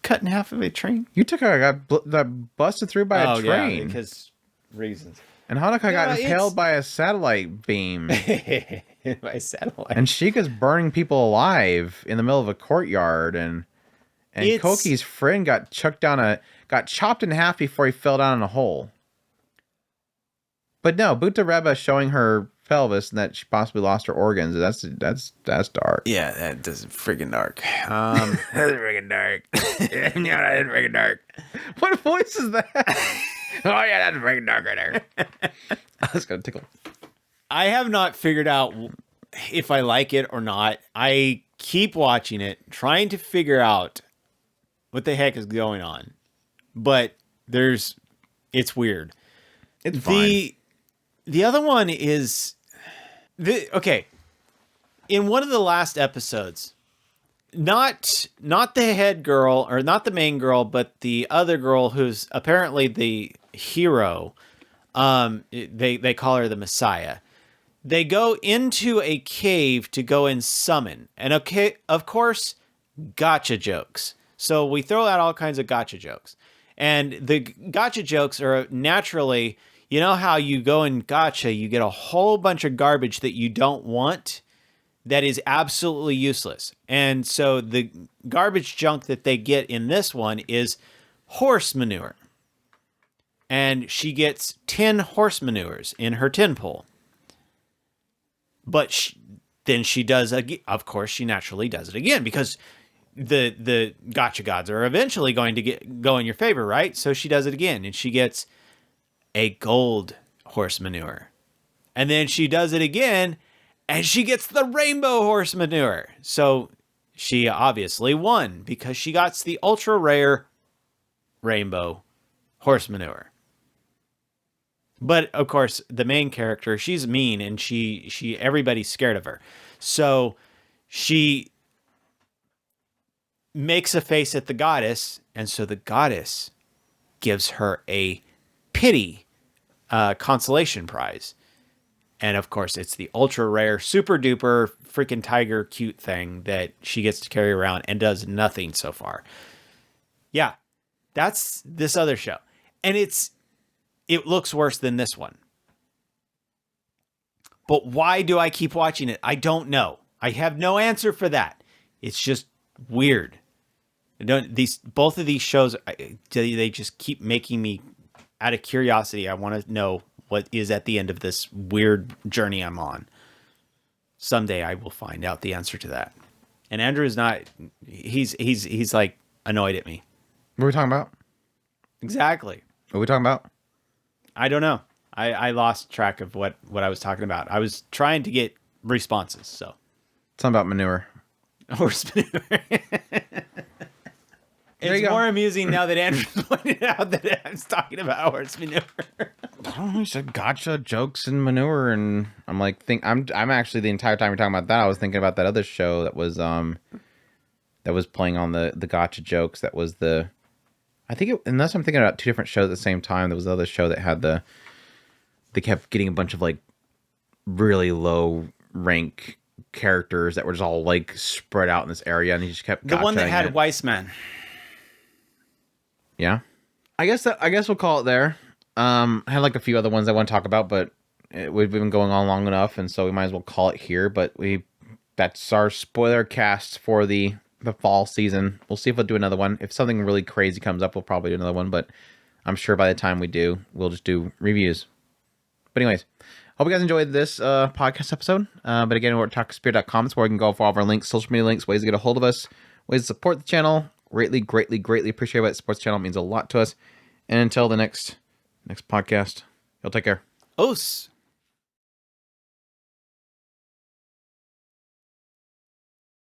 cut in half of a train? Yutaka got busted through by a train. Yeah, because reasons. And Hanukkah got impaled by a satellite beam. By a satellite. And Sheikah's burning people alive in the middle of a courtyard. And Koki's friend got chopped in half before he fell down in a hole. But no, Butareba showing her pelvis and that she possibly lost her organs. That's dark. Yeah, that is freaking dark. That's freaking dark. Yeah, that's freaking dark. What voice is that? Oh yeah, that's freaking dark right there. I was gonna tickle. I have not figured out if I like it or not. I keep watching it, trying to figure out what the heck is going on. But it's weird. It's fine. The other one is okay. In one of the last episodes, not the head girl or not the main girl, but the other girl who's apparently the hero. They call her the Messiah. They go into a cave to go and summon, and of course, gotcha jokes. So we throw out all kinds of gotcha jokes, and the gotcha jokes are naturally. You know how you go and gotcha, you get a whole bunch of garbage that you don't want that is absolutely useless. And so the garbage junk that they get in this one is horse manure. And she gets 10 horse manures in her tin pool. But then she does, of course, she naturally does it again because the gotcha gods are eventually going to go in your favor, right? So she does it again and she gets a gold horse manure. And then she does it again and she gets the rainbow horse manure. So she obviously won because she got the ultra rare rainbow horse manure. But of course, the main character, she's mean and she everybody's scared of her. So she makes a face at the goddess, and so the goddess gives her a pity consolation prize. And of course, it's the ultra rare, super duper freaking tiger cute thing that she gets to carry around and does nothing so far. Yeah, that's this other show. And it looks worse than this one. But why do I keep watching it? I don't know. I have no answer for that. It's just weird. Both of these shows, they just keep making me, out of curiosity, I want to know what is at the end of this weird journey I'm on. Someday I will find out the answer to that. And Andrew is not, he's like annoyed at me. What are we talking about? Exactly. What are we talking about? I don't know. I lost track of what I was talking about. I was trying to get responses, so. Something about manure. Horse manure. It's more amusing now that Andrew pointed out that I was talking about horse manure. I don't know. You said gotcha jokes and manure, and I'm like, I'm actually the entire time you're talking about that, I was thinking about that other show that was playing on the gotcha jokes. That was unless I'm thinking about two different shows at the same time. There was the other show that had they kept getting a bunch of like really low rank characters that were just all like spread out in this area, and he just kept the one that had Weissman. Yeah, I guess we'll call it there. I had like a few other ones I want to talk about, but we've been going on long enough, and so we might as well call it here. But that's our spoiler cast for the fall season. We'll see if we'll do another one. If something really crazy comes up, we'll probably do another one. But I'm sure by the time we do, we'll just do reviews. But anyways, hope you guys enjoyed this podcast episode. But again, we're at otakuspirit.com. It's where you can go for all of our links, social media links, ways to get a hold of us, ways to support the channel. Greatly, greatly, greatly appreciate it. Supports the channel. It means a lot to us. And until the next podcast, y'all take care. Os.